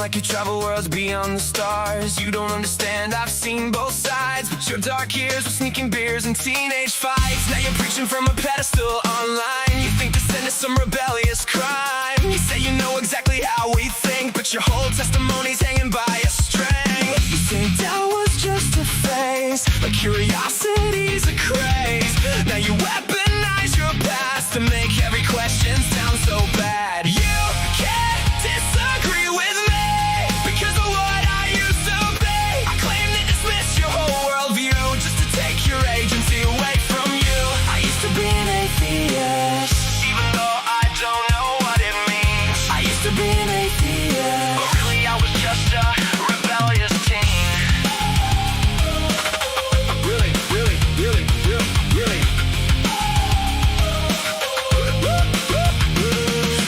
like you travel worlds beyond the stars. You don't understand, I've seen both sides. But your dark years were sneaking beers and teenage fights. Now you're preaching from a pedestal online. You think descent is some rebellious crime. You say you know exactly how we think, but your whole testimony's hanging by a string. You think doubt was just a phase, but curiosity's a craze. Now you weaponize your past to make every question sound so bad. You can't disagree with me because of what I used to be. I claim to dismiss your whole worldview just to take your agency away from you. I used to be an atheist, even though I don't know what it means. I used to be an atheist, but really I was just a rebellious teen. Really.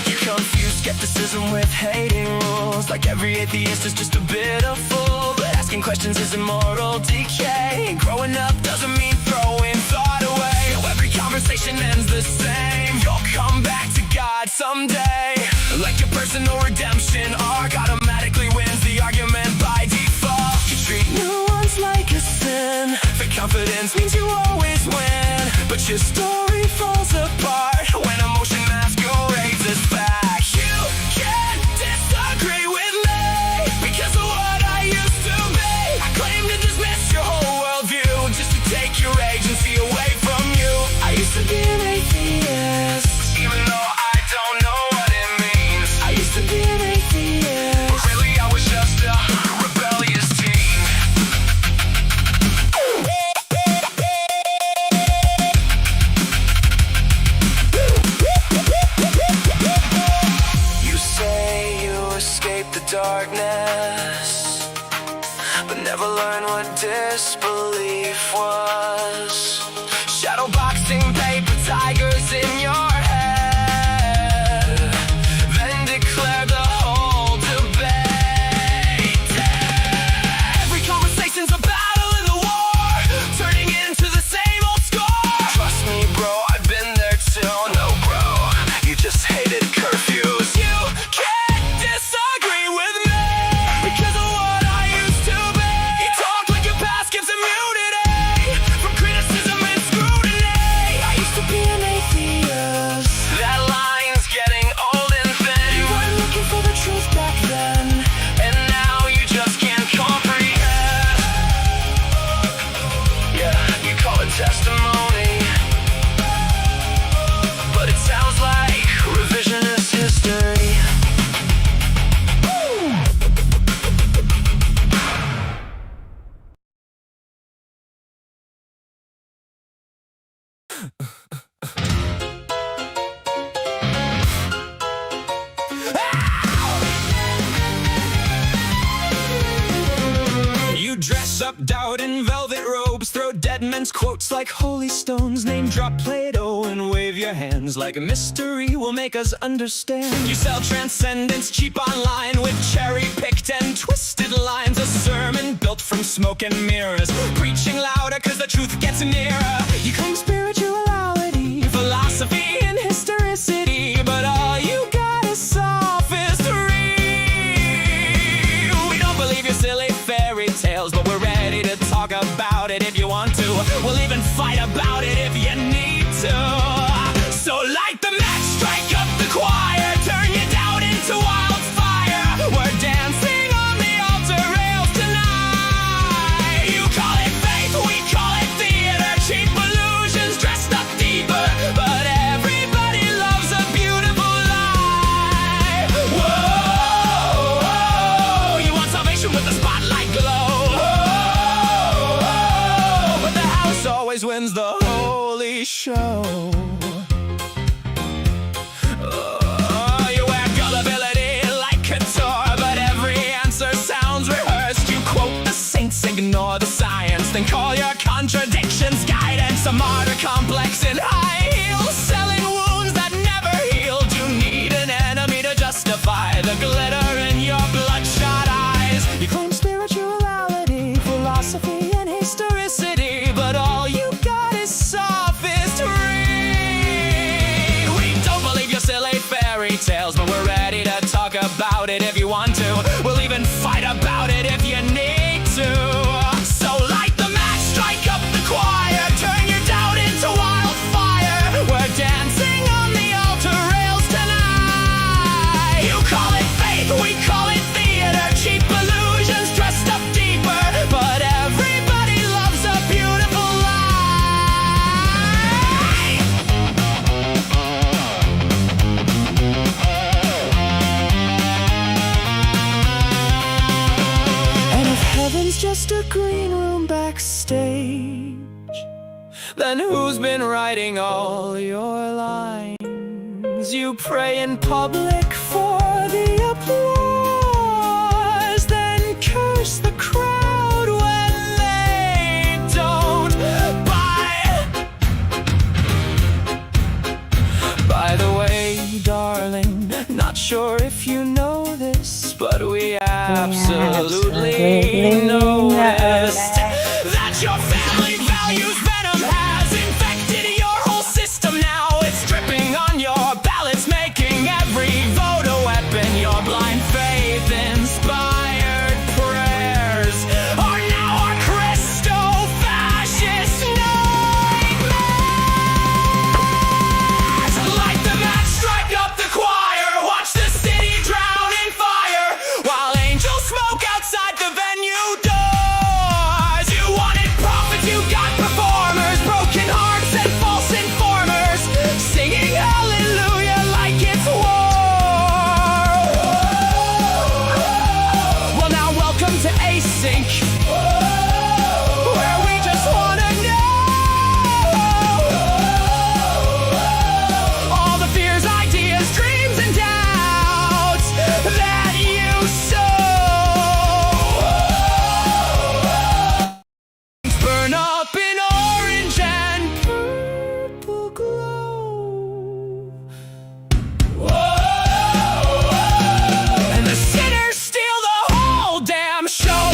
You confuse skepticism with hating rules, like every atheist is just a bit of fool. But asking questions is a moral decay. Growing up doesn't mean throwing thought away. Every conversation ends the same. You'll come back to God someday. Like your personal redemption arc automatically wins the argument by default. You treat nuance like a sin. Fake confidence means you always win, but your story falls apart when emotion masquerades as fact. You can't disagree with me because of what I used to be. I claim to dismiss your whole worldview just to take your agency away from you. I used to be an atheist, even though I don't know what it means. I used to be an atheist, but really I was just a rebellious teen. You say you escaped the darkness, but never learned what disbelief was. Shadowboxing paper tigers in your head, then declare the whole debate dead. Every conversation's a battle in the war, turning into the same old score. Trust me bro, I've been there too. No bro, you just hated curfews. You can't disagree with me because of what I used to be. You talk like your past gives immunity from criticism and scrutiny. I used to be an atheist. That line's getting old and thin. You weren't looking for the truth back then, and now you just can't comprehend. Yeah, you call it testimony, but it sounds like revisionist history. You dress up doubt in velvet robes, throw dead men's quotes like holy stones, name drop Plato and wave your hands like a mystery will make us understand. You sell transcendence cheap online with cherry-picked and twisted lines, a sermon built from smoke and mirrors, preaching louder cause the truth gets nearer. You claim spirituality, philosophy and historicity, but all you got is sophistry. We don't believe your silly fairy tales, but we're ready to talk about it if you want to. We'll even fight about it if you need to. So light the match, strike up the choir, turn your doubt into wildfire. We're dancing on the altar rails tonight. You call it faith, we call it theater, cheap illusions dressed up deeper, but everybody loves a beautiful lie. Whoa, whoa, you want salvation with the spotlight glow. Whoa, but the house always wins the holy write about it if you need to. So light the match, strike up the choir, turn your doubt into wildfire. We're dancing on the altar rails tonight. You call it faith, we call it theater. Cheap illusions dressed up deeper, but everybody loves a beautiful lie. And if heaven's just a green room backstage, then who's been writing all your lines? You pray in public for the applause, then curse the crowd when they don't buy. By the way, darling, not sure if you know this, but we absolutely noticed that your family values venom has infected your whole system now. It's dripping on your ballots, making every vote a weapon. Your blind faith-inspired prayers are now our Christo-fascist nightmares. Light the match, strike up the choir, watch the city drown in fire, while angels smoke outside the venue doors. You wanted prophets, you got performers, broken hearts and false informers, singing hallelujah like it's war. Well, now welcome to Async, where we just wanna know all the fears, ideas, dreams, and doubts that you sow. Burn up in orange and purple glow. And the sinners steal the whole damn show.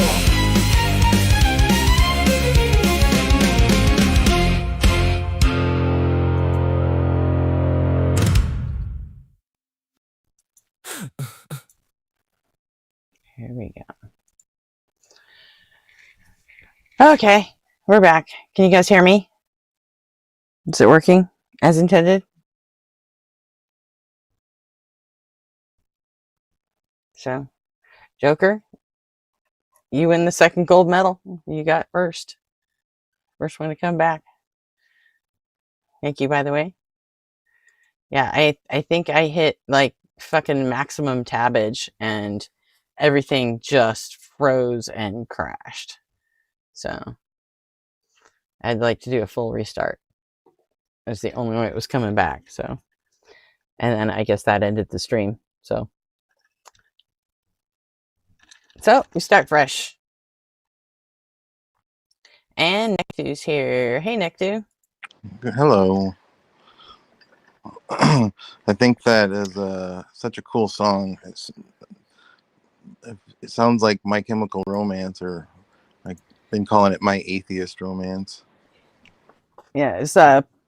Here we go. Okay, we're back. Can you guys hear me? Is it working as intended? So, Joker, you win the second gold medal. You got first. First one to come back. Thank you, by the way. Yeah, I think I hit like fucking maximum tabbage and everything just froze and crashed. So I'd like to do a full restart. That's the only way it was coming back. So, and then I guess that ended the stream. So we start fresh. And Nectu's here. Hey, Nectu. Hello. I think that is such a cool song. It sounds like My Chemical Romance, or I've been calling it My Atheist Romance. Yeah, it's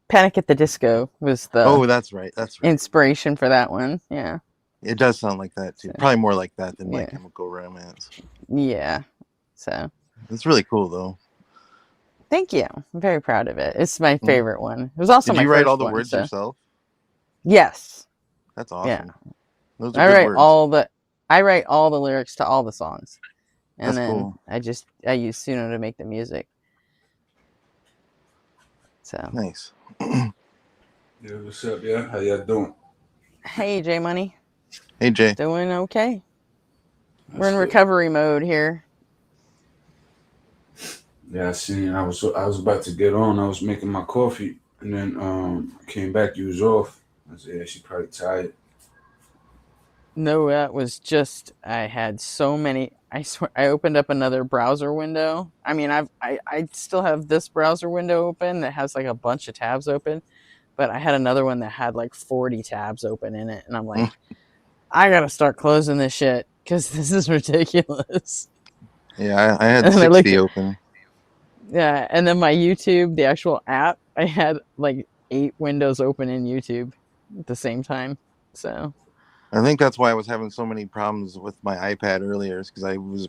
Panic at the Disco was the That's right. inspiration for that one. Yeah. It does sound like that too. Probably more like that than My Yeah. Chemical Romance. Yeah. So It's really cool though. thank you. I'm very proud of it. It's my favorite one. It was also Did my you write first all the one, words so- yourself? Yes. That's awesome. Yeah. Those are I good write words. I write all the lyrics to all the songs. And That's then cool. I use Suno to make the music. So Nice. Yeah, what's up, yeah? How y'all doing? hey, J Money. Hey Jay. Doing okay. We're in That's good. recovery mode here. Yeah, I seen. I was about to get on. I was making my coffee, and then came back. You was off. I said, yeah, she probably tired. No, that was just I had so many. I swear I opened up another browser window. I mean, I still have this browser window open that has like a bunch of tabs open, but I had another one that had like 40 tabs open in it, and I'm like, I gotta start closing this shit because this is ridiculous. Yeah, I had And I 60 open. Yeah, and then my YouTube, the actual app, I had like 8 windows open in YouTube at the same time. So I think that's why I was having so many problems with my iPad earlier, is because I was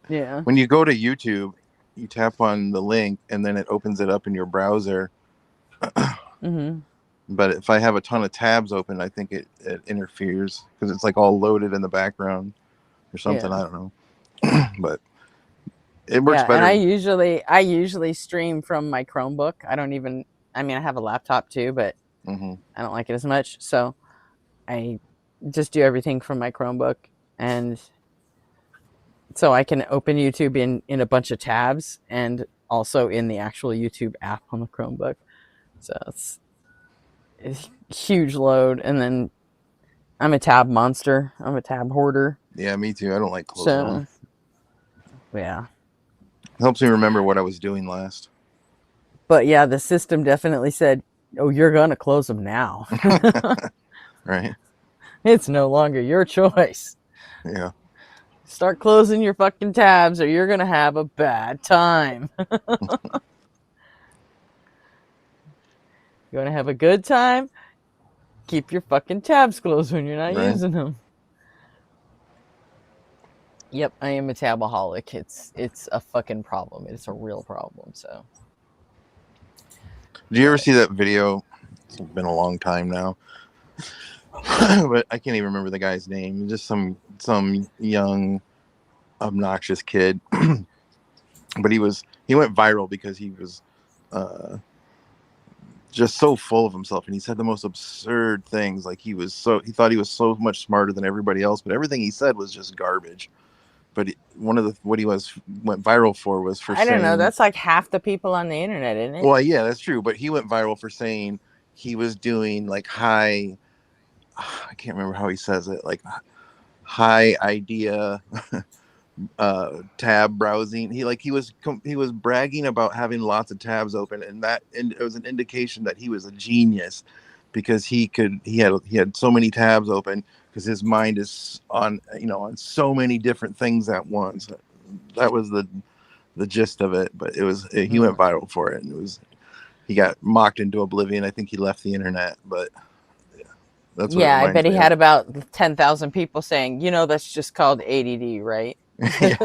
Yeah. when you go to YouTube, you tap on the link and then it opens it up in your browser. Mm-hmm. But if I have a ton of tabs open, I think it interferes because it's like all loaded in the background or something. Yeah. I don't know, but it works Yeah, and better. I usually stream from my Chromebook. I don't even I mean I have a laptop too, but Hmm. I don't like it as much. So I just do everything from my Chromebook, and so I can open YouTube in a bunch of tabs and also in the actual YouTube app on the Chromebook. So it's a huge load, and then I'm a tab monster. I'm a tab hoarder. Yeah, me too. I don't like closing them. So yeah. It helps me remember what I was doing last. But yeah, the system definitely said, "Oh, you're gonna close them now. Right? It's no longer your choice. Yeah. Start closing your fucking tabs, or you're gonna have a bad time. You wanna have a good time? Keep your fucking tabs closed when you're not Right. using them." Yep, I am a tabaholic. It's a fucking problem. It's a real problem. So. Did you ever But, see that video? It's been a long time now, but I can't even remember the guy's name. Just some young obnoxious kid, but he went viral because he was just so full of himself, and he said the most absurd things. Like he thought he was so much smarter than everybody else, but everything he said was just garbage. But one of the what he went viral for was for I don't know. saying, That's like half the people on the internet, isn't it? well, yeah, that's true, but he went viral for saying he was doing like high, I can't remember how he says it, like high idea tab browsing. He was bragging about having lots of tabs open, and it was an indication that he was a genius because he had so many tabs open because his mind is on so many different things at once. That was the gist of it, but he went viral for it, and he got mocked into oblivion. I think he left the internet, but yeah, that's what it Yeah, I reminds bet he me of. had about 10,000 people saying, that's just called ADD, right? Yeah,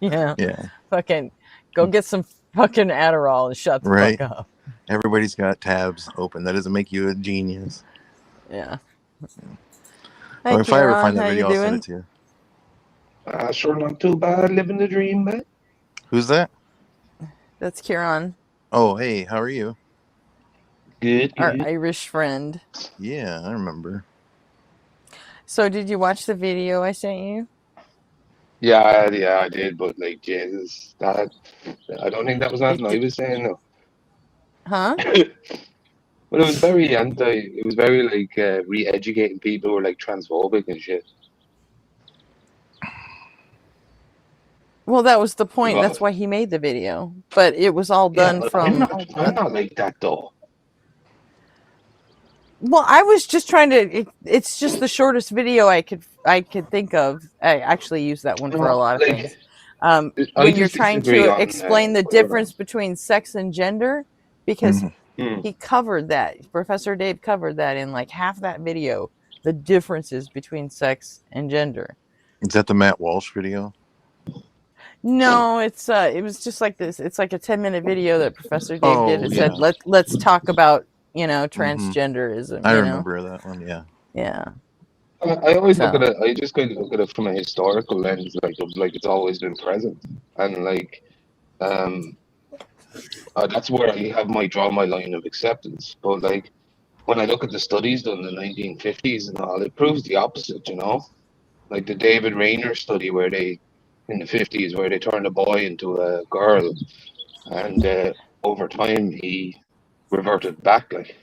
Yeah. yeah, Fucking go get some fucking Adderall and shut the right. fuck up. Everybody's got tabs open. That doesn't make you a genius. Yeah. Well, Hey, if I ever Kieran, find that how you video, I'll send it doing? to you. Sure, not too bad. Living the dream, man. Who's that? That's Kieran, Oh, hey, how are you? Good, our good. Irish friend. Yeah, I remember. So, did you watch the video I sent you? Yeah, I did, but like Jesus, I don't think that was It nothing I did, was saying though. huh? Well, it was very anti. It was very like re-educating people who were like transphobic and shit. Well, that was the point. Well, That's why he made the video. But it was all yeah, done but I'm from. not. I'm not like that though. Well, I was just trying to. It's just the shortest video I could think of. I actually use that one for a No, lot of things. like I When you're just trying disagree to on explain the whatever. difference between sex and gender, because Mhm. Hmm. he covered that. Professor Dave covered that in like half that video. The differences between sex and gender. Is that the Matt Walsh video? No, it was just like this. It's like a 10-minute video that Professor Dave did. Oh, It said, yeah. let's talk about, Hmm. transgenderism, I remember that one. Yeah. Yeah. I always look at So it. I just kind of look at it from a historical lens, like it's always been present, and like um. That's where I have draw my line of acceptance. But like when I look at the studies done in the 1950s and all, it proves the opposite, you know? Like the David Rayner study where in the 50s, where they turned a boy into a girl and over time he reverted back, like,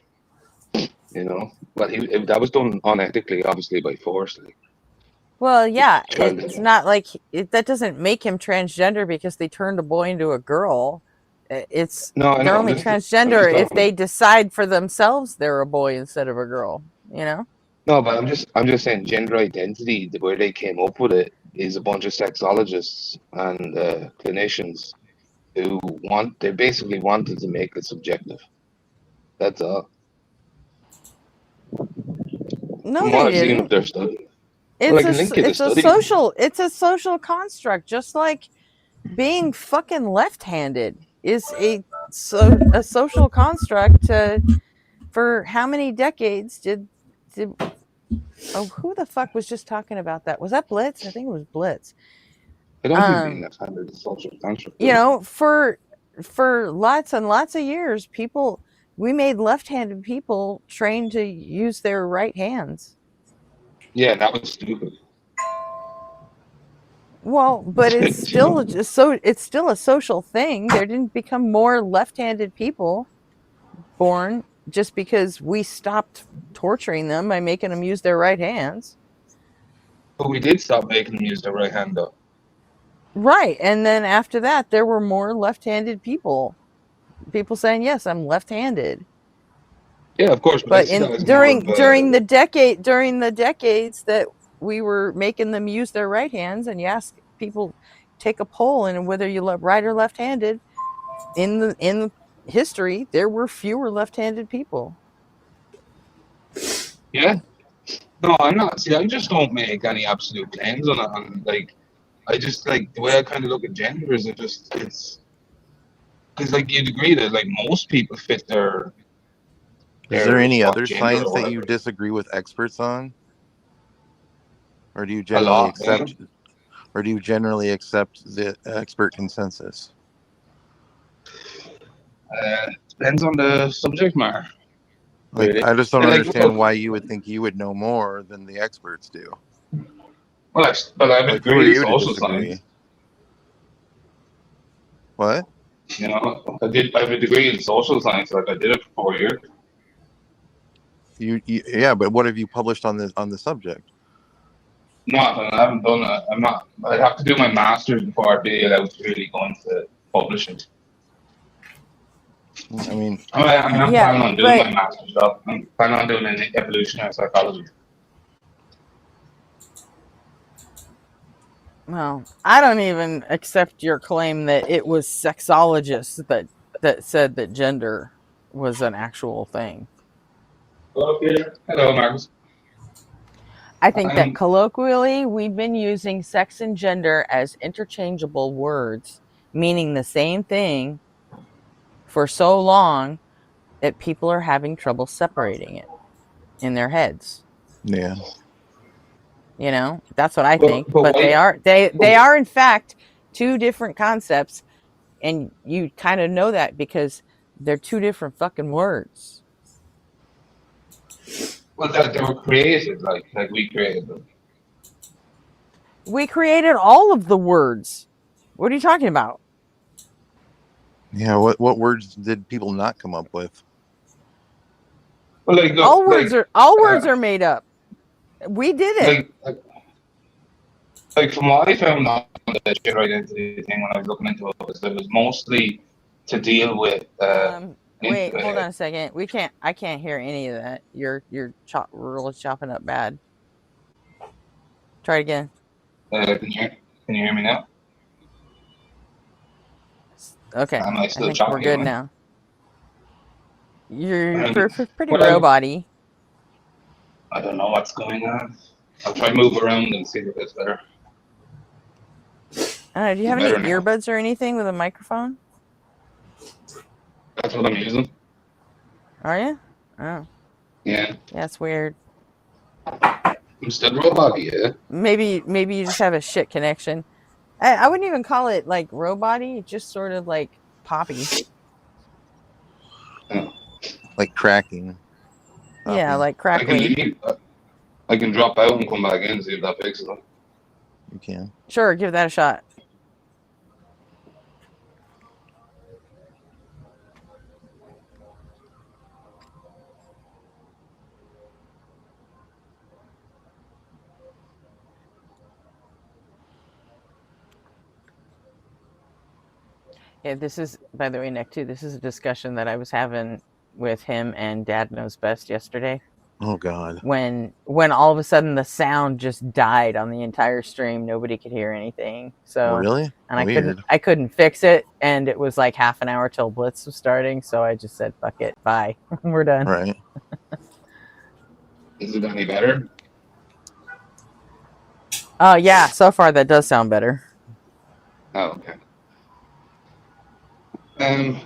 you know? Well, that was done unethically, obviously, by force. Like, well, the yeah, child, it's not like that doesn't make him transgender because they turned a boy into a girl. It's no, I they're know. only I'm just transgender if talking. they decide for themselves they're a boy instead of a girl. No, but I'm just saying gender identity, where they came up with it, is a bunch of sexologists and clinicians who they basically wanted to make it subjective. That's all. No, From they what I've seen didn't. of their study. Well, I can link you the study. It's a social construct, just like being fucking left-handed is a social construct. For how many decades did who the fuck was just talking about that? Was that Blitz? I think it was Blitz. I don't think being left-handed is social construct. You know, for lots and lots of years, we made left-handed people trained to use their right hands. Yeah, that was stupid. Well, but it's still it's still a social thing. There didn't become more left-handed people born just because we stopped torturing them by making them use their right hands. But we did stop making them use their right hand, though. Right, and then after that, there were more left-handed people. People saying, "Yes, I'm left-handed." Yeah, of course. But during the decades that we were making them use their right hands, and you ask people, take a poll, and whether you love right or left-handed, in history, there were fewer left-handed people. Yeah. No, I'm not. See, I just don't make any absolute claims on it. Like, I just like the way I kind of look at gender is it's because like you'd agree that like most people fit their. Is there any other gender science or that you whatever. disagree with experts on, or do you A generally lot, accept, or do you generally accept the expert consensus? Depends on the subject matter. Like, Really? I just don't And, like, understand look- why you would think you would know more than the experts do. Well, I have a Like, who are degree in you to social disagree? science. What? You know, I have a degree in social science. Like I did it for 4 years. Yeah, but what have you published on the subject? Not, I haven't done it. I'm not. I'd have to do my master's before I'd be allowed to really go into publishing. I mean, I'm not Yeah, planning on doing but- my master's job. I'm planning on doing an evolutionary psychology. Well, I don't even accept your claim that it was sexologists that said that gender was an actual thing. Hello, Peter. Hello, Marcus. I think that colloquially, we've been using sex and gender as interchangeable words, meaning the same thing for so long that people are having trouble separating it in their heads. yeah. You know, that's what I But- think. but But why- they are in fact two different concepts, and you kind of know that because they're two different fucking words. Well, that they were created like we created them. We created all of the words. What are you talking about? Yeah, what words did people not come up with? Well, like look, All words like, are made up. We did it. Like from what I found on the gender identity thing when I was looking into it, was it was mostly to deal with. Wait, hold on a second. I can't hear any of that. You're really chopping up bad. Try it again. Can you hear me now? Okay. Am I still I think choppy we're good again? now. You're pretty well, robot-y. I don't know what's going on. I'll try to move around and see if it's better. Do you have any Better now. earbuds or anything with a microphone? That's what I'm using. Are you? Oh, Yeah. that's weird. I'm still robot, yeah. Maybe you just have a shit connection. I wouldn't even call it like robot-y, just sort of like poppy. Like cracking. Yeah, like crackly. I can drop out and come back in and see if that fixes it. You can. Sure, give that a shot. Yeah, this is, by the way, Nick, too, this is a discussion that I was having with him and Dad Knows Best yesterday. Oh God. When all of a sudden the sound just died on the entire stream, nobody could hear anything. So Really? and Weird. I couldn't fix it, and it was like half an hour till Blitz was starting, so I just said, fuck it, bye. We're done. Right. Is it any better? Yeah, so far that does sound better. Oh, okay.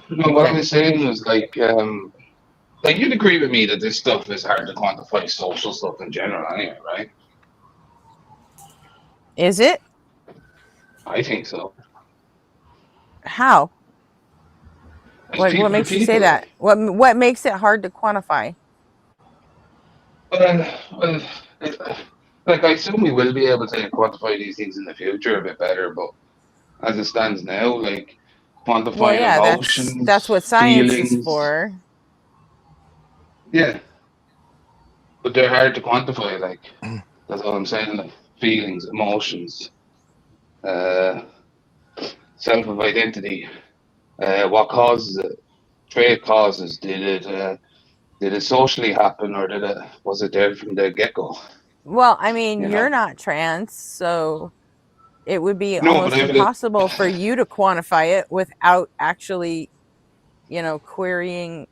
No, what I Okay. was saying was like you'd agree with me that this stuff is hard to quantify, social stuff in general, anyway, right? Is it? I think so. How? As Like, what people to makes you say people, that? What makes it hard to quantify? well, it, like I assume we will be able to quantify these things in the future a bit better, but as it stands now, like Well, quantifying yeah, that's emotions, what science is feelings, for. yeah, but they're hard to quantify. Like that's all I'm saying. Like feelings, emotions, uh, self of identity, what causes it, trait causes. Did it socially happen, or was it there from the get go? Well, I mean, You you're know. not trans, so it would be No, but almost impossible for you to quantify it without actually, querying,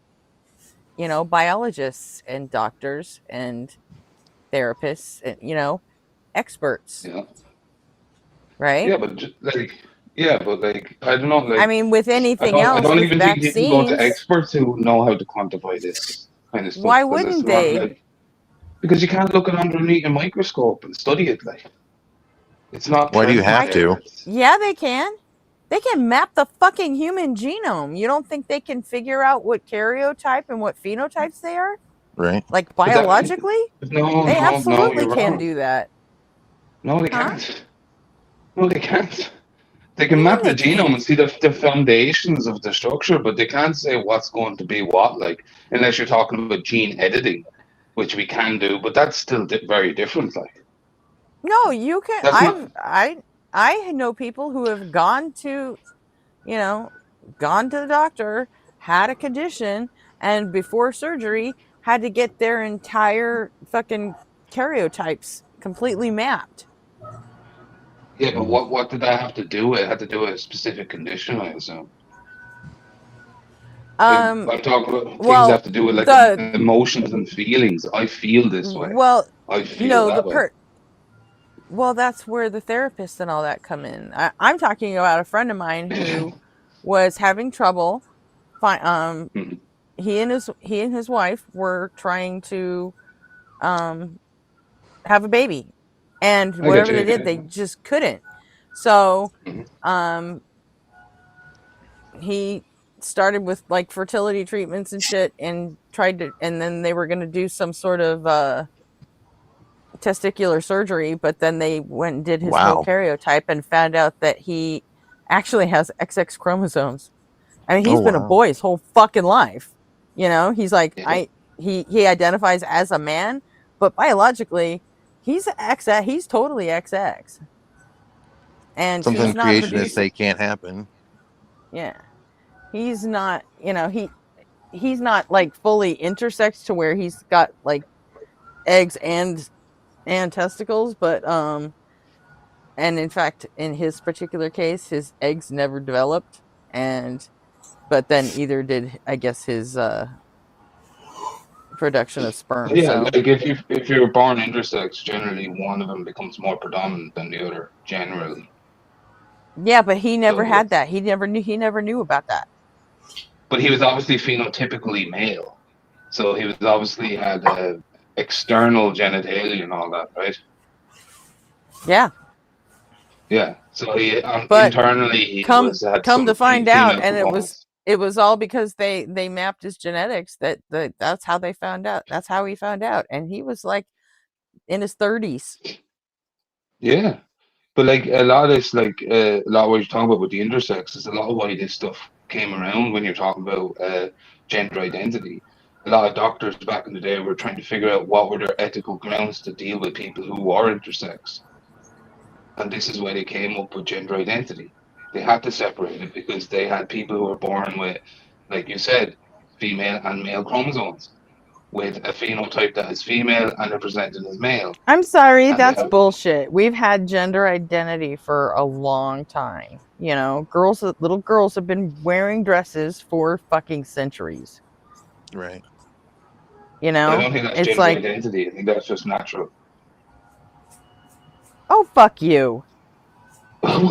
biologists and doctors and therapists and, experts, yeah, right? yeah, but like I don't know, I like mean, with anything I else, don't with even think you can go to vaccines, experts who know how to quantify this kind of stuff why because it's wouldn't not they? like because you can't look it underneath a microscope and study it. Like it's not Why do you present have Why? there. to? It's, Yeah, they can. They can map the fucking human genome. You don't think they can figure out what karyotype and what phenotypes they are? Right? Like but that biologically? no, They no, no, absolutely you're can wrong. do that. No, they Huh? can't. No, they can't. They What do can you map mean the they genome can't? and see the foundations of the structure, but they can't say what's going to be what, like, unless you're talking about gene editing, which we can do, but that's still very different. Like, No, you can. that's not, I know people who have you know, gone to the doctor, had a condition, and before surgery had to get their entire fucking karyotypes completely mapped. yeah, but what did that have to do with? It had to do with a specific condition, I assume. Like, Um, I'm talking about things that have well, to do with like the emotions and feelings. I feel this way. well, I feel no, that way. well, that's where the therapists and all that come in. I'm talking about a friend of mine who was having trouble. Mhm. He and his wife were trying to um, have a baby, and I get whatever they you. did, they just couldn't. So Mhm. um, he started with like fertility treatments and shit, and tried to, and then they were going to do some sort of testicular surgery, but then they went and did his whole Wow. karyotype and found out that he actually has XX chromosomes. I mean, Oh he's been a wow. boy his whole fucking life. He's like Yeah. he identifies as a man, but biologically he's XX. He's totally XX, and Something he's not creationists producing. say can't happen. Yeah, he's not. He's not like fully intersex to where he's got like eggs and testicles, but and in fact, in his particular case, his eggs never developed, and but then either did, I guess, his production of sperm. Yeah, So like if you're born intersex, generally one of them becomes more predominant than the other, generally. yeah, but he never So had it's that. He never knew about that. but he was obviously phenotypically male. So he was obviously had external genitalia and all that, right? Yeah, Yeah. So he but internally he come was had come to some find out, female and components. it was all because they mapped his genetics. That's how they found out. That's how he found out, and he was like in his 30s. Yeah. But like a lot of this, like a lot of what you're talking about with the intersex is a lot of why this stuff came around when you're talking about gender identity. A lot of doctors back in the day were trying to figure out what were their ethical grounds to deal with people who are intersex. And this is why they came up with gender identity. They had to separate it because they had people who were born with, like you said, female and male chromosomes, with a phenotype that is female and they're presented as male. I'm sorry, And they that's have, bullshit. We've had gender identity for a long time. Little girls have been wearing dresses for fucking centuries. Right. You I know, don't think that's it's gender like, identity. I think that's just natural. oh, fuck you.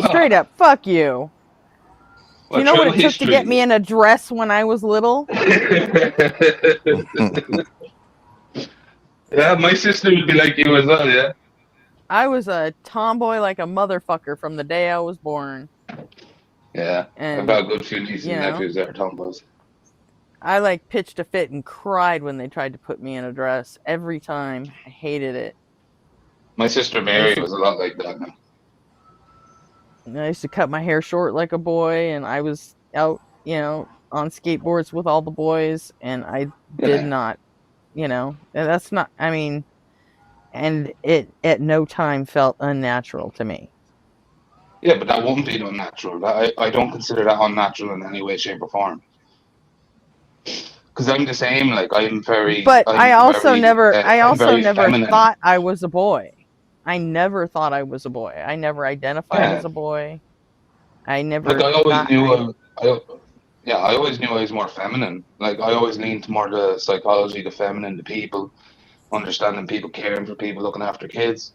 Straight up, fuck you. Do you Well, know what throughout it took to get history. me in a dress when I was little? Yeah, my sister would be like you as well, yeah. I was a tomboy like a motherfucker from the day I was born. Yeah, I've got And, a good few nieces you and know, nephews that are tomboys. I like pitched a fit and cried when they tried to put me in a dress every time. I hated it. My sister I used Mary to, was a lot like that. I used to cut my hair short like a boy, and I was out, on skateboards with all the boys, and I did Yeah, not, that's not, I mean, and it at no time felt unnatural to me. yeah, but that won't be unnatural. I don't consider that unnatural in any way, shape, or form. Because I'm the same. Like But I I'm also very never feminine. thought I was a boy. I never thought I was a boy. I never identified Yeah, as a boy. I like never I always thought knew. I Yeah, I always knew I was more feminine. Like I always leaned more to psychology, the feminine, the people, understanding people, caring for people, looking after kids,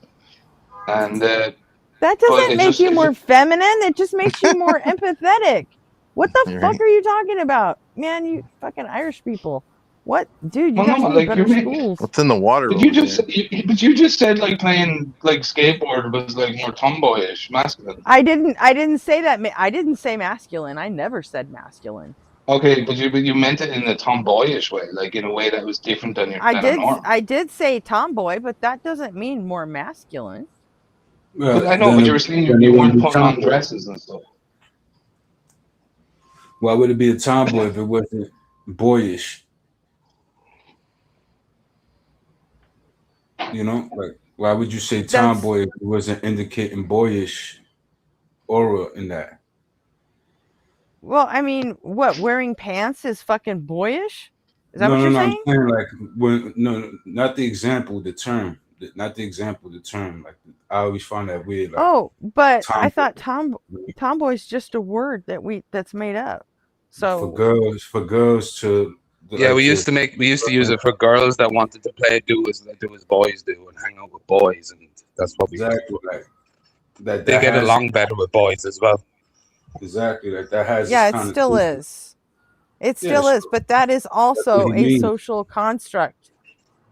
and That but doesn't make you it's more just feminine. It just makes you more empathetic. What the You're fuck right. are you talking about? Man, you fucking Irish people. What? Dude, you well, got no, to be like better you're making. schools. What's in the water But you over just, there? but you just said like playing like skateboard was like more tomboyish, masculine. I didn't say that. I didn't say masculine. I never said masculine. Okay, but you meant it in a tomboyish way, like in a way that was different than a norm. I did say tomboy, but that doesn't mean more masculine. But Well, I know, then but you it, were saying then it you wouldn't weren't be putting on tomboy. dresses and stuff. Why would it be a tomboy if it wasn't boyish? Like why would you say That's tomboy if it wasn't indicating boyish aura in that? Well, I mean, what, wearing pants is fucking boyish? Is that No, what no, you're no. I'm saying? saying like when no, not the example, the term, not the example, the term. Like I always find that weird. Like Oh, but I tomboy thought tomboy's just a word that's made up. So for girls to Yeah, like to we used to use it for girls that wanted to do as boys do and hang out with boys, and that's what we would exactly do. like that They that get has along better with boys as well. exactly like that has this yeah, it still connotation. is. It Yeah, still so is, but that is that's what also he a means. social construct.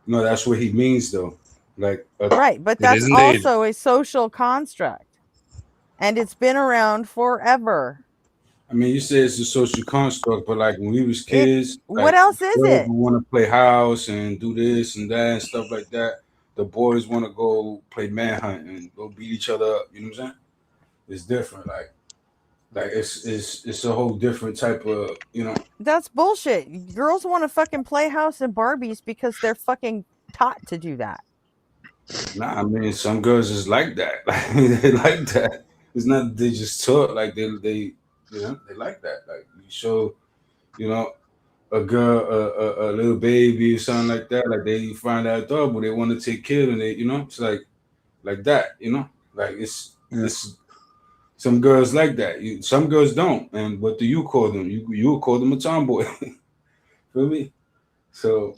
No, that's what he means though. Like Right, but It that's is indeed. also a social construct. And it's been around forever. I mean, you say it's a social construct, but like when we was It kids, What like else is girls it? would want to play house and do this and that and stuff like that. The boys want to go play manhunt and go beat each other up. You know what I'm saying? It's different. Like it's a whole different type of That's bullshit. Girls want to fucking play house and Barbies because they're fucking taught to do that. Nah, I mean, some girls is like that. Like they like that. It's not that they just talk like they like that. Like you show, you know, a girl, a little baby or something like that. Like they find out adorable, they want to take care of it. It's like that. Like it's some girls like that. Some girls don't. And what do you call them? You would call them a tomboy. Feel me? So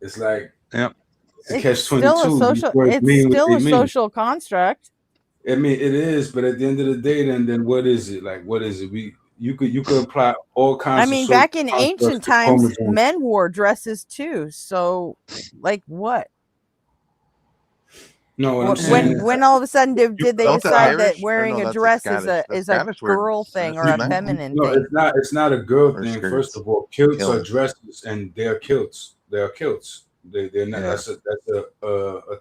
it's like Yeah. it's a catch Still a 22. These social words it's mean what still they a mean. social construct. I mean, it is, but at the end of the day, then what is it? Like, what is it? You could apply all I kinds of mean, social back in constructs ancient to times, chromosomes. men wore dresses too. So, like, what? No, what I'm saying When is, when all of a sudden You did they That's the decide that Irish, or wearing no? a That's the dress is Scottish. a The is a Scottish wear girl thing or a dresses, no, feminine no, thing? it's not a girl or thing. First skirts, of all, kilts are kilts. dresses, and they're kilts. They're kilts. They're not. Yeah, That's a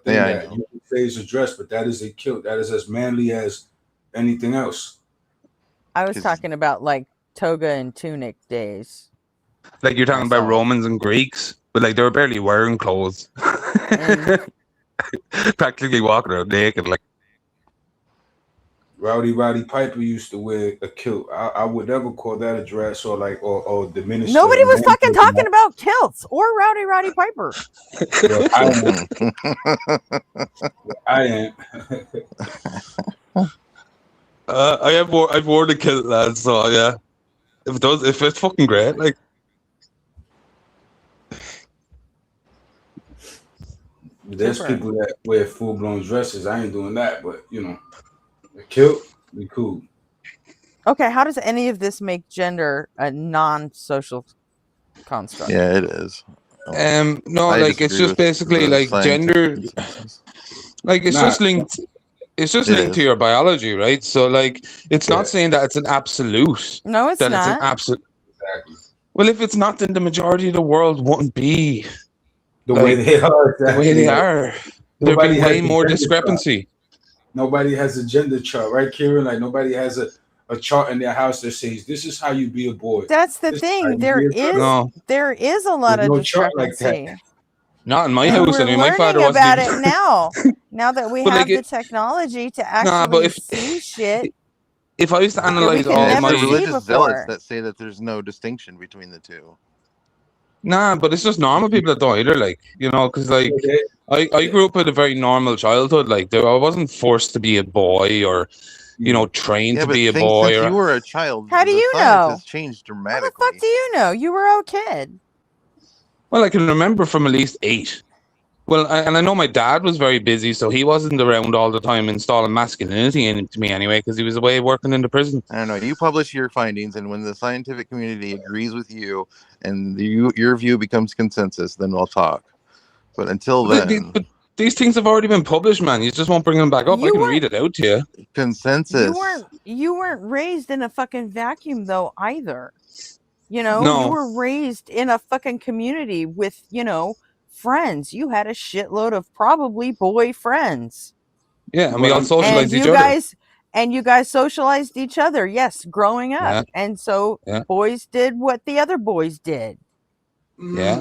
thing yeah, I that know. you can say is a dress, but that is a kilt. That is as manly as anything else. I was 'Cause talking about like toga and tunic days Like you're talking about myself. Romans and Greeks, but like they were barely wearing clothes. And Practically walking around naked. Like Rowdy Piper used to wear a kilt. I would never call that a dress or diminish the nobody was fucking manhood in talking that. about kilts or Rowdy Piper. Well, I am. I've worn a kilt, lad. So yeah, if it's fucking great, like There's Super. people that wear full blown dresses. I ain't doing that, but you know, a kilt be cool. Okay, how does any of this make gender a non-social construct? Yeah, it is. No, I like it's disagree just with basically the like scientific gender, consensus. like it's Nah, just linked. It's just It linked to is. your biology, right? So like, it's yeah, not saying that it's an absolute. No, it's That it's an not. absolute. exactly. Well, if it's not, then the majority of the world wouldn't be The way like they are, the way exactly. they Like, are. There'd be nobody has way a more gender chart. discrepancy. Nobody has a gender chart, right, Kieran? Like nobody has a chart in their house that says this is how you be a boy. That's the This is how thing. you be a girl. No, There is a lot There's of no chart like that. discrepancy. not in my And house. we're I mean, my father learning wasn't about even. it now. Now that we But like have the it, technology to nah. But actually see shit if I used to that we analyze could Yeah, all it's the never my see religious zealots before. that say that there's no distinction between the two. Nah, but it's just normal people that don't either. Like, you know, because like I grew up with a very normal childhood. Like, I wasn't forced to be a boy or, you know, trained Yeah, to but be a think boy since you or. were a child, How do the you science know? has changed How the dramatically. fuck do you know? You were a kid. Well, I can remember from at least 8. Well, and I know my dad was very busy, so he wasn't around all the time installing masculinity into me anyway, because he was away working in the prison. I don't know. You publish your findings, and when the scientific community agrees with you and your view becomes consensus, then we'll talk. But until then, But these things have already been published, man. You just won't bring them back up. I You can weren't read it out to you. consensus. you weren't raised in a fucking vacuum though either. You know, you No. were raised in a fucking community with, you know, friends. You had a shitload of probably boy friends. Yeah, and we all And socialized each you guys socialized each other, yes, growing up. Yeah. And so Yeah. boys did what the other boys did. Yeah.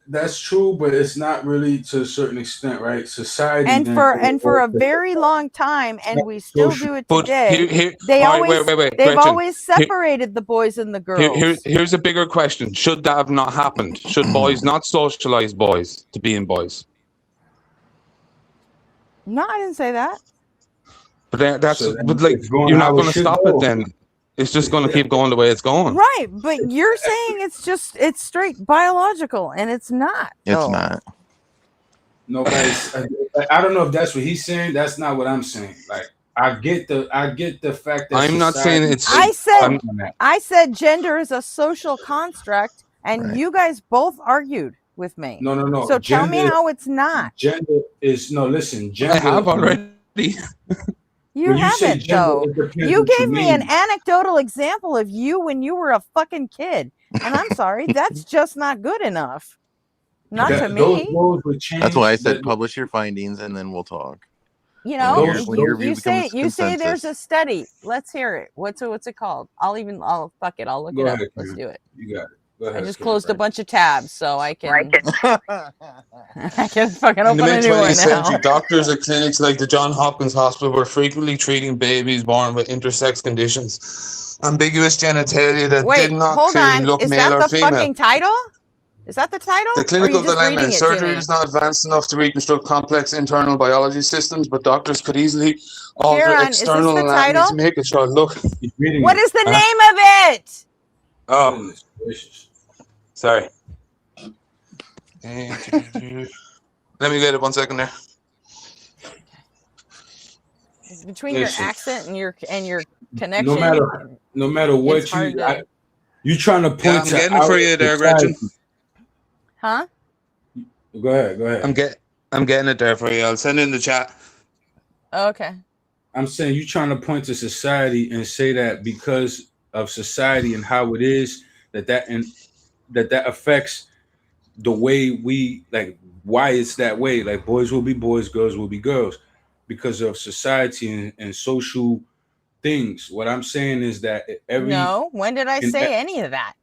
That's true, but it's not really to a certain extent, right? Society And then for a very long time, and we still social. do it But today, here, they all right, always wait, they've Gretchen. always separated the boys and the girls. Here's a bigger question. Should that have not happened? Should boys not socialize boys to being boys? No, I didn't say that. But that's So then but like it's going you're not how it going to should stop go. it then. It's just going to keep going the way it's going. Right, but you're saying it's straight biological, and it's not. It's though. not. Nobody's. I don't know if that's what he's saying. That's not what I'm saying. Like I get the fact that I'm not saying society- it's. I said gender is a social construct, and Right. you guys both argued with me. No. So tell me how it's not. Gender is no. Listen, gender. I have already. You When you say haven't gender, though. it depends You what gave me an mean. anecdotal example of you when you were a fucking kid, and I'm sorry, that's just not good enough. Not to me. Those would change. That's why I said publish your findings, and then we'll talk. You know, When your view you say becomes there's consensus. a study. Let's hear it. What's it called? I'll fuck it. I'll look Go it up. ahead, Let's Karen. do it. You got it. Go ahead, I just Karen, closed a right. bunch of tabs so I can I can fucking In the open a new one mid-20th century, now. doctors at clinics like the Johns Hopkins Hospital were frequently treating babies born with intersex conditions, ambiguous genitalia that Wait, did not hold clearly on. look Is male that or the female. fucking title? Is that the title? The Or are clinical you just dilemma reading is it to surgery me? is not advanced enough to reconstruct complex internal biology systems, but doctors could easily alter Kieran, is this external the anatomy title? to make a child look. Keep reading What it. is the name of it? Oh, Goodness gracious. sorry. Let me get it 1 second there. Between your Listen. accent and your connection. No matter what It's hard to- you trying to point Yeah, I'm to getting it for our you there, society. Gretchen. Huh? Go ahead. I'm getting it there for you. I'll send it in the chat. Okay. I'm saying you trying to point to society and say that because of society and how it is that affects the way we like why it's that way. Like boys will be boys, girls will be girls because of society and social things. What I'm saying is that No, when did I say any of that?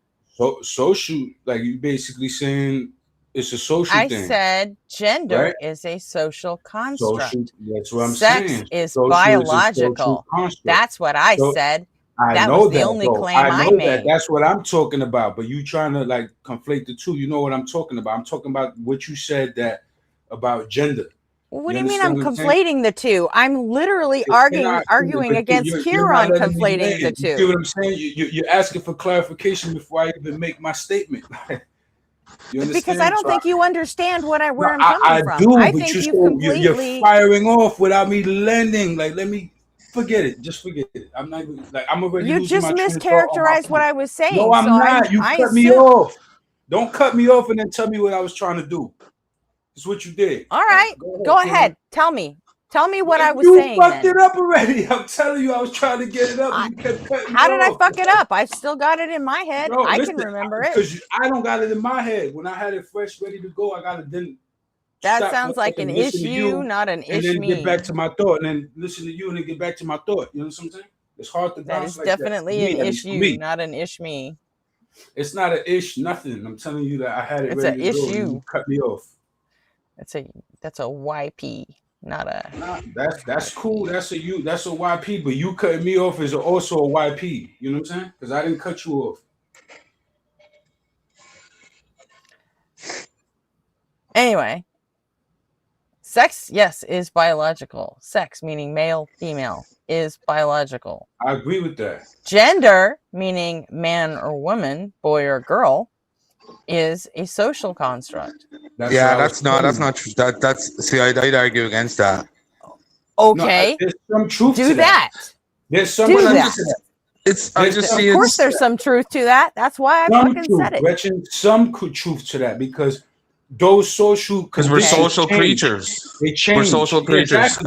social, like you basically saying it's a social I thing. said gender right? is a social construct. That's what I'm Sex saying. is Social biological. a social construct. That's what I So- said. I That know was the that, only though. claim I I know made. That's what I'm talking about. But you trying to like conflate the two. You know what I'm talking about. I'm talking about what you said that about gender. What You do you mean I'm understand what I'm conflating the two? I'm literally arguing against Kieran conflating the You see two. what I'm saying? You're asking for clarification before I even make my statement. You understand? Because I don't So think you understand where I'm I coming from. do, I but think you're, you've you're completely. firing off without me landing. Like, let me forget it. Just forget it. I'm not even, like, I'm already You losing just my train of thought on my mischaracterized what point. I was No, saying. I'm So not. You I cut me assume. off. Don't cut me off and then tell me what I was trying to do. That's what you did. All right, go ahead. Tell me what I was You saying. fucked Then it up already. I'm telling you, I was trying to get it up, and you kept cutting me how did I off. fuck it up? I've still got it in my head. Bro, I listen, can remember it. because I don't got it in my head. When I had it fresh, ready to go, I got to then That stop sounds for a like an second, listen to issue, you, not an and ish then get me. back to my thought, and then listen to you, and then get back to my thought. You know what I'm saying? It's hard to That bounce is like definitely that. an At least for issue, me. not an ish me. It's not an ish, nothing. I'm telling you that I had it It's ready an to go, and issue. you cut me off. That's a YP, not a. Nah, that's cool. That's a YP, but you cutting me off is also a YP. You know what I'm saying? Because I didn't cut you off. Anyway, sex, yes, is biological. Sex, meaning male, female, is biological. I agree with that. Gender, meaning man or woman, boy or girl, is a social construct. That's not true. That's see, I'd argue against that. Okay, no, there's some truth do to that. There's some Do truth that. to that. I just see Of course, it's there's some truth to that. That's why I some fucking truth, said it. Gretchen, some truth to that, because those social because we're conditions social change. creatures. They change. We're social creatures.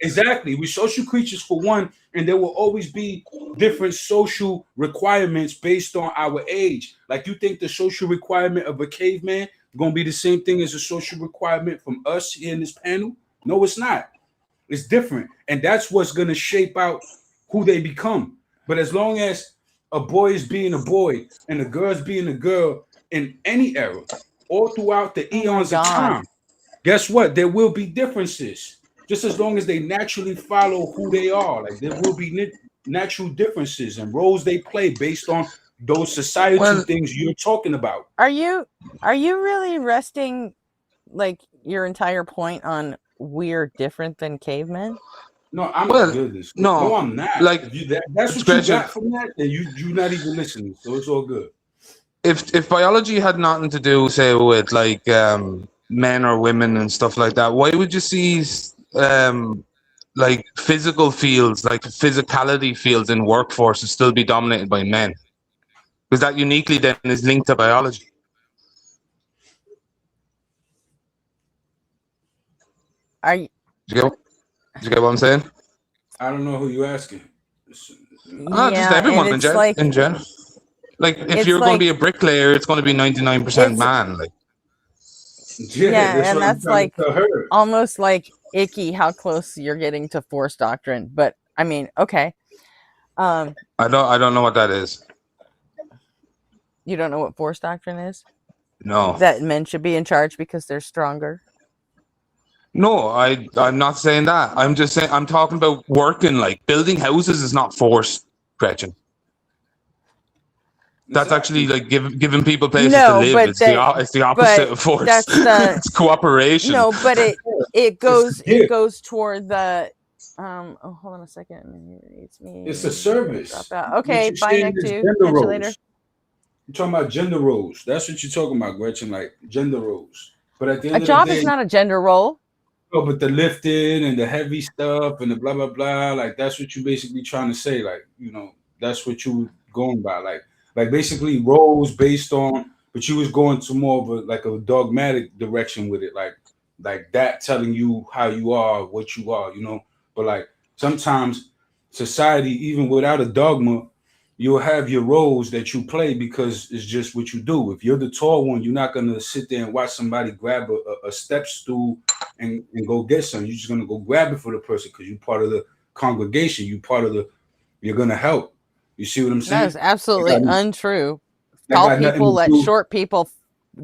Exactly. We're social creatures for one, and there will always be different social requirements based on our age. Like, you think the social requirement of a caveman going to be the same thing as a social requirement from us here in this panel? No, it's not. It's different, and that's what's going to shape out who they become. But as long as a boy is being a boy and a girl is being a girl in any era, all throughout the eons of time, guess what? There will be differences. Just as long as they naturally follow who they are, like, there will be natural differences and roles they play based on those societal things you're talking about. Are you really resting like your entire point on we're different than cavemen? No, I'm good. No, I'm not. Like, that's what you got from that, and you're not even listening, so it's all good. If biology had nothing to do, say, with like men or women and stuff like that, why would you see like physical fields, like physicality fields in workforces still be dominated by men? Because that uniquely then is linked to biology. Do you get what I'm saying? I don't know who you're asking. Just everyone in general. Like, if you're going to be a bricklayer, it's going to be 99% man. Like, yeah, and that's like almost like icky how close you're getting to force doctrine. But I mean, okay. I don't know what that is. You don't know what force doctrine is? No. That men should be in charge because they're stronger. No, I'm not saying that. I'm just saying, I'm talking about working, like building houses is not force, Gretchen. That's actually like giving people places to live. It's the opposite of force. It's cooperation. No, but it goes toward the hold on a second. It's a service. Okay, bye, Nick. Catch you later. You're talking about gender roles. That's what you're talking about, Gretchen. Like, gender roles. But at the end of the day, a job is not a gender role. No, but the lifting and the heavy stuff and the blah blah blah, like, that's what you basically trying to say. Like, you know, that's what you were going by. Like basically roles based on, but you was going to more of a dogmatic direction with it, like that telling you how you are, what you are, you know. But like, sometimes society, even without a dogma, you'll have your roles that you play because it's just what you do. If you're the tall one, you're not gonna sit there and watch somebody grab a step stool and go get some. You're just gonna go grab it for the person because you're part of the congregation. You're gonna help. You see what I'm saying? That is absolutely untrue. Tall people let short people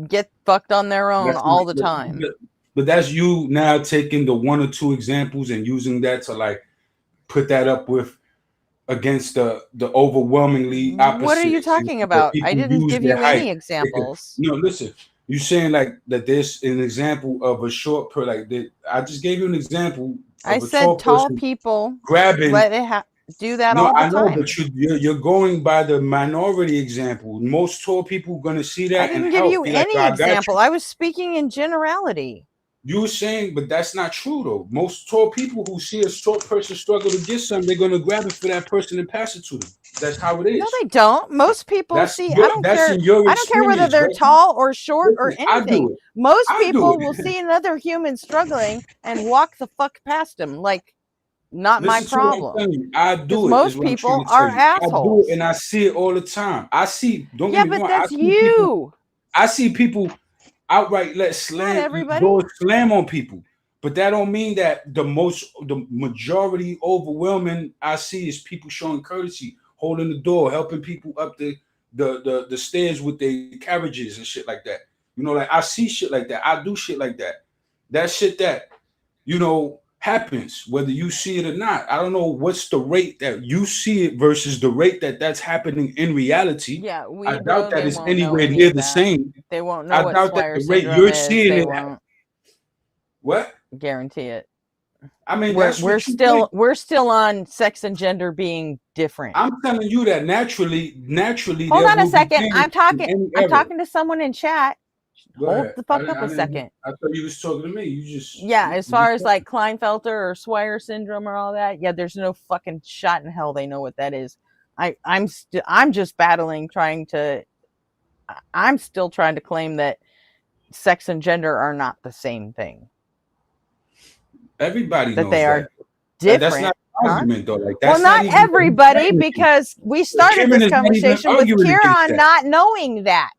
get fucked on their own all the time. But that's you now taking the one or two examples and using that to like put that up with against the overwhelmingly opposite. What are you talking about? I didn't give you any examples. No, listen. You're saying like that there's an example of a short I just gave you an example. I said tall people grabbing do that No, all the I know, time. but you're going by the minority example. Most tall people are gonna see I that and didn't give help. you Be like, any "Yo, I got example. you." I was speaking in generality. You were saying, but that's not true though. Most tall people who see a short person struggle to get something, they're gonna grab it for that person and pass it to them. That's how it No, is. they don't. Most people see, That's in your I don't care whether experience, they're right? tall or short or Listen, I anything. do it. Most I do people will it. see another human struggling and walk the fuck past them. Like, not my Listen to what I'm problem. telling you. I Because do it, is most what I'm trying people to tell are you. I do it assholes. and I see it all the time. I see, don't get Yeah, me but wrong, that's you. I see people outright let Not everybody. doors slam on people. But that don't mean that the majority overwhelming I see is people showing courtesy, holding the door, helping people up the stairs with their carriages and shit like that. You know, like I see shit like that. I do shit like that. That shit that, happens whether you see it or not. I don't know what's the rate that you see it versus the rate that that's happening in reality. Yeah, I bro, doubt that they is won't know anywhere any near of the that. same. They won't know I what doubt that Swire the rate syndrome you're is. seeing They it. won't What? guarantee it. I mean, We're that's what you think. we're still on sex and gender being different. I'm telling you that naturally. Hold there on a will be second. change I'm in talking. any I'm era. talking to someone in chat. Go Hold ahead. the fuck up a I second. thought you was talking to me. You just Yeah, as far as like Klinefelter or Swire syndrome or all that, yeah, there's no fucking shot in hell they know what that is. I'm just battling, I'm still trying to claim that sex and gender are not the same thing. everybody That knows they are that. different. That's not an argument though. Like that's well, not even everybody, because we started Kieran this is not even conversation with arguing against Kieran that. not knowing that.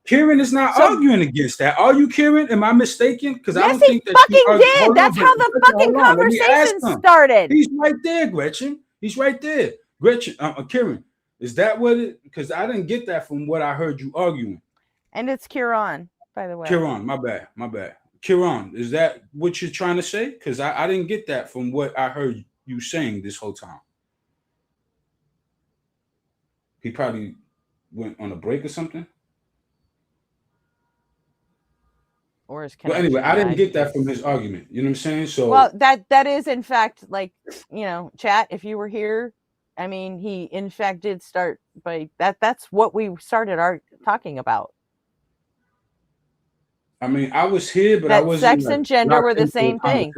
Kieran is not So- arguing against that. Are you, Kieran? Am I mistaken? Because I Yes, don't he think that you fucking argue. did. Hold That's on, how the Gretchen, fucking hold on. Let me ask conversation him. started. He's right there, Gretchen. He's right there. Gretchen, Kieran, is that what it? Because I didn't get that from what I heard you arguing. And it's Kieran, by the way. Kieran, my bad. Kieran, is that what you're trying to say? Because I didn't get that from what I heard you saying this whole time. He probably went on a break or something. Or his But anyway, connection I didn't died. get that from his argument. You know what I'm saying? So Well, that is in fact, like, chat, if you were here, I mean, he in fact did start by that's what we started talking about. I mean, I was here, but that I wasn't. Sex and gender were the same thing.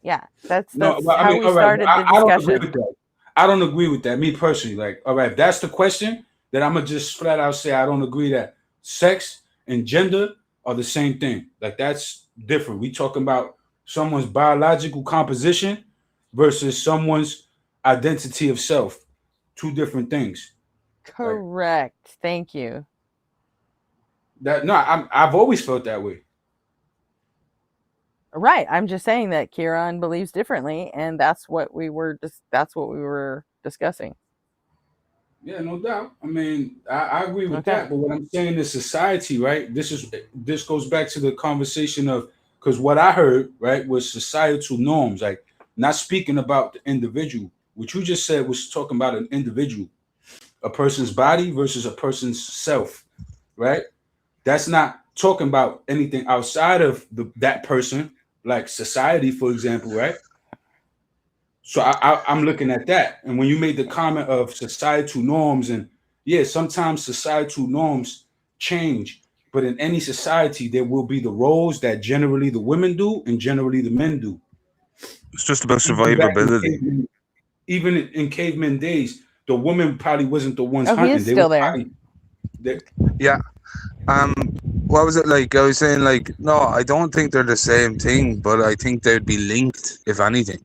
Yeah, that's how we started the discussion. I don't agree with that. I don't agree with that. Me personally, like, all right, if that's the question, then I'm gonna just flat out say I don't agree that sex and gender are the same thing. Like, that's different. We talking about someone's biological composition versus someone's identity of self. Two different things. Correct. Like, thank you. I've always felt that way. Right. I'm just saying that Kieran believes differently, and that's what we were discussing. Yeah, no doubt. I mean, I agree with that. But what I'm saying is society, right? This goes back to the conversation of, because what I heard, right, was societal norms, like not speaking about the individual. What you just said was talking about an individual, a person's body versus a person's self, right? That's not talking about anything outside of that person, like society, for example, right? So I'm looking at that. And when you made the comment of societal norms, and yeah, sometimes societal norms change, but in any society, there will be the roles that generally the women do and generally the men do. It's just about survivability. Even in caveman days, the woman probably wasn't the ones hunting. He is still there. Yeah. What was it like? I was saying, like, no, I don't think they're the same thing, but I think they'd be linked, if anything.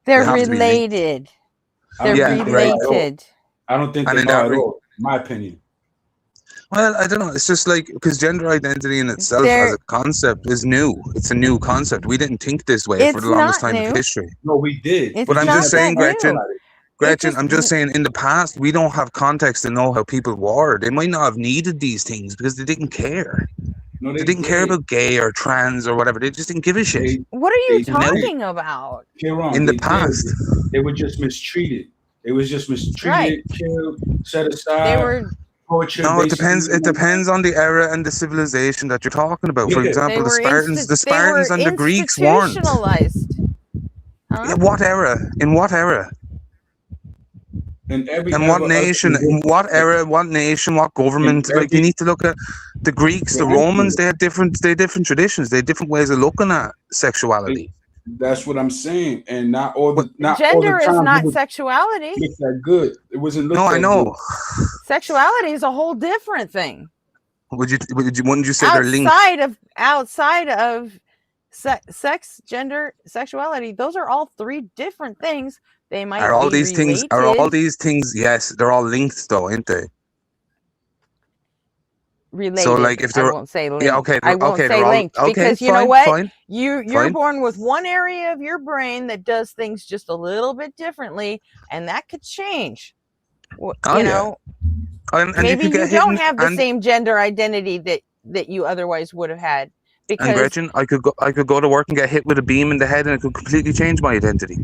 They're related. They're related. I don't think they are at all, in my opinion. Well, I don't know. It's just like, because gender identity in itself as a concept is new. It's a new concept. We didn't think this way for the longest time in history. No, we did. But I'm just saying, Gretchen, I'm just saying, in the past, we don't have context to know how people were. They might not have needed these things because they didn't care. No, they didn't care about gay or trans or whatever. They just didn't give a shit. What are you talking about? In the past, they were just mistreated. They was just mistreated, killed, set aside. They were tortured. No, it depends. It depends on the era and the civilization that you're talking about. For example, the Spartans and the Greeks weren't. Huh? What era? In what era? In every And era what of nation? the In what era? What nation? What in government? Like, you every need to look at the Greeks, the thank Romans. you. They had different traditions. They had different ways of looking at It- sexuality. that's what I'm saying. And But not all the Gender is time it not was sexuality. looked that good. It wasn't no, looked I that good. know. Sexuality is a whole different thing. Wouldn't you say they're linked? Outside of sex, gender, sexuality, those are all three different things. They might Are all be these things? Are all related. these things? Yes, they're all linked, though, ain't they? So, like, Related. if I they're won't say yeah, linked. I won't okay, say they're all linked okay. because you know Fine, what? fine, You're fine. born with one area of your brain that does things just a little bit differently, and that could change. Oh You yeah, know, and you maybe could you get don't hidden. have the same gender identity that you otherwise would have had And because Gretchen, I could go to work and get hit with a beam in the head, and it could completely change my identity.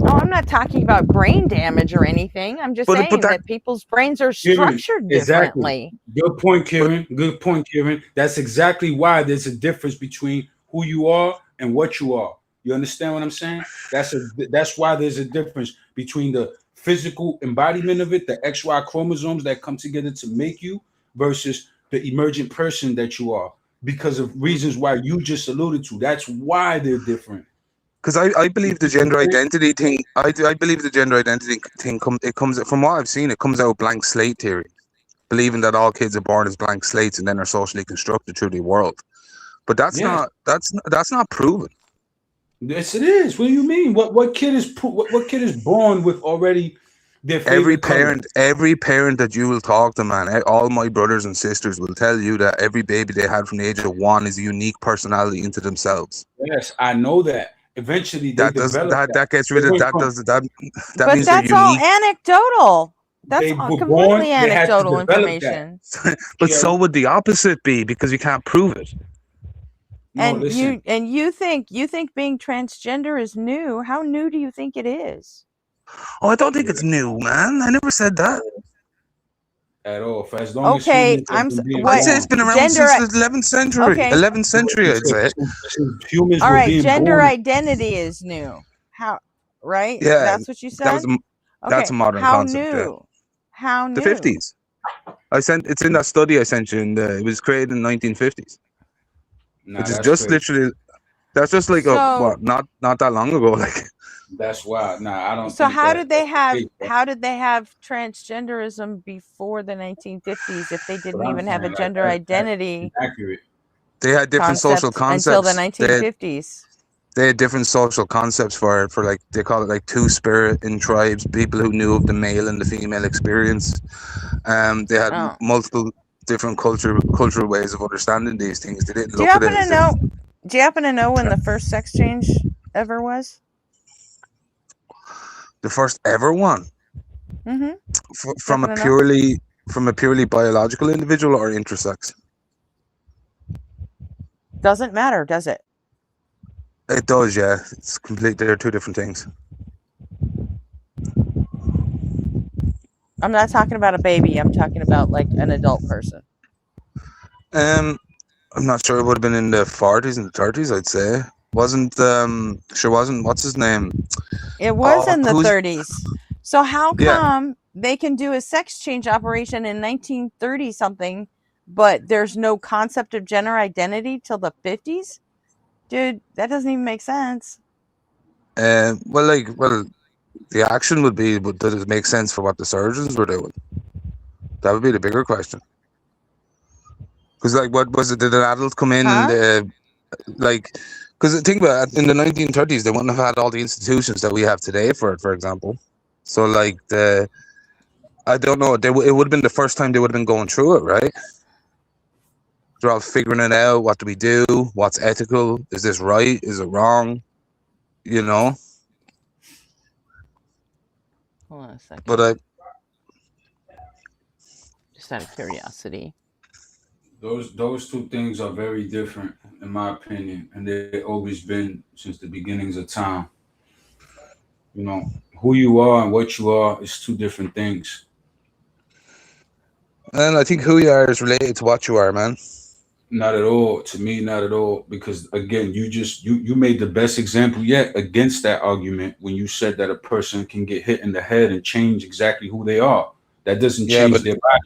oh, I'm not talking about brain damage or anything. I'm just But saying that that people's brains are Kieran, structured exactly. differently. Good point, but Kieran. Good point, Kieran. That's exactly why there's a difference between who you are and what you are. You understand what I'm saying? That's why there's a difference between the physical embodiment of it, the XY chromosomes that come together to make you, versus the emergent person that you are, because of reasons why you just alluded to. That's why they're different. because I believe the gender identity thing. I believe the gender identity thing comes from what I've seen. It comes out blank slate theory, believing that all kids are born as blank slates and then are socially constructed through the world. But Yes. that's not proven. Yes, it is. What do you mean? What kid is what kid is born with already their favorite color? Every parent that you will talk to, man, all my brothers and sisters will tell you that every baby they had from the age of 1 is a unique personality into themselves. Yes, I know that. Eventually, they That does develop that. that gets They rid of went that from does that that But means they're that's all unique. anecdotal. That's they all were completely born. They had to anecdotal develop that. information. But Yeah. so would the opposite be, because you can't prove it. No, And listen. you think being transgender is new. How new do you think it is? Oh, I don't think it's new, man. I never said that. At all. For as long as Okay, humans have been being I'd what say it's born. been around gender since the 11th century. okay. 11th century, I'd say. Since humans All were right, being gender born. identity is new. How right? Yeah, That's what you that was said? that's a Okay. modern How concept. Yeah. new? How The new? 50s. It's in that study I sent you. It was created in the 1950s, Nah, which is that's just crazy. literally. That's just like So not that long ago. Like, That's wild. Nah, I don't so think that. how did they have transgenderism before the 1950s if they But didn't I'm even have a saying like gender that's identity inaccurate. they had different social concept until the concepts. 1950s? They had different social concepts for like, they call it like two spirit in tribes, people who knew of the male and the female experience. They had Oh. multiple different cultural ways of understanding these things. They didn't Do you look at happen it to as know? Do you happen to know when the first sex change ever was? the first ever one. Mm-hmm. From a Happen to know? purely biological individual or intersex. Doesn't matter, does it? It does, yeah. It's complete. They're two different things. I'm not talking about a baby. I'm talking about like an adult person. I'm not sure. It would have been in the 40s and the 30s, I'd say. Wasn't what's his name? It was in the who's 30s. So how yeah. come they can do a sex change operation in 1930 something, but there's no concept of gender identity till the 50s? Dude, that doesn't even make sense. Well, the action would be, but does it make sense for what the surgeons were doing? That would be the bigger question. Because, like, what was it? Did an adult come in Huh? and because think about it, in the 1930s, they wouldn't have had all the institutions that we have today for example. So, like, I don't know, it would have been the first time they would have been going through it, right? They're all figuring it out. What do we do? What's ethical? Is this right? Is it wrong? You know? Hold on a second. But just out of curiosity. Those two things are very different, in my opinion, and they've always been since the beginnings of time. You know, who you are and what you are is two different things. and I think who you are is related to what you are, man. Not at all. To me, not at all. Because again, you made the best example yet against that argument when you said that a person can get hit in the head and change exactly who they are. That doesn't Yeah, change but their body.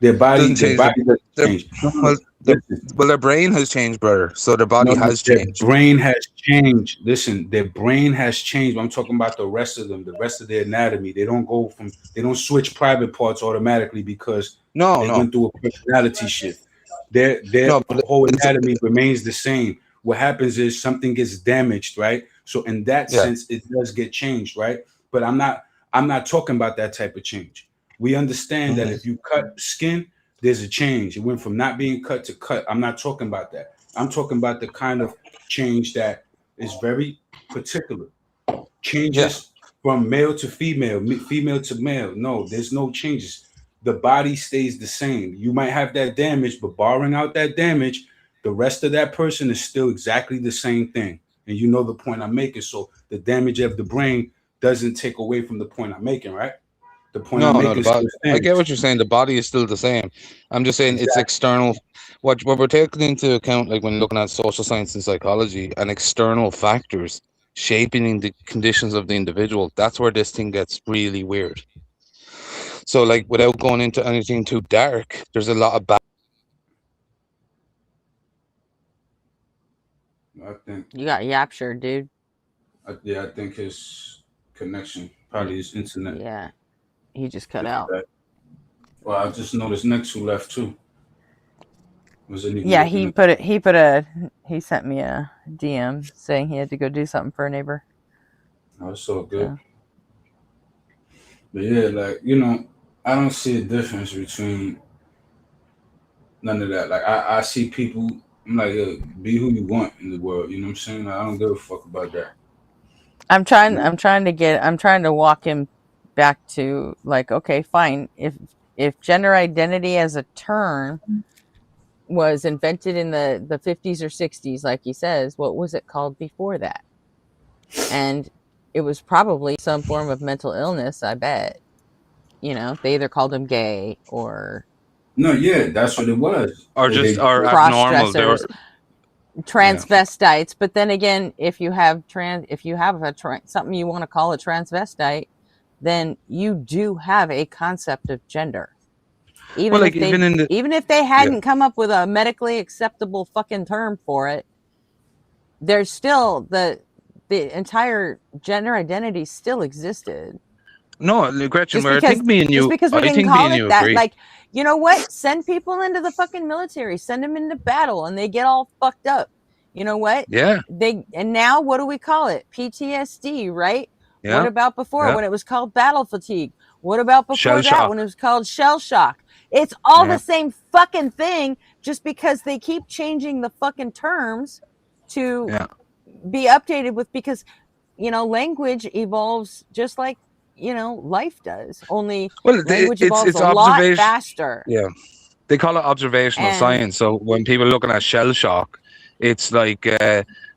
Their doesn't body, their change body doesn't their change. No, no, well, listen. their brain has changed, brother. So their body No, no, has their changed. brain has changed. Listen, their brain has changed. I'm talking about the rest of them, the rest of their anatomy. They don't switch private parts automatically because No, they no, went through a personality shift. Their no. But whole it's anatomy remains the same. What happens is something gets damaged, right? So in that yeah. sense, it does get changed, right? But I'm not talking about that type of change. We understand that Mhm. if you cut skin, there's a change. It went from not being cut to cut. I'm not talking about that. I'm talking about the kind of change that is very particular. Yeah. Changes from male to female, female to male. No, there's no changes. The body stays the same. You might have that damage, but barring out that damage, the rest of that person is still exactly the same thing. And you know the point I'm making. So the damage of the brain doesn't take away from the point I'm making, right? The point I'm No, no. making The still body. I get stands. what you're saying. The body is still the same. I'm just saying it's Exactly. external. What we're taking into account, like when looking at social science and psychology, and external factors shaping the conditions of the individual. That's where this thing gets really weird. So, like, without going into anything too dark, there's a lot of bad. I think, You got yaptured, dude. yeah, I think his connection, probably his internet. Yeah, he just cut Is out. bad. Well, I just noticed next two left too. Wasn't even Yeah, looking at. he sent me a DM saying he had to go do something for a neighbor. Oh, it's all good. So But yeah, like I don't see a difference between none of that. Like I see people. I'm like, yo, be who you want in the world. You know what I'm saying? Like, I don't give a fuck about that. I'm trying to walk him back to, like, okay, fine. If gender identity as a term was invented in the 50s or 60s, like he says, what was it called before that? And it was probably some form of mental illness, I bet. They either called him gay or No, yeah, that's what it was. Or just or cross abnormal. dressers, Yeah. transvestites. But then again, if you have something you want to call a transvestite, then you do have a concept of gender. Well, like Even if they hadn't come up with a medically acceptable fucking term for it, there's still the entire gender identity still existed. No, Gretchen, Just I because think me and you, we I didn't think me call and it you that, agree. like, you know what? Send people into the fucking military, send them into battle, and they get all fucked up. You know what? Yeah, And now what do we call it? PTSD, right? What yeah, about before yeah. when it was called battle fatigue? What about before Shell that shock. when it was called shell shock? It's all Yeah, the same fucking thing, just because they keep changing the fucking terms to yeah. be updated with, because language evolves just like life does, only Well, language evolves it's a lot observation. faster. Yeah, they call it observational And science. So when people are looking at shell shock, it's like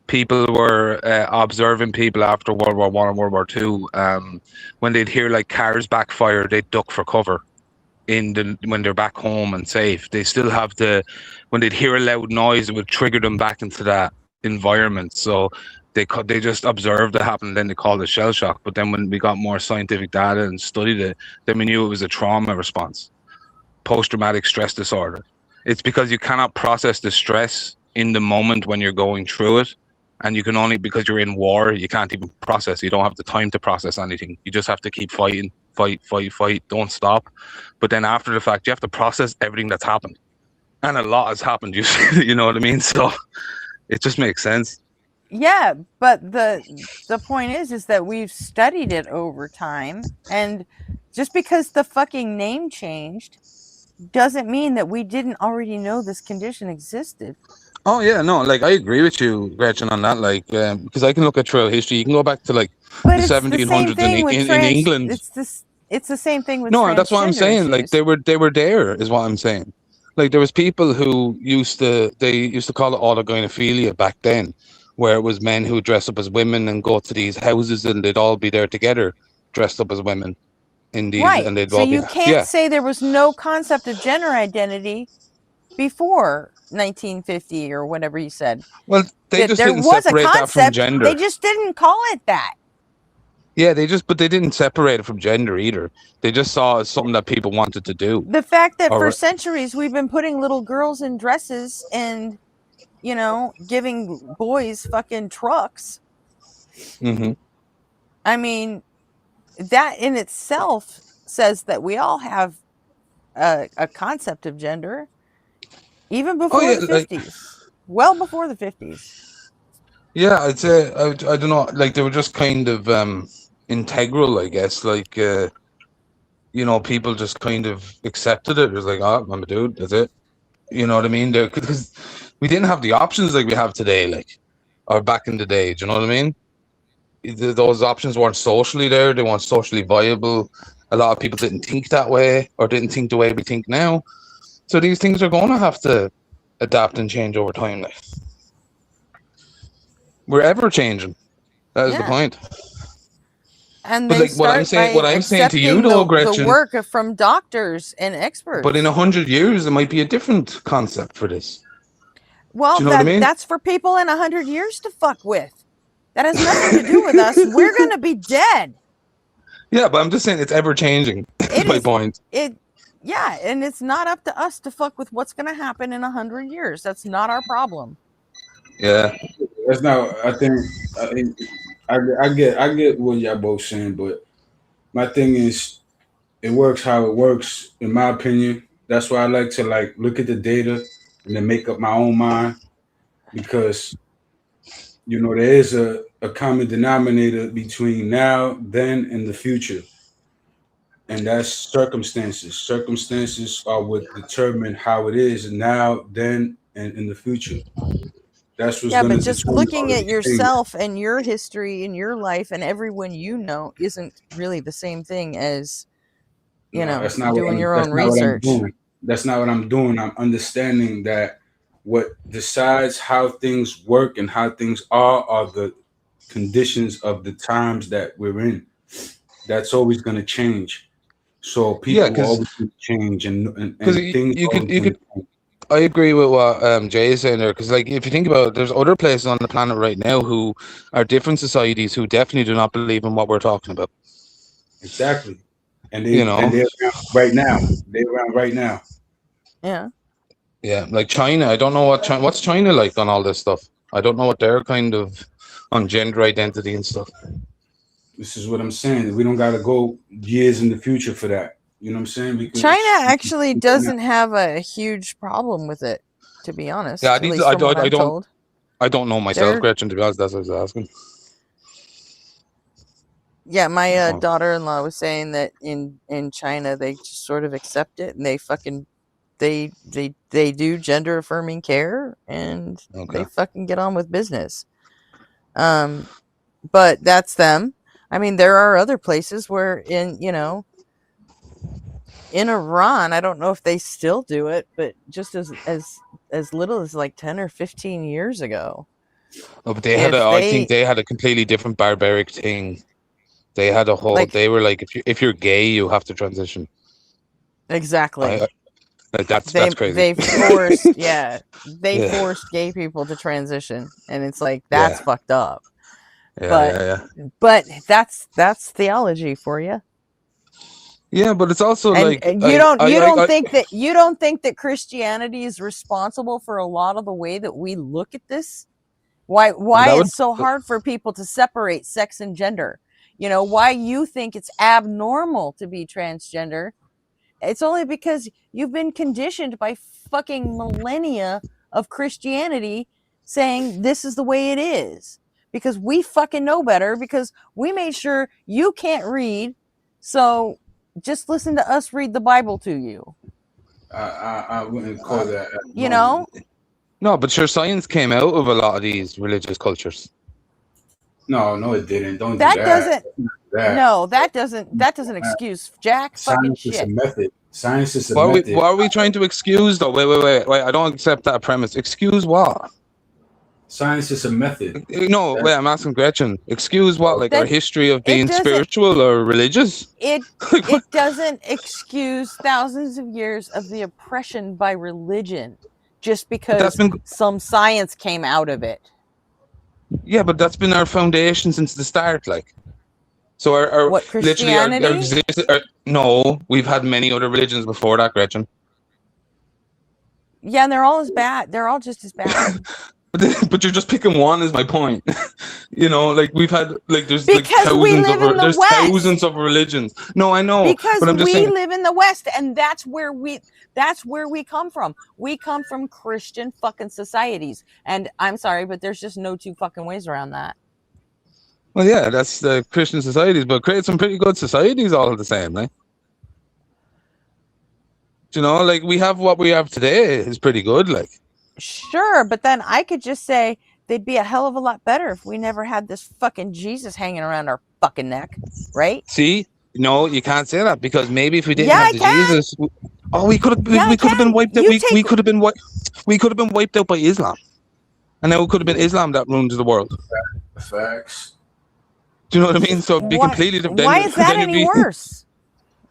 people were observing people after World War One and World War Two. When they'd hear like cars backfire, they'd duck for cover when they're back home and safe. They still have when they'd hear a loud noise, it would trigger them back into that environment. So they just observed it happen, and then they called it shell shock. But then when we got more scientific data and studied it, then we knew it was a trauma response, post-traumatic stress disorder. It's because you cannot process the stress in the moment when you're going through it, and you can only, because you're in war, you can't even process. You don't have the time to process anything. You just have to keep fighting, fight, don't stop. But then after the fact, you have to process everything that's happened, and a lot has happened. You know what I mean? So it just makes sense. yeah, but the point is that we've studied it over time, and just because the fucking name changed doesn't mean that we didn't already know this condition existed. Oh yeah, no, like I agree with you, Gretchen, on that. Like, because I can look at trail history. You can go back to like But the it's the same 1700s thing with in England. It's the same thing with No, that's what I'm transgender saying. Like issues. they were there, is what I'm saying. Like there was people who used to call it autogynephilia back then, where it was men who dress up as women and go to these houses, and they'd all be there together, dressed up as women in these, Right. and they'd So all be you can't yeah. say there was no concept of gender identity before 1950 or whatever you said. Well, they just There didn't was a separate that from concept. gender. They just didn't call it that. Yeah, but they didn't separate it from gender either. They just saw it as something that people wanted to do. The fact that for Or- centuries we've been putting little girls in dresses and, you know, giving boys fucking trucks. Mhm. I mean, that in itself says that we all have a concept of gender, even before yeah, the like- 50s. Well before the 50s. Yeah, I'd say I don't know. Like they were just kind of integral, I guess. Like you know, people just kind of accepted it. It was like, oh, I'm a dude. That's it. You know what I mean? Because we didn't have the options like we have today, like or back in the day. Do you know what I mean? Those options weren't socially there. They weren't socially viable. A lot of people didn't think that way or didn't think the way we think now. So these things are going to have to adapt and change over time. Like we're ever changing. That is the point. And but they like what I'm saying, to you, though, Gretchen, the work from doctors and experts. But in 100 years, there might be a different concept for this. Well, do you know what I mean? That's for people in 100 years to fuck with. That has nothing to do with us. We're gonna be dead. Yeah, but I'm just saying it's ever changing. That's my point. Yeah, and it's not up to us to fuck with what's gonna happen in 100 years. That's not our problem. Yeah, that's not. I get what y'all both saying, but my thing is, it works how it works, in my opinion. That's why I like to like look at the data and then make up my own mind, because you know there is a common denominator between now, then, and the future, and that's circumstances. Circumstances are what determine how it is now, then, and in the future. That's what's but just looking at yourself and your history and your life and everyone you know isn't really the same thing as that's not doing your own research. That's not what I'm doing. I'm understanding that what decides how things work and how things are the conditions of the times that we're in. That's always going to change. So people will always change, and things. You could. I agree with what Jay is saying there, because like if you think about it, there's other places on the planet right now who are different societies who definitely do not believe in what we're talking about. Exactly. And they're around right now. They're around right now. Yeah. Yeah, like China. I don't know what's China like on all this stuff. I don't know what they're kind of on gender identity and stuff. This is what I'm saying. We don't got to go years in the future for that. You know what I'm saying? Because China actually doesn't have a huge problem with it, to be honest. Yeah, I don't know myself, Gretchen. To be honest, that's what I was asking. Yeah, my daughter-in-law was saying that in China they just sort of accept it, and they do gender affirming care, and they fucking get on with business. But that's them. I mean, there are other places where in Iran, I don't know if they still do it, but just as little as like 10 or 15 years ago. Oh, but I think they had a completely different barbaric thing. They had a whole. They were like, if you're gay, you have to transition. Exactly. That's crazy. They forced, forced gay people to transition, and it's like that's fucked up. But that's theology for you. Yeah, but it's also like you don't think that Christianity is responsible for a lot of the way that we look at this? Why it's so hard for people to separate sex and gender? You know, why you think it's abnormal to be transgender? It's only because you've been conditioned by fucking millennia of Christianity saying this is the way it is. Because we fucking know better, because we made sure you can't read. So just listen to us read the Bible to you. I wouldn't call that. You know? No, but your science came out of a lot of these religious cultures. No, it didn't. Don't that do that. That doesn't excuse jack fucking shit. Science is a method. Science is a method. Why are we trying to excuse though? Wait. I don't accept that premise. Excuse what? Science is a method. No, wait, I'm asking Gretchen. Excuse what? Like our history of being spiritual or religious? It doesn't excuse thousands of years of the oppression by religion. just because some science came out of it. Yeah, but that's been our foundation since the start, like. So our What, Christianity? No, we've had many other religions before that, Gretchen. Yeah, and they're all as bad. They're all just as bad. But you're just picking one, is my point. You know, like we've had, like there's because like we live in the West. Thousands of religions. No, I know. Because but I'm just we saying, live in the West, and that's where we come from. We come from Christian fucking societies, and I'm sorry, but there's just no two fucking ways around that. well, yeah, that's the Christian societies, but create some pretty good societies all the same, right? You know, like we have what we have today is pretty good, like. Sure, but then I could just say they'd be a hell of a lot better if we never had this fucking Jesus hanging around our fucking neck, right? See, no, you can't say that because maybe if we didn't have the Jesus, we could have been wiped out. We could have been wiped out by Islam, and then it could have been Islam that ruined the world. Facts. Do you know what I mean? So it'd be completely different. Why is that any worse?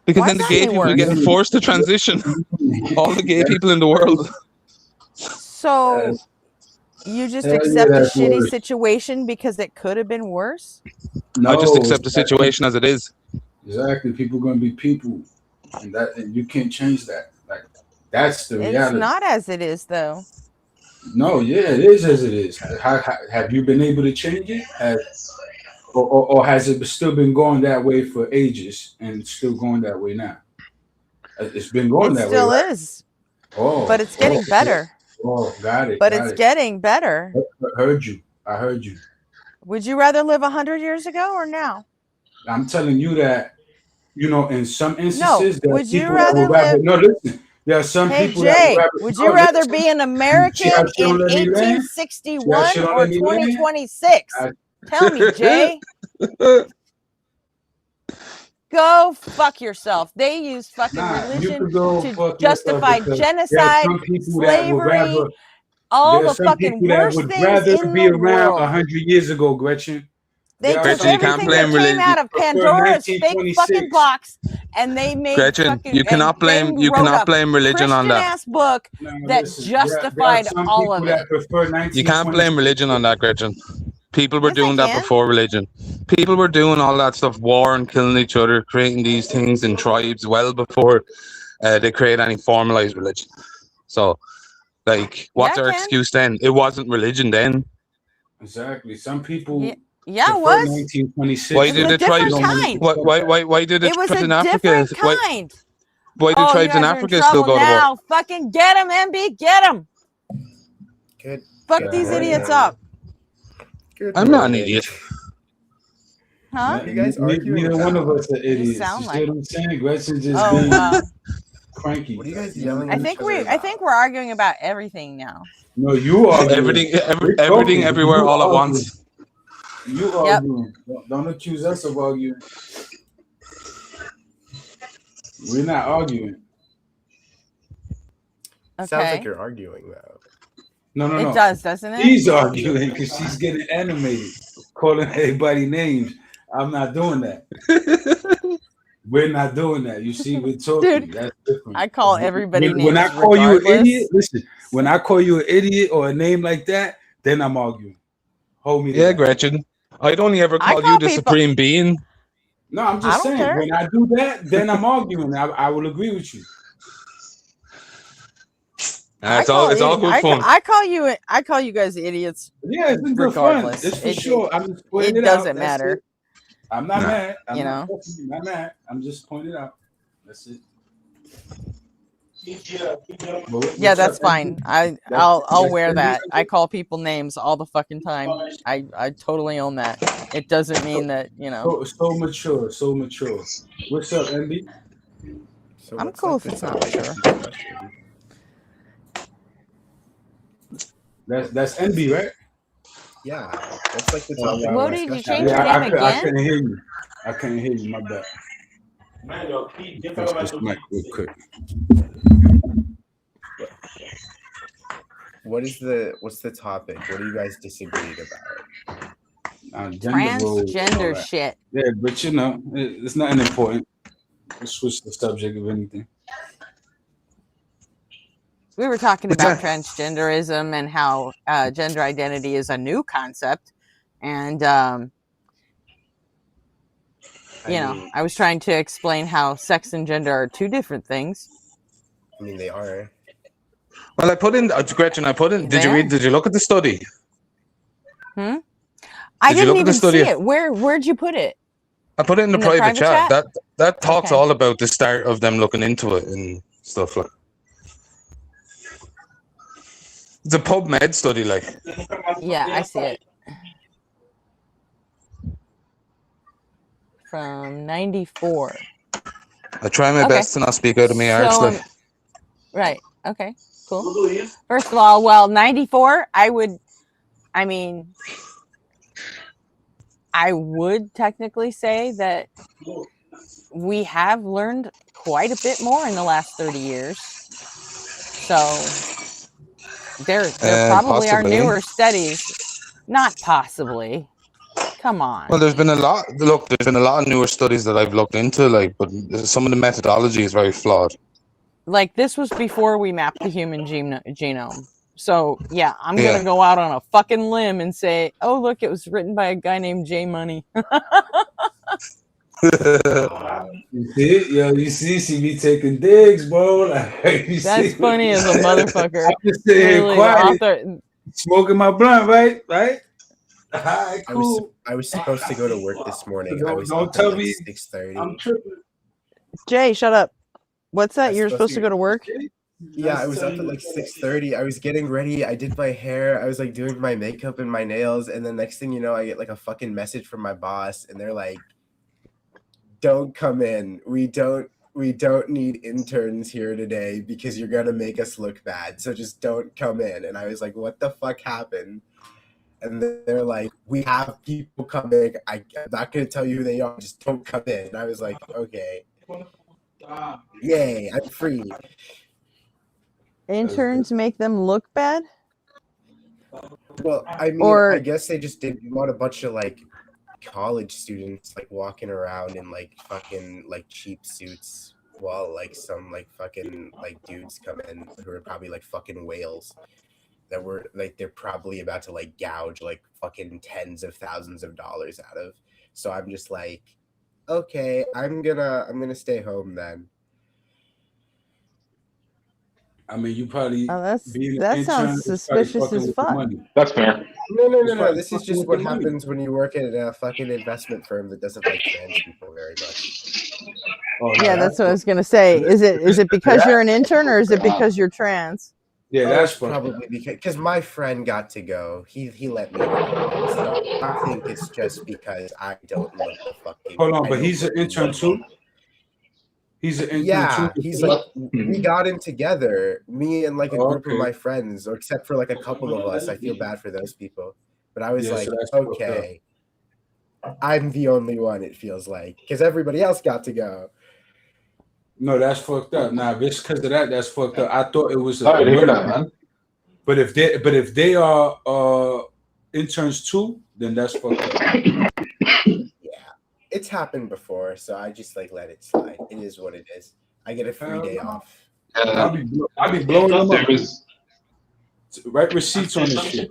Because then the gay people are getting forced to transition. All the gay people in the world. So you just accept a shitty situation because it could have been worse? No, I just accept the situation as it is. Exactly. People are going to be people, and you can't change that. Like that's the reality. It's not as it is, though. No, yeah, it is as it is. Have you been able to change it? Or has it still been going that way for ages and still going that way now? It's been going that way. It still is. Oh, but it's getting better. Oh, got it. But it's getting better. I heard you. Would you rather live 100 years ago or now? I'm telling you that, you know, in some instances, would you rather live? No, listen. There are some people Jay, that would you rather be an American in 1861 or 2026? Tell me, Jay. Go fuck yourself. They use fucking religion to justify genocide, slavery, all the fucking worst things in the world. Rather be around 100 years ago, Gretchen. They took everything that came out of Pandora's fake fucking box, and they made Gretchen, you cannot blame religion on that. Christian-ass book that justified all of it. You can't blame religion on that, Gretchen. People were doing that before religion. People were doing all that stuff, war and killing each other, creating these things in tribes well before they create any formalized religion. So, like, what's our excuse then? It wasn't religion then. Exactly. Some people. Yeah, it was. 1926. Why did the tribes? Why did the tribes in Africa? Why do tribes in Africa still go to war? Fucking get him, MB, get him. Fuck these idiots up. I'm not an idiot. Huh? You guys arguing? Neither one of us are idiots. You sound like. You know what I'm saying? Gretchen just being cranky. What are you guys yelling? I think we're arguing about everything now. No, you are everything, everywhere, all at once. You arguing? Don't accuse us of arguing. We're not arguing. Okay. Sounds like you're arguing though. No. It does, doesn't it? She's arguing because she's getting animated, calling everybody names. I'm not doing that. We're not doing that. You see, we're talking. Dude, that's different. I call everybody names. When I call you an idiot, listen. When I call you an idiot or a name like that, then I'm arguing. Hold me. Yeah, Gretchen. I'd only ever call you the supreme being. No, I'm just saying. Care. When I do that, then I'm arguing. I will agree with you. It's all good fun. I call you guys idiots. Yeah, it's good fun. It's for sure. I'm just pointing it doesn't matter. It. I'm not mad. I'm not mad. I'm just pointing it out. That's it. Yeah, that's fine. I'll wear that. I call people names all the fucking time. I totally own that. It doesn't mean that, you know. So mature. What's up, Andy? I'm cool if it's not mature. That's NB, right? Yeah, that's like the topic. What did you change your name again? I couldn't hear you. My bad. That's just mic real quick. What's the topic? What are you guys disagreed about? Transgender shit. Yeah, but you know, it's nothing important. Let's switch the subject of anything. we were talking about transgenderism and how gender identity is a new concept, and I was trying to explain how sex and gender are two different things. I mean, they are. Well, I put in Gretchen. Did you read? Did you look at the study? I Did you didn't look at the even study? see it. Where'd you put it? I put it in the In the private private chat. That talks Okay. all about the start of them looking into it and stuff like. It's a PubMed study, like. Yeah, I see it. From 94. I try my Okay. best to not speak out of me arts, So, like. right. Okay. Cool. First of all, well, 94, I would technically say that we have learned quite a bit more in the last 30 years. So there probably are Possibly. newer studies. Not possibly. Come on. Well, there's been a lot. Look, there's been a lot of newer studies that I've looked into, like, but some of the methodology is very flawed. Like, this was before we mapped the human genome. So, yeah, I'm going to go out on a fucking limb and say, oh, look, it was written by a guy named J Money. You see? Yo, you see, she be taking digs, bro. Like, That's funny as a motherfucker. I'm just sitting here Really, quiet, smoking my blunt, right? Right? All right, cool. I was supposed to go to work this morning. Don't tell me 6:30. I'm tripping. Jay, shut up. What's that? You're supposed to go to work? Yeah, I was up at like 6:30. I was getting ready. I did my hair. I was like doing my makeup and my nails. And then next thing you know, I get like a fucking message from my boss, and they're like, "Don't come in. We don't need interns here today because you're gonna make us look bad. So just don't come in." And I was like, "What the fuck happened?" And they're like, "We have people coming. I'm not gonna tell you who they are. Just don't come in." And I was like, "Okay, yay, I'm free." Interns make them look bad? Well, I mean, I guess they just didn't want a bunch of like college students like walking around in like fucking like cheap suits while like some like fucking like dudes come in who are probably like fucking whales that were like they're probably about to like gouge like fucking tens of thousands of dollars out of. So I'm just like, okay, I'm gonna stay home then. I mean, you probably. That sounds suspicious as fuck. That's fair. No. This is just what happens when you work at a fucking investment firm that doesn't like trans people very much. Oh, yeah, that's what I was gonna say. Is it because you're an intern or is it because you're trans? Yeah, that's probably because my friend got to go. He let me go. So I think it's just because I don't look the fucking. Hold on, but he's an intern too. He's an intern too. He's like we got in together, me and like a group of my friends, or except for like a couple of us. I feel bad for those people, but I was like, okay, I'm the only one. It feels like because everybody else got to go. No, that's fucked up. Nah, it's because of that. That's fucked up. I thought it was. Sorry to hear that, man. But if they are interns too, then that's fucked up. It's happened before, so I just like let it slide. It is what it is. I get a free day off. I'll be blowing them up. Write receipts on this shit.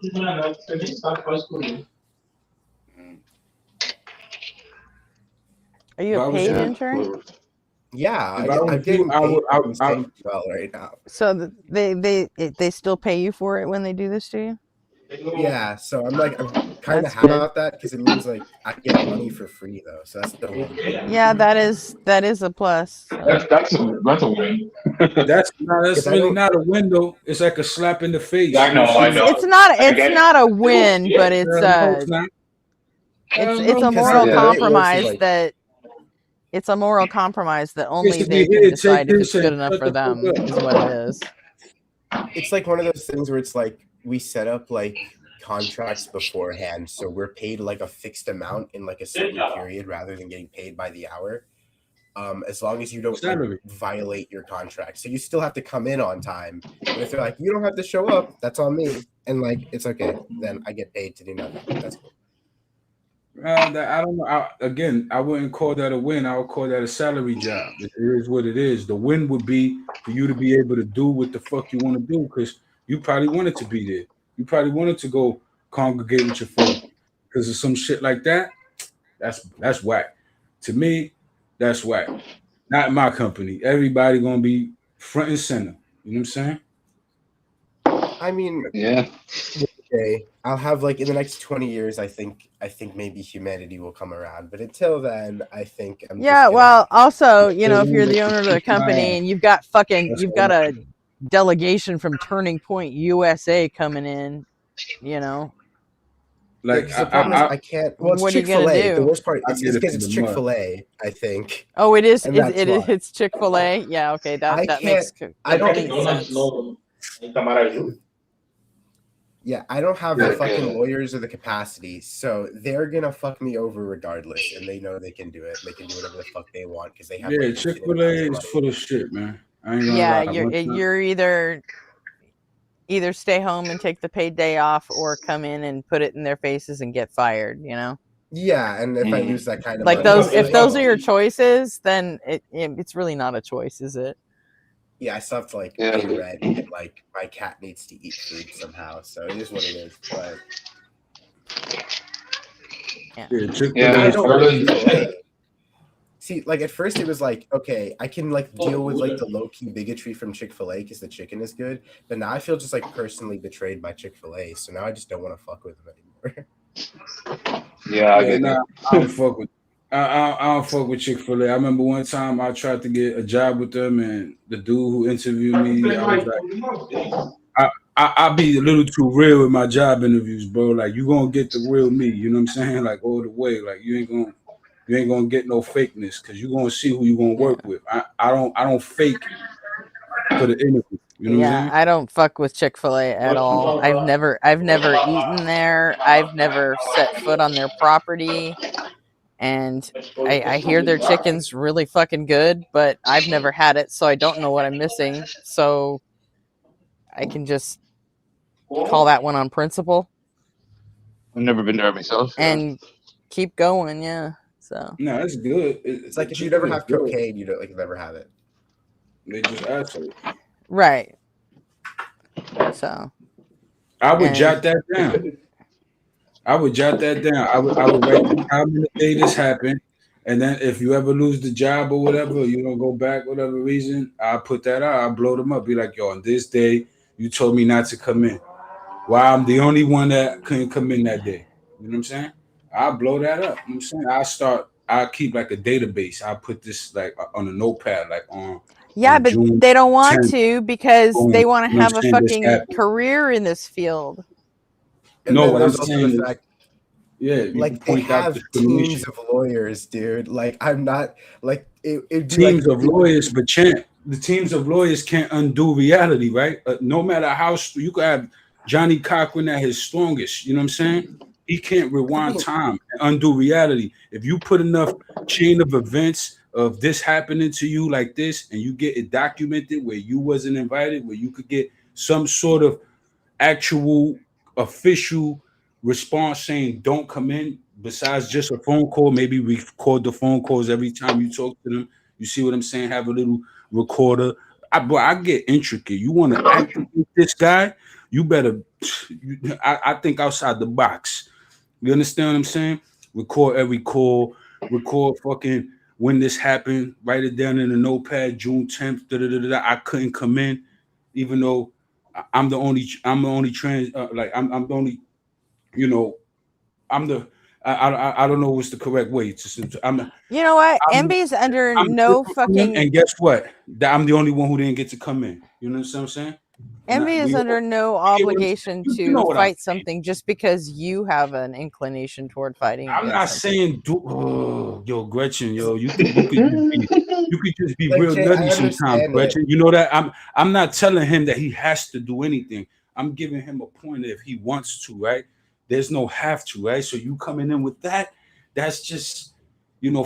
Are you a paid intern? Yeah, I'm getting paid well right now. So they still pay you for it when they do this to you? Yeah, so I'm kind of happy about that because it means like I get money for free though. So that's the one. Yeah, that is a plus. So. That's a win. That's really not a win though. It's like a slap in the face. I know. It's not a win, but it's a moral compromise that. It's a moral compromise that only they can decide if it's good enough for them, is what it is. It's like one of those things where it's like we set up like contracts beforehand, so we're paid like a fixed amount in like a certain period rather than getting paid by the hour. As long as you don't like, violate your contract, so you still have to come in on time. But if they're like, you don't have to show up, that's on me, and like it's okay, then I get paid to do nothing. That's cool. I don't know. I wouldn't call that a win. I would call that a salary job. It is what it is. The win would be for you to be able to do what the fuck you want to do, because you probably wanted to be there. You probably wanted to go congregate with your folk because of some shit like that. That's whack. To me, that's whack. Not my company. Everybody gonna be front and center. You know what I'm saying? I mean, Yeah. okay, I'll have like in the next 20 years, I think maybe humanity will come around. But until then, I think I'm Yeah, just gonna well, have also, you They know, if you're won't the make owner of the it. company Nah, and you've that's got all. a delegation from Turning Point USA coming in, you know, yeah, Like because the problem is I can't. Well, it's what are you gonna Chick-fil-A. The do? worst part I is get it because from it's the mud. Chick-fil-A, I think, Oh, and that's why it's Chick-fil-A. Yeah, okay, I that can't. makes I don't. complete sense. Yeah, I don't have the Yeah, fucking Okay. lawyers or the capacity, so they're gonna fuck me over regardless, and they know they can do it. They can do whatever the fuck they want because they have yeah. like Chick infinite Fil A amounts of is money. full of shit, man. I ain't gonna Yeah, lie. One time, you're either stay home and take the paid day off or come in and put it in their faces and get fired, you know? Yeah, and if I Mm. lose that kind of Like money, those it's if like, those are your choices, then it's really not a choice, is it? yeah, I still have to like Yeah. pay rent, and like my cat needs to eat food somehow, so it is what it is. But Yeah. yeah, Chick Fil Yeah. A I is don't full of like Ireland. shit. Chick-fil-A. See, like at first it was like, okay, I can like deal with like the low-key bigotry from Chick-fil-A because the chicken is good, but now I feel just like personally betrayed by Chick-fil-A, so now I just don't want to fuck with them anymore. Yeah, I Yeah, get nah, that. I don't fuck with. I don't fuck with Chick Fil A. I remember one time I tried to get a job with them, and the dude who interviewed me, I was like, I be a little too real with my job interviews, bro. Like you gonna get the real me. You know what I'm saying? Like all the way. Like you ain't gonna get no fakeness because you gonna see who you gonna Yeah. work with. I don't fake for the interview. You know what I'm Yeah, saying? I don't fuck with Chick-fil-A at all. I've never eaten there. I've never set foot on their property. And I hear their chicken's really fucking good, but I've never had it, so I don't know what I'm missing. So I can just call that one on principle I've never been there myself. Yeah. and keep going. Yeah. So No, it's good. It's The like if you chicken never is have good. cocaine, you don't like never have it. They just assholes. right. So I would and jot that down. I would jot that down. I would write the time and the day this happened. And then if you ever lose the job or whatever, you don't go back, whatever reason, I'll put that out. I'll blow them up. Be like, yo, on this day, you told me not to come in. Why I'm the only one that couldn't come in that day. You know what I'm saying? I'll blow that up. You know what I'm saying? I'll keep like a database. I'll put this like on a notepad, like yeah, on but June they don't want 10th. to because Boom. they want to You know what I'm have a saying? This fucking happened. career in this field. And No, then what I'm there's also the saying is, fact, yeah, you can like they point out have teams discrimination. of lawyers, dude. Like I'm not like it'd be like Teams of lawyers, but champ, the teams of lawyers can't undo reality, right? No matter how you could have Johnny Cochran at his strongest, you know what I'm saying? He can't I rewind mean, time and undo reality. If you put enough chain of events of this happening to you like this, and you get it documented where you wasn't invited, where you could get some sort of actual official response saying don't come in besides just a phone call. Maybe we record the phone calls every time you talk to them. You see what I'm saying? Have a little recorder. I get intricate. You want to activate this guy, you better I think outside the box. You understand what I'm saying? Record every call, record fucking when this happened, write it down in a notepad, June 10th. I couldn't come in, even though I'm the only trans like I'm the only, you know, I'm the I don't know what's the correct way to You know what? I'm MB's under I'm no different, fucking and guess what? That I'm the only one who didn't get to come in. You know what I'm saying? And Envy is we under all no you get what I'm saying? obligation You know to what I'm fight saying. something just because you have an inclination toward fighting I'm against not something. saying yo Gretchen, yo, you could just be like real Jay, I nutty sometimes, understand it. Gretchen. You know that I'm not telling him that he has to do anything. I'm giving him a point if he wants to, right? There's no have to, right? So you coming in with that, that's just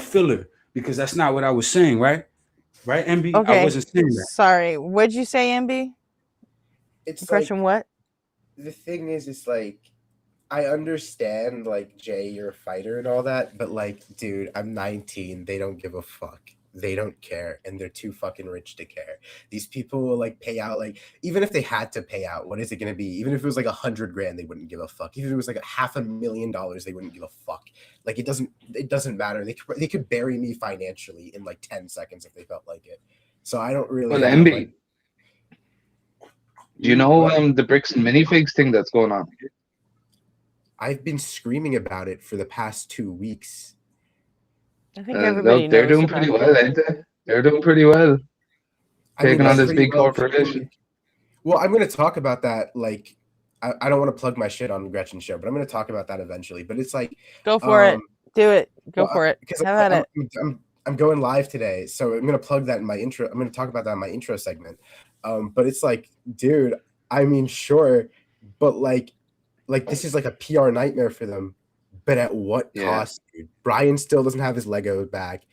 filler because that's not what I was saying, right? Right, MB? I Okay, wasn't saying that. sorry. What'd you say, MB? It's Impression like what? the thing is, it's like I understand, like Jay, you're a fighter and all that, but like, dude, I'm 19. They don't give a fuck. they don't care, and they're too fucking rich to care. These people will like pay out, like even if they had to pay out, what is it gonna be? Even if it was like $100 grand, they wouldn't give a fuck. Even if it was like $500,000, they wouldn't give a fuck. Like it doesn't matter. They could bury me financially in like 10 seconds if they felt like it. So I don't really. Well, have, MB, like, do you know the bricks and minifigs thing that's going on? I've been screaming about it for the past 2 weeks. I think everybody They're knows doing about pretty it. well, ain't they? They're doing pretty well. Taking on this pretty big well. corporation. Well, I'm going to talk about that. Like, I don't want to plug my shit on Gretchen's show, but I'm going to talk about that eventually. But it's like, Go for it. Do it. Go for it. Because How about it? I'm going live today, so I'm going to plug that in my intro. I'm going to talk about that in my intro segment. But it's like, dude, I mean, sure, but like this is like a PR nightmare for them. But at what cost, dude? Brian still doesn't have his Lego back.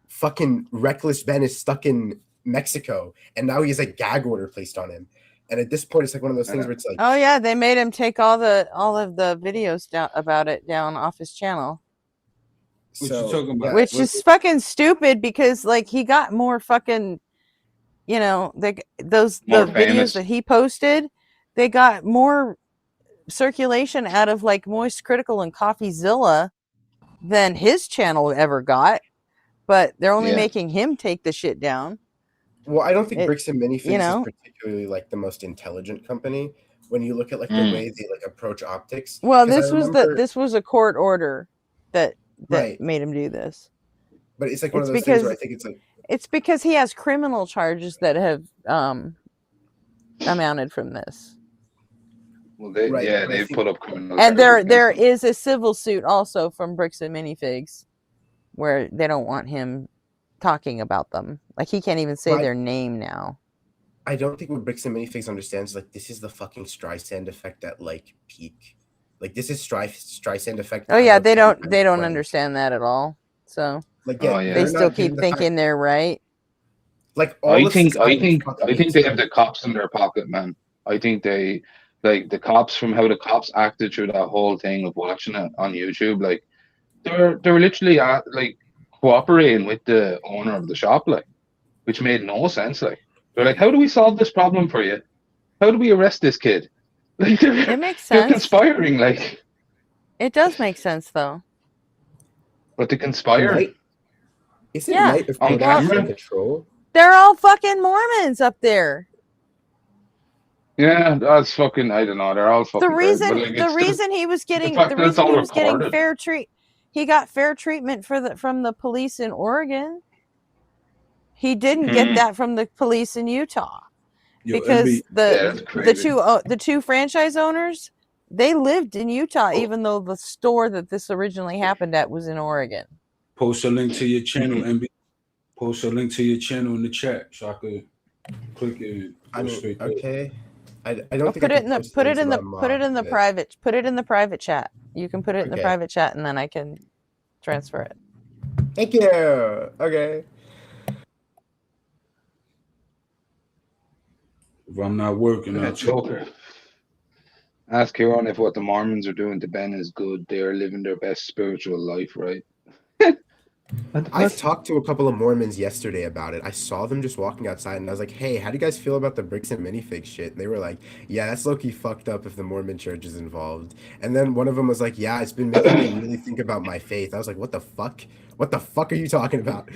Fucking Reckless Ben is stuck in Mexico, and now he has a gag order placed on him. And at this point, it's like one of those things where it's like, oh yeah, they made him take all of the videos down about it down off his channel. What you talking about? Which is fucking stupid because like he got more fucking, you know, the videos that he posted, they got more circulation out of like Moist Critical and CoffeeZilla than his channel ever got. But they're only making him take the shit down. Well, I don't think Bricks and Minifigs is particularly like the most intelligent company when you look at like the way they like approach optics. Well, this was a court order that made him do this. But it's like one of those things where I think it's like it's because he has criminal charges that have amounted from this. Well, they've put up criminal and there is a civil suit also from Bricks and Minifigs where they don't want him talking about them. Like he can't even say their name now. I don't think what Bricks and Minifigs understands like this is the fucking Streisand effect at like peak. Like this is Streisand effect. Oh yeah, they don't understand that at all. So like they still keep thinking they're right. Like I think they have the cops in their pocket, man. I think they like the cops from how the cops acted through that whole thing of watching it on YouTube. Like they're literally like cooperating with the owner of the shop, like, which made no sense. Like they're like, how do we solve this problem for you? How do we arrest this kid? Like, it makes sense. They're conspiring, like. It does make sense though. But to conspire. Is it night of on camera? Control? They're all fucking Mormons up there. Yeah, that's fucking. I don't know. They're all fucking. The reason he was getting fair treat. He got fair treatment from the police in Oregon. He didn't get that from the police in Utah. Because the two franchise owners, they lived in Utah, even though the store that this originally happened at was in Oregon. Post a link to your channel, MB. Post a link to your channel in the chat so I could click it. Okay. I don't think put it in the private chat. You can put it in the private chat, and then I can transfer it. Thank you. Okay. If I'm not working, I'll Joker. Ask Kieran if what the Mormons are doing to Ben is good. They are living their best spiritual life, right? I've talked to a couple of Mormons yesterday about it. I saw them just walking outside, and I was like, hey, how do you guys feel about the Bricks and Minifigs shit? And they were like, yeah, that's low-key fucked up if the Mormon church is involved. And then one of them was like, yeah, it's been making me really think about my faith. I was like, what the fuck? What the fuck are you talking about?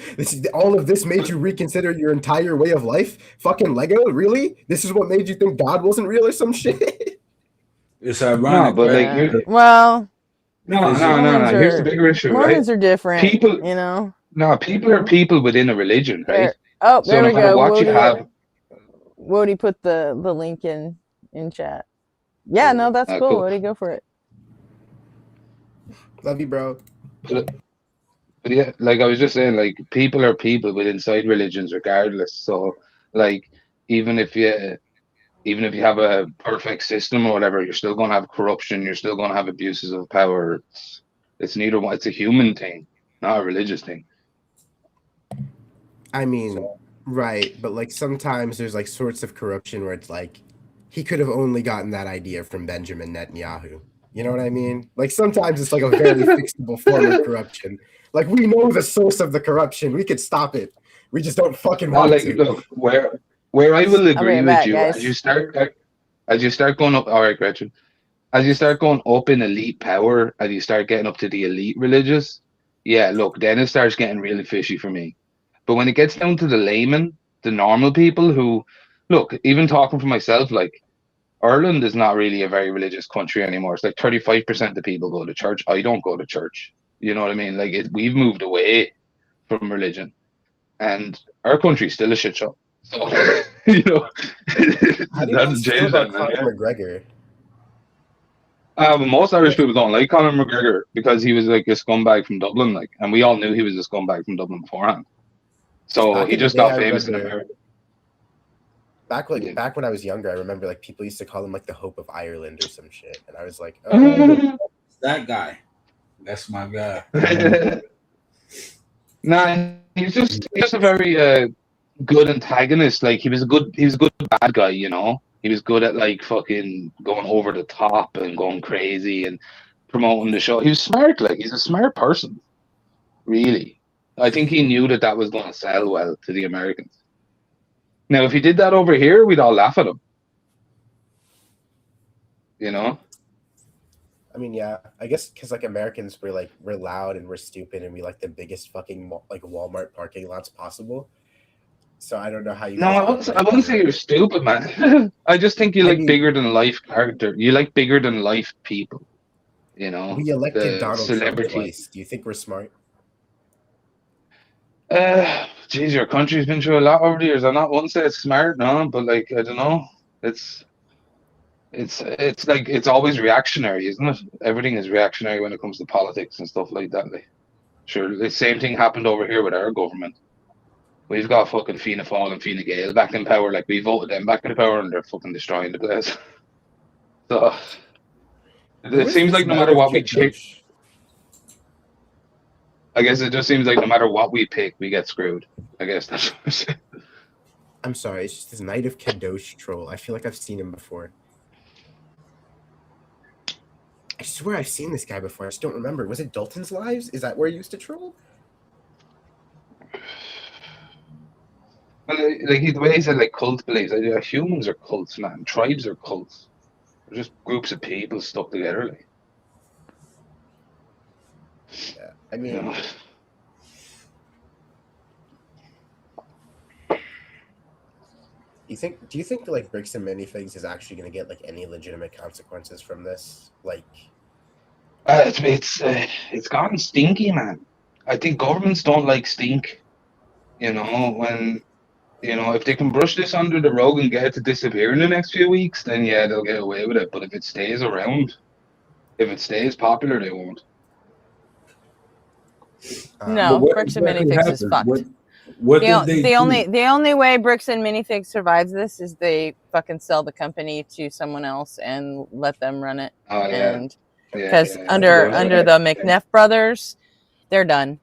All of this made you reconsider your entire way of life? Fucking Lego? Really? This is what made you think God wasn't real or some shit? It's ironic, but No. Here's the bigger issue, Mormons right? are different. People, you know. No, people are people within a religion, right? Oh, there we go. Wody put the link in chat. Yeah, no, that's cool. Wody, go for it. Love you, bro. But yeah, like I was just saying, like people are people within inside religions, regardless. So, like, even if you have a perfect system or whatever, you're still going to have corruption. You're still going to have abuses of power. It's neither one. It's a human thing, not a religious thing. I mean, right. But like sometimes there's like sorts of corruption where it's like he could have only gotten that idea from Benjamin Netanyahu. You know what I mean? Like sometimes it's like a very fixable form of corruption. Like, we know the source of the corruption. We could stop it. We just don't fucking No, want like to. look, where I will I'll agree be with back, you guys. as you start going up. All right, Gretchen. As you start going up in elite power, and you start getting up to the elite religious, yeah, look, then it starts getting really fishy for me. But when it gets down to the layman, the normal people who, look, even talking for myself, like Ireland is not really a very religious country anymore. It's like 35% of people go to church. I don't go to church. You know what I mean? Like we've moved away from religion, and our country's still a shit show. So you know, How do you that's guys feel changed about that, man. Conor McGregor? Most Irish people don't like Conor McGregor because he was like a scumbag from Dublin, like, and we all knew he was a scumbag from Dublin beforehand. So Back he in the just day, got I famous in remember. America. Yeah. Back when I was younger, I remember like people used to call him like the Hope of Ireland or some shit, and I was like, That guy. That's my guy. Nah, he's just a very good antagonist. Like he was a good bad guy, you know. He was good at like fucking going over the top and going crazy and promoting the show. He was smart, like he's a smart person, really. I think he knew that was going to sell well to the Americans. Now, if he did that over here, we'd all laugh at him, you know. I mean, yeah, I guess because like Americans, we're loud and we're stupid and we like the biggest fucking like Walmart parking lots possible. So I don't know how you No, guys I wouldn't say you're stupid, man. I just think you I like mean- bigger than life character. You like bigger than life people, you know. We elected the Donald Trump celebrity. twice. Do you think we're smart? Geez, your country's been through a lot over the years. I'm not one say it's smart, no, but like I don't know. It's like it's always reactionary, isn't it? Everything is reactionary when it comes to politics and stuff like that. Like, sure, the same thing happened over here with our government. We've got fucking Fianna Fáil and Fine Gael back in power. Like we voted them back in power, and they're fucking destroying the place. So it seems like no matter what we pick, I guess it just seems like no matter what we pick, we get screwed. I guess that's what I'm saying. I'm sorry, it's just this Knight of Kadosh troll. I feel like I've seen him before. I swear I've seen this guy before. I just don't remember. Was it Dalton's Lives? Is that where he used to troll? Well, like the way he said, like cult beliefs. Like, humans are cults, man. Tribes are cults. They're just groups of people stuck together. Like, Yeah, I mean, you know. do you think like bricks and minifigs is actually going to get like any legitimate consequences from this? Like, It's gotten stinky, man. I think governments don't like stink. You know, when if they can brush this under the rug and get it to disappear in the next few weeks, then yeah, they'll get away with it. But if it stays around, if it stays popular, they won't. No, what bricks and exactly minifigs is happened? fucked. What did they do? The only way bricks and minifigs survives this is they fucking sell the company to someone else and let them run it. Oh yeah, And yeah, because yeah. under the McNeff brothers, they're done.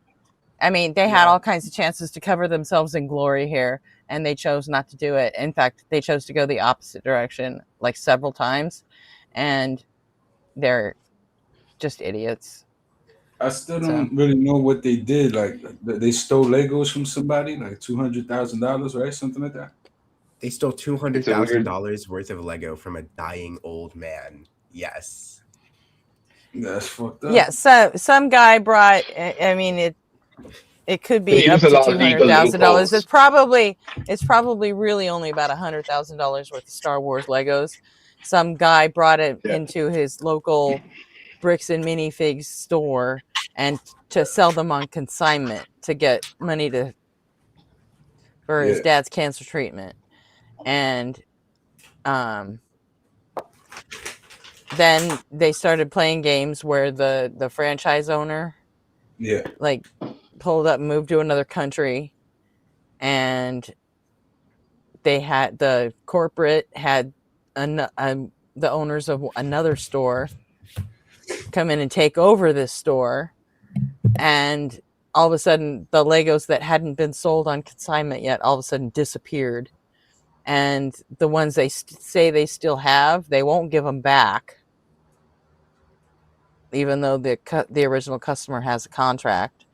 I mean, they had all kinds of chances to cover themselves in glory here, and they chose not to do it. In fact, they chose to go the opposite direction like several times, and they're just idiots. I still don't really know what they did. Like they stole Legos from somebody, like $200,000, right? Something like that. they stole $200,000 worth of Lego from a dying old man. Yes. That's fucked up. Yeah, so some guy brought. I mean, it could They be up use to a lot of legal $200,000. loopholes. It's probably really only about $100,000 worth of Star Wars Legos. Some guy brought it into his local bricks and minifigs store and to sell them on consignment to get money for his dad's cancer treatment. And then they started playing games where the franchise owner like pulled up and moved to another country, and they had the corporate had the owners of another store come in and take over this store, and all of a sudden the Legos that hadn't been sold on consignment yet all of a sudden disappeared, and the ones they say they still have, they won't give them back even though the original customer has a contract.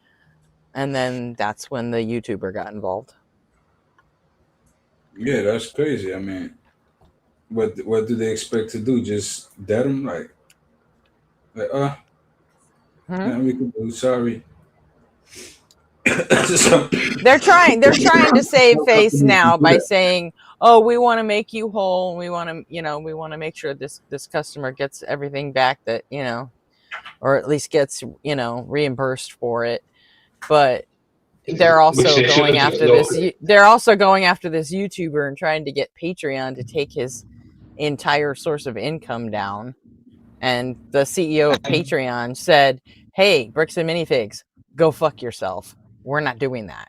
And then that's when the YouTuber got involved. Yeah, that's crazy. I mean, what do they expect to do? Just dead him? Like Hmm? yeah, we can do. Sorry. So- They're trying to save face companies can now do by that. saying, "Oh, we want to make you whole. We want to, we want to make sure this customer gets everything back that, or at least gets, reimbursed for it." But they're Which also they should going have just after this. loaded. They're also going after this YouTuber and trying to get Patreon to take his entire source of income down. And the CEO of Patreon said, "Hey, Bricks and Minifigs, go fuck yourself. We're not doing that.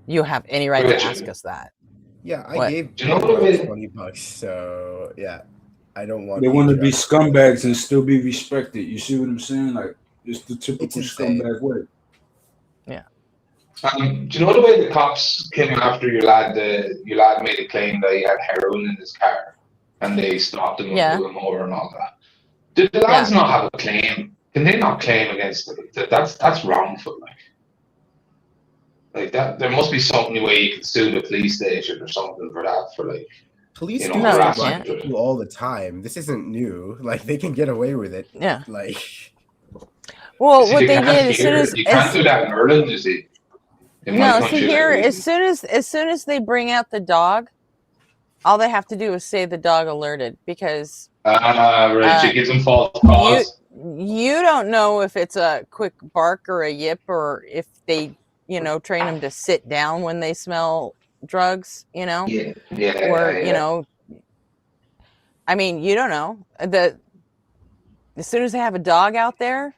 You have any right to ask us that." Yeah, I What? gave Do you know Ben what like it- $20, so yeah, I don't want They want to be Patreon. scumbags and still be respected. You see what I'm saying? Like it's the It's typical insane. scumbag way. Yeah. Do you know the way the cops came after your lad? Your lad made a claim that he had heroin in his car, and they stopped him and Yeah. pulled him over and all that. Did the lads not have a claim? Can they not claim against them? That's wrongful. Like that, there must be something where you can sue the police station or something for that. For like, Police you do know, No, you this to harassment. can't. people all the time. This isn't new. Like they can get away with it. Yeah. Like Well, See, what they can't did as soon here- as you can't do that in Ireland. You see, in my no, country, see like, here, we- as soon as they bring out the dog, all they have to do is say the dog alerted, because right, she gives them false you cause. you don't know if it's a quick bark or a yip, or if they train them to sit down when they smell drugs, Yeah, or yeah. I mean, you don't know. As soon as they have a dog out there,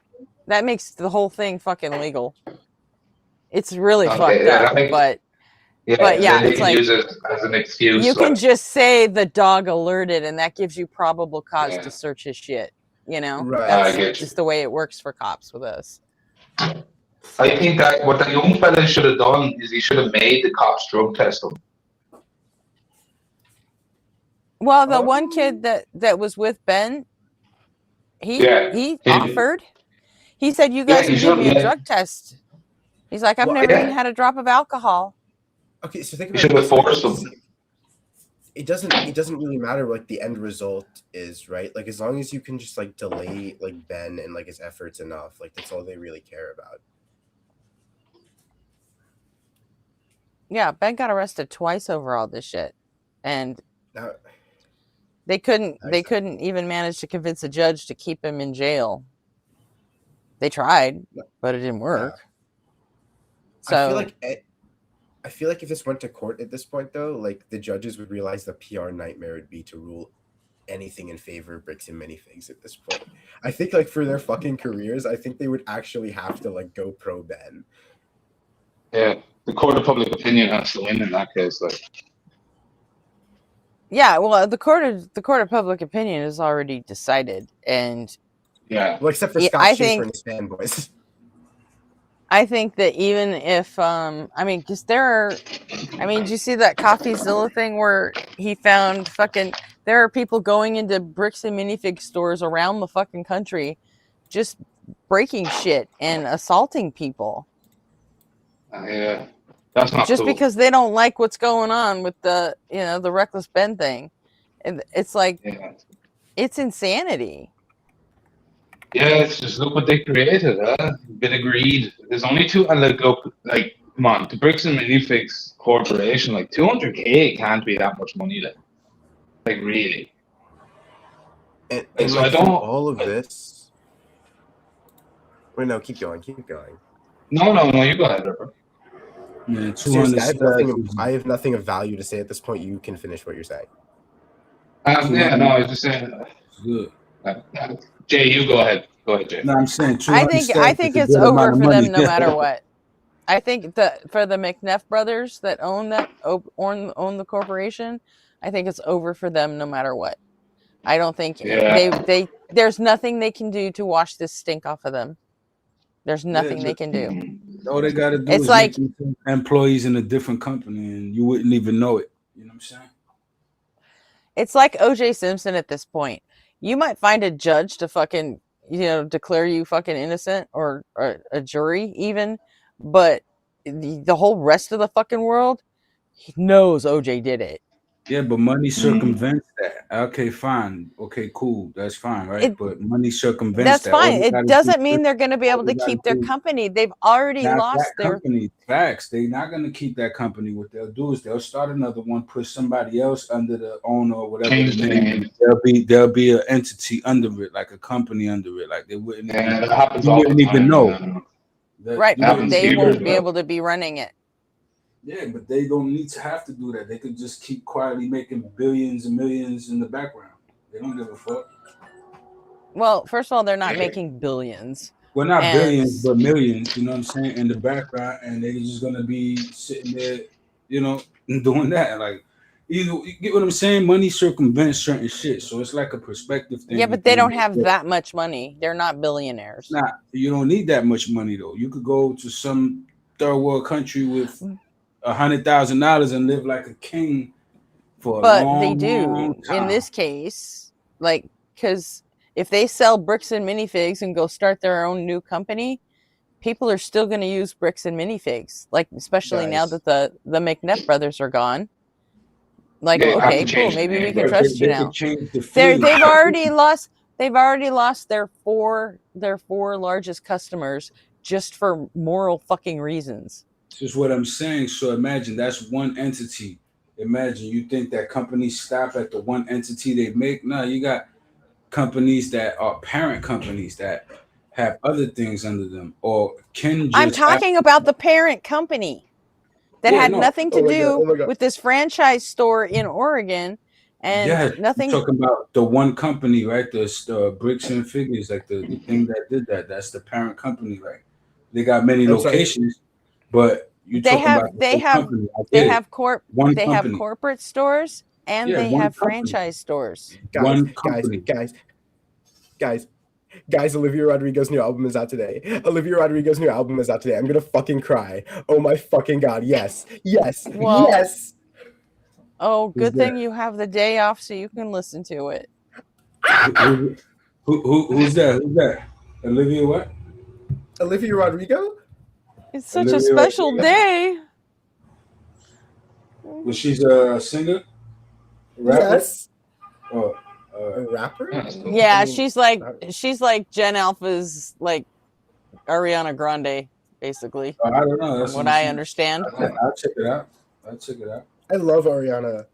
that makes the whole thing fucking legal. It's really Okay, fucked yeah, up, that makes- but Yeah, yeah, they it's can like use it as an excuse. you can like, just say the dog alerted, and that gives you probable cause Yeah. to search his shit. Right. I That's get you. just the way it works for cops with us. I think that what the young fella should have done is he should have made the cops drug test him. Well, the one kid that was with Ben, he offered. He said, "You guys he can give should, me a yeah. drug test." He's like, "I've Well, never yeah. even had a drop of alcohol." okay, so think You about should have this, like, forced them. it doesn't really matter what the end result is, right? Like as long as you can just like delay like Ben and like his efforts enough, like that's all they really care about. Yeah, Ben got arrested twice over all this shit, and Now, they couldn't Exactly. even manage to convince a judge to keep him in jail. They tried, but it didn't work. So I feel like if this went to court at this point, though, like the judges would realize the PR nightmare would be to rule anything in favor of Bricks and Minifigs at this point. I think like for their fucking careers, I think they would actually have to like go pro Ben. Yeah, the court of public opinion has to win in that case. Like, yeah, well, the court of public opinion is already decided, and yeah, Well, except for Yeah, Scott I Schaefer think- and his fanboys. I think that even if I mean, because did you see that CoffeeZilla thing where he found there are people going into Bricks and Minifig stores around the fucking country, just breaking shit and assaulting people yeah, that's not just cool. because they don't like what's going on with the the Reckless Ben thing. And it's like, Yeah. it's insanity. Yeah, it's just look what they created, huh? Bit of greed. There's only two, and like, come on, the Bricks and Minifigs Corporation, like 200K can't be that much money, like really. And So like I don't- through all of this. Wait, no, keep going. No, you go ahead, Ripper. Man, 200 Seriously, stacks. I have nothing of value to say at this point. You can finish what you're saying. Yeah, no, I was just saying. Good. Jay, you go ahead. Go ahead, Jay. No, I'm saying I 200 think stacks is a it's good amount over of for money. them no matter what. I think for the McNeff brothers that own the corporation, I think it's over for them no matter what. I don't think Yeah. there's nothing they can do to wash this stink off of them. There's nothing they can do. All they got to do It's is like- make them employees in a different company, and you wouldn't even know it. You know what I'm saying? It's like O.J. Simpson at this point. You might find a judge to fucking declare you fucking innocent, or a jury even, but the whole rest of the fucking world knows OJ did it. Yeah, but money circumvents that. Okay, fine. Okay, cool. That's fine, right? It But money circumvents that's that. All fine. they It gotta do, doesn't mean they're going to be all able they to gotta keep their do, company. They've already not that lost their. company. Facts. They're not gonna keep that company. What they'll do is they'll start another one, put somebody else under the owner or whatever the Change the name. name. There'll be an entity under it, like a company under it. Like they wouldn't Yeah, even, that happens you all the wouldn't even time. know. That Right, you but wouldn't happens they even here as won't know. be well. able to be running it. Yeah, but they don't need to have to do that. They could just keep quietly making billions and millions in the background. They don't give a fuck. Well, first of all, they're not making billions. Well, not And billions, but millions. You know what I'm saying? In the background, and they're just gonna be sitting there, you know, doing that. Like, you get what I'm saying? Money circumvents certain shit, so it's like a perspective thing. yeah, You but they can don't look have at. that much money. They're not billionaires. Nah, you don't need that much money though. You could go to some third world country with $100,000 and live like a king for a But they long, long do in time. this case, like, because if they sell bricks and minifigs and go start their own new company, people are still going to use bricks and minifigs. Like, especially now Guys, that the McNeff brothers are gone. Like, Yeah, you have okay, to cool. change the Maybe we name, can bro. trust you They could now. change the They're, fleet. they've already lost. They've already lost their four largest customers just for moral fucking reasons. This is what I'm saying. So imagine that's one entity. Imagine you think that companies stop at the one entity they make. No, you got companies that are parent companies that have other things under them or can I'm just talking about the parent company that yeah, had no. nothing oh to my god, do oh my god. with this franchise store in Oregon and Yes, you're nothing. talking about the one company, right? The bricks and figures, like the thing that did that. That's the parent company, right? They got many I'm sorry. locations, but you're They talking about have the they whole have company. I they get it. have corp One they have company. corporate stores and Yeah, they one have company. franchise stores. Guys, One guys, company. guys, guys, guys, Olivia Rodrigo's new album is out today. Olivia Rodrigo's new album is out today. I'm gonna fucking cry. Oh my fucking god, yes, yes, Well, yes. oh, Who's good thing that? you have the day off so you can listen to it. Who's that? Who's that? Olivia what? Olivia Rodrigo? It's such a Olivia special Rodrigo? day. Well, she's a singer, rapper. Yes. Oh, A rapper? Yeah, that's cool. Yeah, I mean, she's like Gen Alpha's like Ariana Grande, basically, I don't know. from That's what what I she. understand. I'll check it out. I'll check it out. I love Ariana.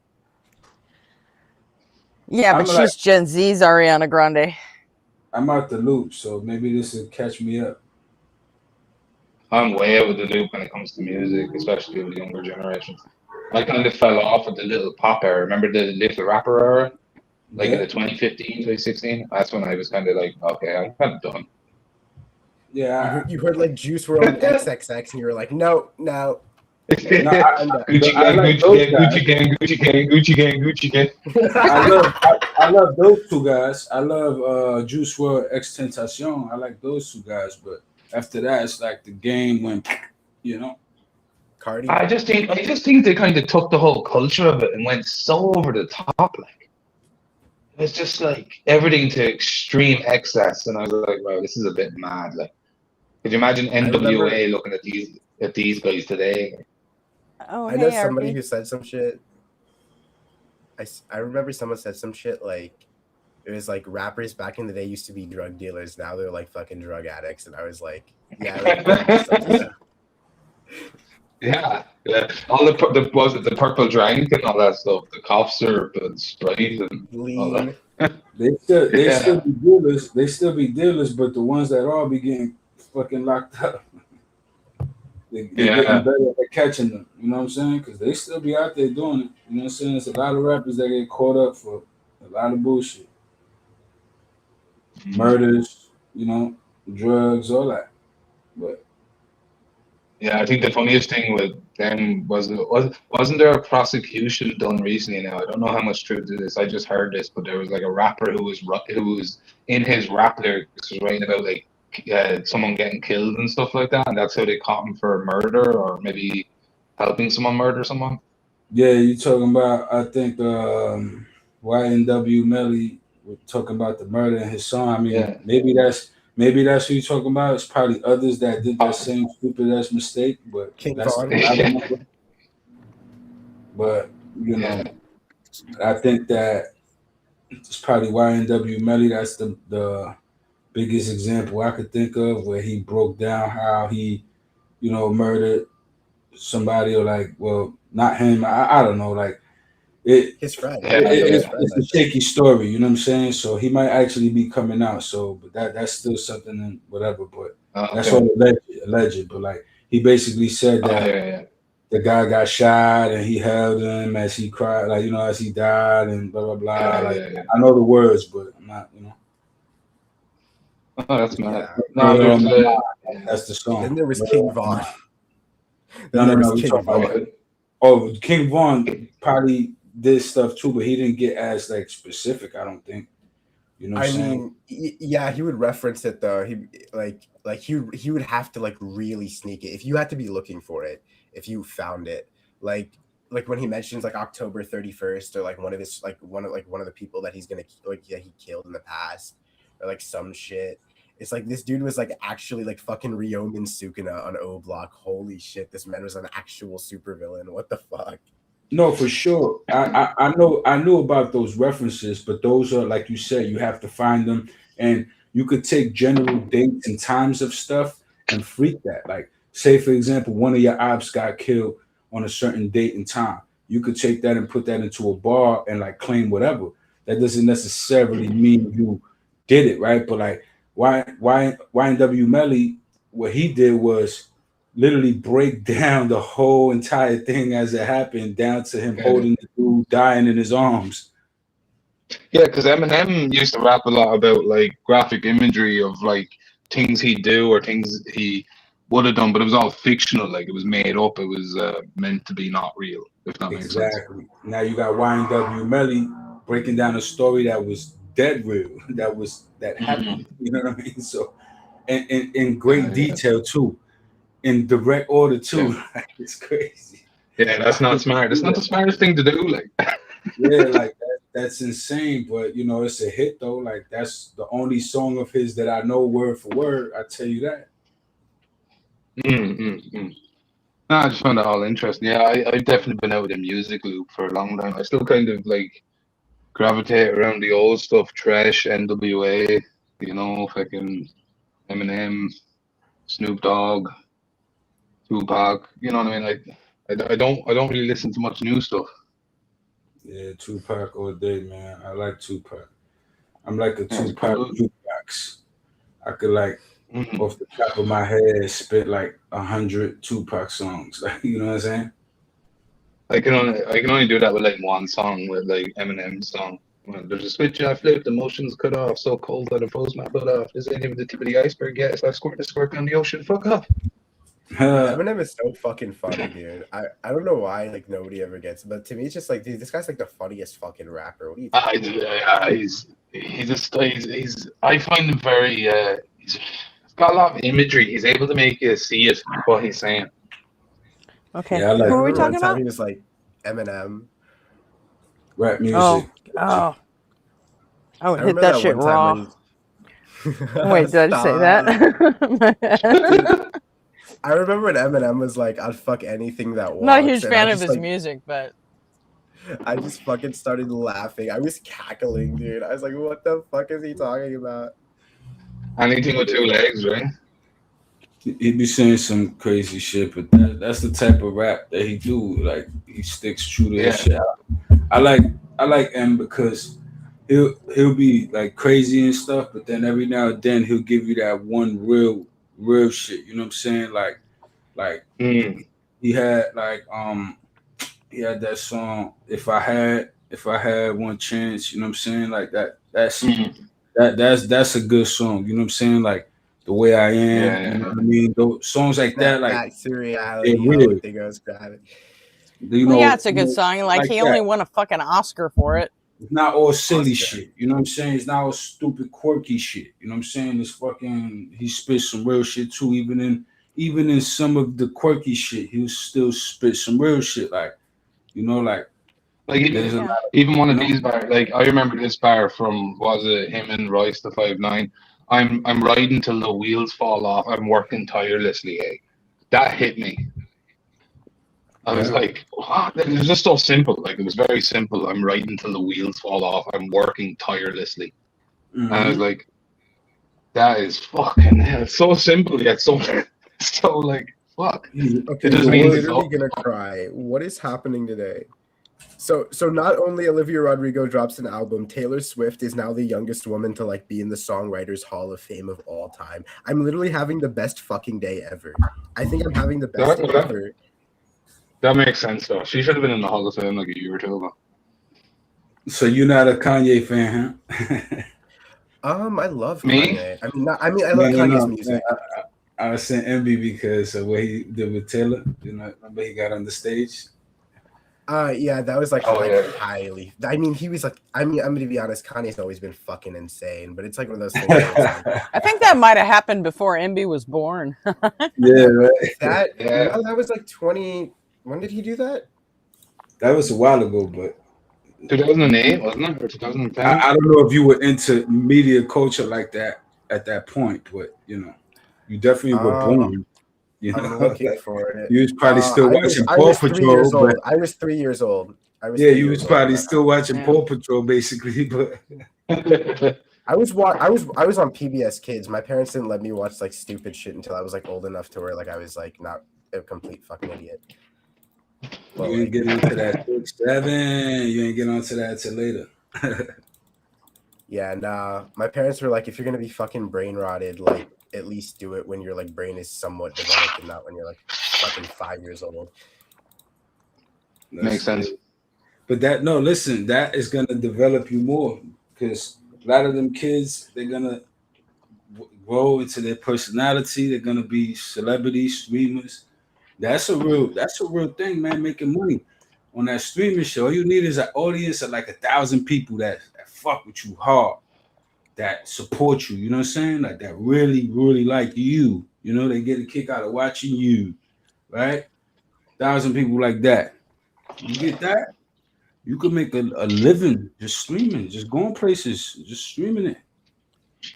Yeah, I'm but like, she's Gen Z's Ariana Grande. I'm out the loop, so maybe this will catch me up. I'm way out of the loop when it comes to music, especially with the younger generation. I kind of fell off with the little pop era. Remember the little rapper era? Like in Yeah, the 2015, 2016? That's when I was kind of like, okay, I'm kind of done. yeah. You heard like Juice WRLD and XXX, and you were like, no, no, No, I, I'm done. Gucci I gang, like Gucci those gang, guys. Gucci gang, Gucci gang, Gucci gang, Gucci gang. I love those two guys. I love Juice WRLD, Extentacion. I like those two guys, but after that, it's like the game went, you know. Cardi. I just think they kind of took the whole culture of it and went so over the top. Like it's just like everything to extreme excess, and I was like, wow, this is a bit mad. Like, could you imagine remember- NWA looking at these guys today? Oh, I know hey, somebody RP. who said some shit. I remember someone said some shit like it was like rappers back in the day used to be drug dealers. Now they're like fucking drug addicts. And I was like, yeah, like, Yeah, yeah. All the was it the purple drink and all that stuff, the cough syrup and Sprite and all lean. that. They Yeah. still be dealers. They still be dealers, but the ones that are be getting fucking locked up. They're getting better at catching them. You know what I'm saying? Because they still be out there doing it. You know what I'm saying? There's a lot of rappers that get caught up for a lot of bullshit, murders, you know, drugs, all that. But Yeah, I think the funniest thing with them wasn't there a prosecution done recently now? I don't know how much truth to this. I just heard this, but there was like a rapper who was in his rap lyrics was writing about like someone getting killed and stuff like that, and that's how they caught him for murder or maybe helping someone murder someone. yeah, you talking about? I think YNW Melly was talking about the murder in his song. I mean, Yeah. maybe that's maybe that's what you're talking about. It's probably others that did that same stupid ass mistake, but King that's Von. I don't know. But you know, Yeah. I think that it's probably YNW Melly. That's the biggest example I could think of where he broke down how he, murdered somebody, or like, well, not him. I don't know. Like it, His friend. Yeah, I know his yeah. friend. it's a shaky story. You know what I'm saying? So he might actually be coming out. So, but that's still something and whatever. But that's Okay. all alleged. But like he basically said Oh, that yeah. the guy got shot and he held him as he cried, like, as he died and blah blah blah. Yeah, Like yeah. I know the words, but I'm not. Oh, that's mad. Yeah. No, Murder on there's my mind. That's the Then song. there was Murder King on my Von. mind. Then there was We King talking Von. about. Oh, King Vaughn probably did stuff too, but he didn't get as like specific. I don't think. You know what I'm I saying? mean, yeah, he would reference it though. He he would have to like really sneak it if you had to be looking for it. If you found it, like when he mentions like October 31st or like one of his one of the people that he's gonna he killed in the past or like some shit. It's like this dude was like actually like fucking Ryomen Sukuna on O Block. Holy shit, this man was an actual supervillain. What the fuck? No, for sure. I knew about those references, but those are like you said, you have to find them, and you could take general dates and times of stuff and freak that. Like, say for example, one of your ops got killed on a certain date and time. You could take that and put that into a bar and like claim whatever. That doesn't necessarily mean you did it, right? But like, why YNW Melly, what he did was literally break down the whole entire thing as it happened, down to him Yeah. holding the dude dying in his arms. Yeah, because Eminem used to rap a lot about like graphic imagery of like things he'd do or things he would have done, but it was all fictional. Like it was made up. It was meant to be not real. If that makes sense. Exactly. Now you got YNW Melly breaking down a story that was dead real, that happened. You know what I mean? So, and in great Yeah. detail too, in direct order too. Yeah. It's crazy. Yeah, that's not smart. That's not the smartest thing to do. Like, Yeah, like that's insane. But it's a hit though. Like that's the only song of his that I know word for word. I tell you that. No, I just found it all interesting. Yeah, I've definitely been out of the music loop for a long time. I still kind of like gravitate around the old stuff, Trash, NWA, fucking Eminem, Snoop Dogg, Tupac. You know what I mean? I don't really listen to much new stuff. Yeah, Tupac all day, man. I like Tupac. I'm like a That's Tupac cool. jukebox. I could like off the top of my head spit like 100 Tupac songs. Like, you know what I'm saying? I can only do that with like one song, with like Eminem's song. When there's a switch I flipped, emotions cut off, so cold that I froze my butt off. This ain't even the tip of the iceberg yet. It's like squirting a squirt down the ocean. Fuck off. Eminem is so fucking funny, dude. I don't know why like nobody ever gets it, but to me it's just like, dude, this guy's like the funniest fucking rapper. What are you talking about? He's I find him very he's got a lot of imagery. He's able to make you see it, what he's saying. Okay. Yeah, I like Who are we Remember talking one time about? he was like Eminem. rap music. Oh. I would I hit remember that that shit one time raw. when Wait, did I say that? My bad. I remember when Eminem was like, "I'd fuck anything that walks." I'm not a huge and fan I of just, his like, music, but I just fucking started laughing. I was cackling, dude. I was like, "What the fuck is he talking about?" Anything with two legs, right? He be saying some crazy shit, but that's the type of rap that he do. Like he sticks true to his shit. I like M because he'll be like crazy and stuff, but then every now and then he'll give you that one real shit. You know what I'm saying? Like he had like he had that song if I had one chance. You know what I'm saying? Like that's a good song. You know what I'm saying? Like the way I am. You know what I mean? Those songs like that, like Back to reality. they're real. Everything goes gravity. You well, know, yeah, it's a good song. Like he only that. won a fucking Oscar for it. It's not all silly Oscar. shit. You know what I'm saying? It's not all stupid, quirky shit. You know what I'm saying? It's fucking. He spits some real shit too. Even in some of the quirky shit, he'll still spit some real shit. Like there's a lot of, even one of these bars. Like I remember this bar from, was it him and Royce the 5'9". I'm riding till the wheels fall off. I'm working tirelessly. Eh? That hit me. I was Yeah. like, what? It was just so simple. Like, it was very simple. I'm riding till the wheels fall off. I'm working tirelessly. And I was Mhm. like, that is fucking hell. It's so simple yet so so like fuck. Okay, It just I'm means it's literally over. gonna cry. What is happening today? So not only Olivia Rodrigo drops an album, Taylor Swift is now the youngest woman to like be in the Songwriters Hall of Fame of all time. I'm literally having the best fucking day ever. I think I'm having the best day ever. That makes sense though. She should have been in the Hall of Fame like a year or two ago. So you're not a Kanye fan, huh? I love Me? Kanye. I love Kanye's music. I was saying Envy because of what he did with Taylor. You know, remember he got on the stage. Yeah, that was like Oh, yeah. highly. I mean, he was like. I mean, I'm gonna be honest. Kanye's always been fucking insane, but it's like one of those things. Where it's like, I think that might have happened before MB was born. Yeah, right. no, that was like 20. When did he do that? That was a while ago, but 2008, wasn't it? Or 2010? I don't know if you were into media culture like that at that point, but you know, you definitely were born. You know, I'm looking for it. you was probably still watching I Paw was 3 Patrol. years But old. I was 3 years old. yeah, you was probably still watching Yeah. Paw Patrol, basically. But I was on PBS Kids. My parents didn't let me watch like stupid shit until I was like old enough to where like I was like not a complete fucking idiot. But, you ain't get onto that 6-7. You ain't get onto that till later. yeah, nah. My parents were like, if you're gonna be fucking brain rotted, like at least do it when your like brain is somewhat developed and not when you're like fucking 5 years old. Makes sense. But listen, that is gonna develop you more because a lot of them kids, they're gonna grow into their personality. They're gonna be celebrities, streamers. That's a real thing, man. Making money on that streaming show. All you need is an audience of like 1,000 people that fuck with you hard, that support you. You know what I'm saying? Like that really, really like you. You know, they get a kick out of watching you, right? 1,000 people like that. You get that? You could make a living just streaming, just going places, just streaming it.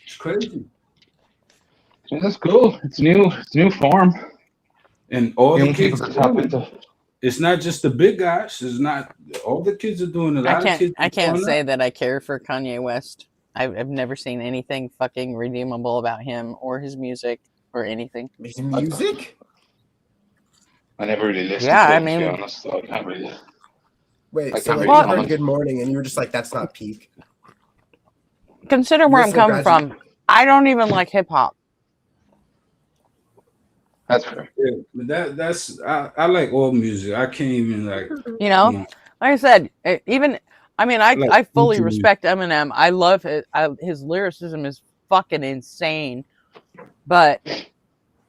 It's crazy. Yeah, that's cool. It's new form. And all Young the kids people to tap into. it's not just the big guys. It's not all the kids are doing it. I can't say that I care for Kanye West. I've never seen anything fucking redeemable about him or his music or anything. His music? I never really listened Yeah, to it, I to mean- be honest. So I can't really. Wait, I so can't like really you heard comment. Good Morning and you were just like, that's not peak. Consider where You're I'm so coming from. I don't even like hip hop. That's fair. Yeah, but that's I like all music. I can't even like You know, you know, like I said, even I mean, I Like fully country respect Eminem. I love his lyricism is fucking insane, but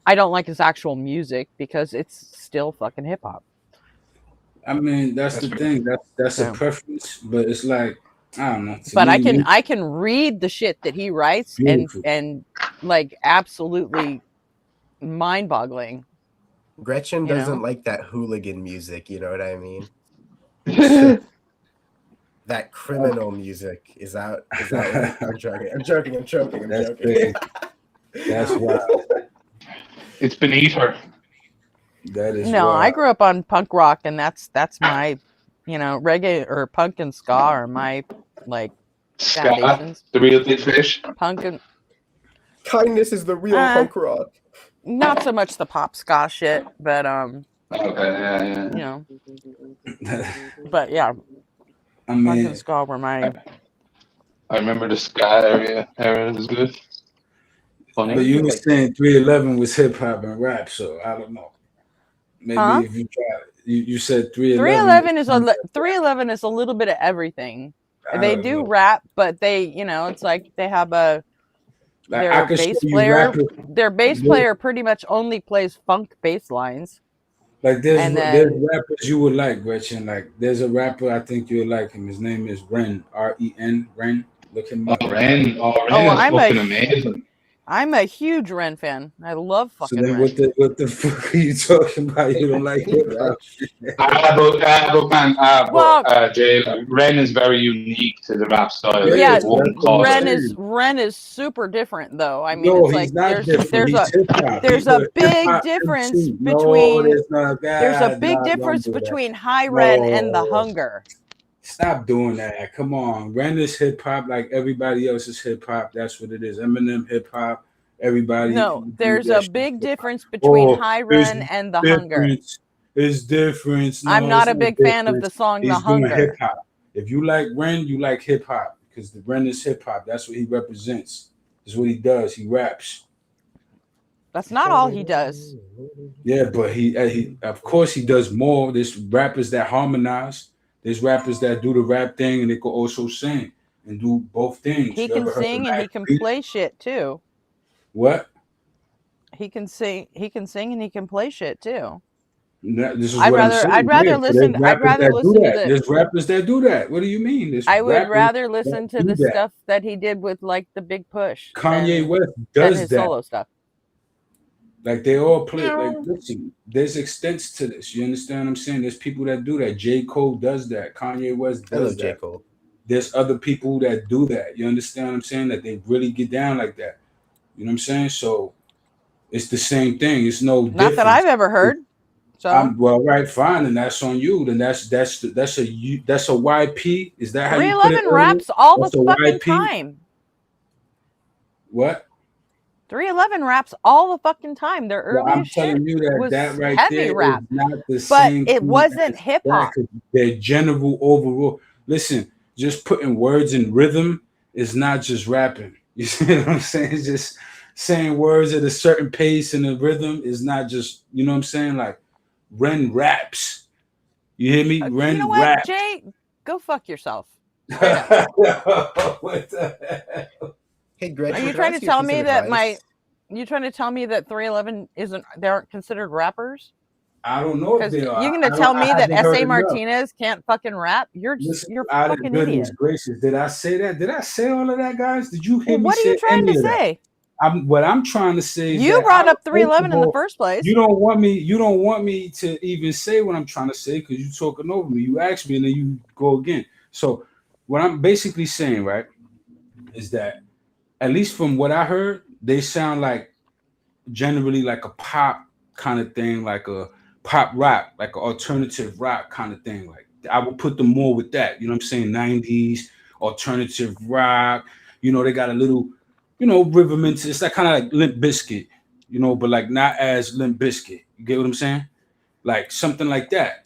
I don't like his actual music because it's still fucking hip hop. I mean that's the fair. thing. That's a Yeah. preference, but it's like I don't know. But I can read the shit that he writes Beautiful. and like absolutely mind-boggling. Gretchen You doesn't know? like that hooligan music, you know what I mean? That criminal music is that what I'm joking. I'm joking. That's crazy. That's wild. It's beneath her. That is No, I wild. grew up on punk rock, and that's my, you know, reggae or punk and ska are my like Ska, foundations. the real big fish. Punk and Kindness is the real punk rock. not so much the pop ska shit, but Okay, yeah. you know, but yeah, I punk mean, and ska were my. I remember the ska era was good. Funny. but you were saying 311 was hip hop and rap, so I don't know. Maybe Huh? if you try, you said 311. 311 is a little bit of everything. I They don't do know. rap, but they, you know, it's like they have a Like, their I could bass show you player. rappers- Their bass Yeah. player pretty much only plays funk bass lines. Like there's And there's then- rappers you would like, Gretchen. Like there's a rapper I think you would like him. His name is Ren, Ren. Ren. Look him up. Ren. Oh, Ren Oh, is I'm fucking a- amazing. I'm a huge Ren fan. I love So fucking then, Ren. what the fuck are you talking about? You don't like hip hop? Well, Jay, Ren is very unique to the rap style. Yeah, Like, yeah, they that's what wouldn't call I'm it. saying. Ren is super different though. I mean, No, it's he's like not different. He's hip hop. there's He's a a hip big hop difference MC. No, between there's not. there's a God, big nah, don't difference do that. between High Ren and the No, Hunger. stop doing that. Come on, Ren is hip hop like everybody else is hip hop. That's what it is. Eminem hip hop. Everybody No, who do there's that a shit big hip hop. difference between Oh, High there's Ren and the Hunger. difference. It's difference. I'm No, not it's a not big fan of the difference. song The He's doing hip Hunger. hop. If you like Ren, you like hip hop because the Ren is hip hop. That's what he represents. That's what he does. He raps. That's not all he does. Yeah, but he of course he does more. There's rappers that harmonize. There's rappers that do the rap thing and they can also sing and do both things. He You can ever heard of sing and he Mac can Beat? play shit too. What? He can sing and he can play shit too. This is I'd what I'm rather saying. I'd rather Yeah, listen there's I'd rappers rather that do listen to that. the There's rappers that do that. What do you mean? There's I would rappers rather listen that to do the that. stuff that he did with like the Big Push Kanye than, West than does his that. solo stuff. Like they all play. Like No. listen, there's extents to this. You understand what I'm saying? There's people that do that. J. Cole does that. Kanye West I love does J. that. Cole. There's other people that do that. You understand what I'm saying? That they really get down like that. You know what I'm saying? So it's the same thing. It's no Not that difference. I've ever heard. So Well, right, fine, and that's on you. Then that's a YP. Is that how you put it 311 earlier? raps all That's the a fucking YP. time. What? 311 raps all the fucking time. Their Well, I'm earliest shit telling you that was that right heavy there is rap, not the but same it thing wasn't as hip that, hop. 'cause their general overall. Listen, just putting words in rhythm is not just rapping. You see what I'm saying? It's just saying words at a certain pace and a rhythm is not just, you know what I'm saying? Like Ren raps. You hear me? You Ren know what, raps. Jay? Go fuck yourself. Straight up. What the hell? Hey, Gretchen, Are you can I trying to ask you a tell piece me of that advice? you trying to tell me that 311 they aren't considered rappers? I don't know if Because they are. you're gonna I tell don't. I me that haven't heard S.A. enough. Martinez can't fucking rap? You're Listen, a out of fucking goodness idiot. gracious, did I say that? Did I say all of that, guys? Did you hear Well, me what are you say trying any to of that? say? What I'm trying to say is You that brought up first of 311 in the all, first place. you don't want me to even say what I'm trying to say because you're talking over me. You ask me and then you go again. So what I'm basically saying, right, is that at least from what I heard, they sound like generally like a pop kind of thing, like a pop rock, like an alternative rock kind of thing. Like I would put them more with that. You know what I'm saying? 90s alternative rock. You know, they got a little, rhythm into it's like kind of like Limp Bizkit, but like not as Limp Bizkit. You get what I'm saying? Like something like that,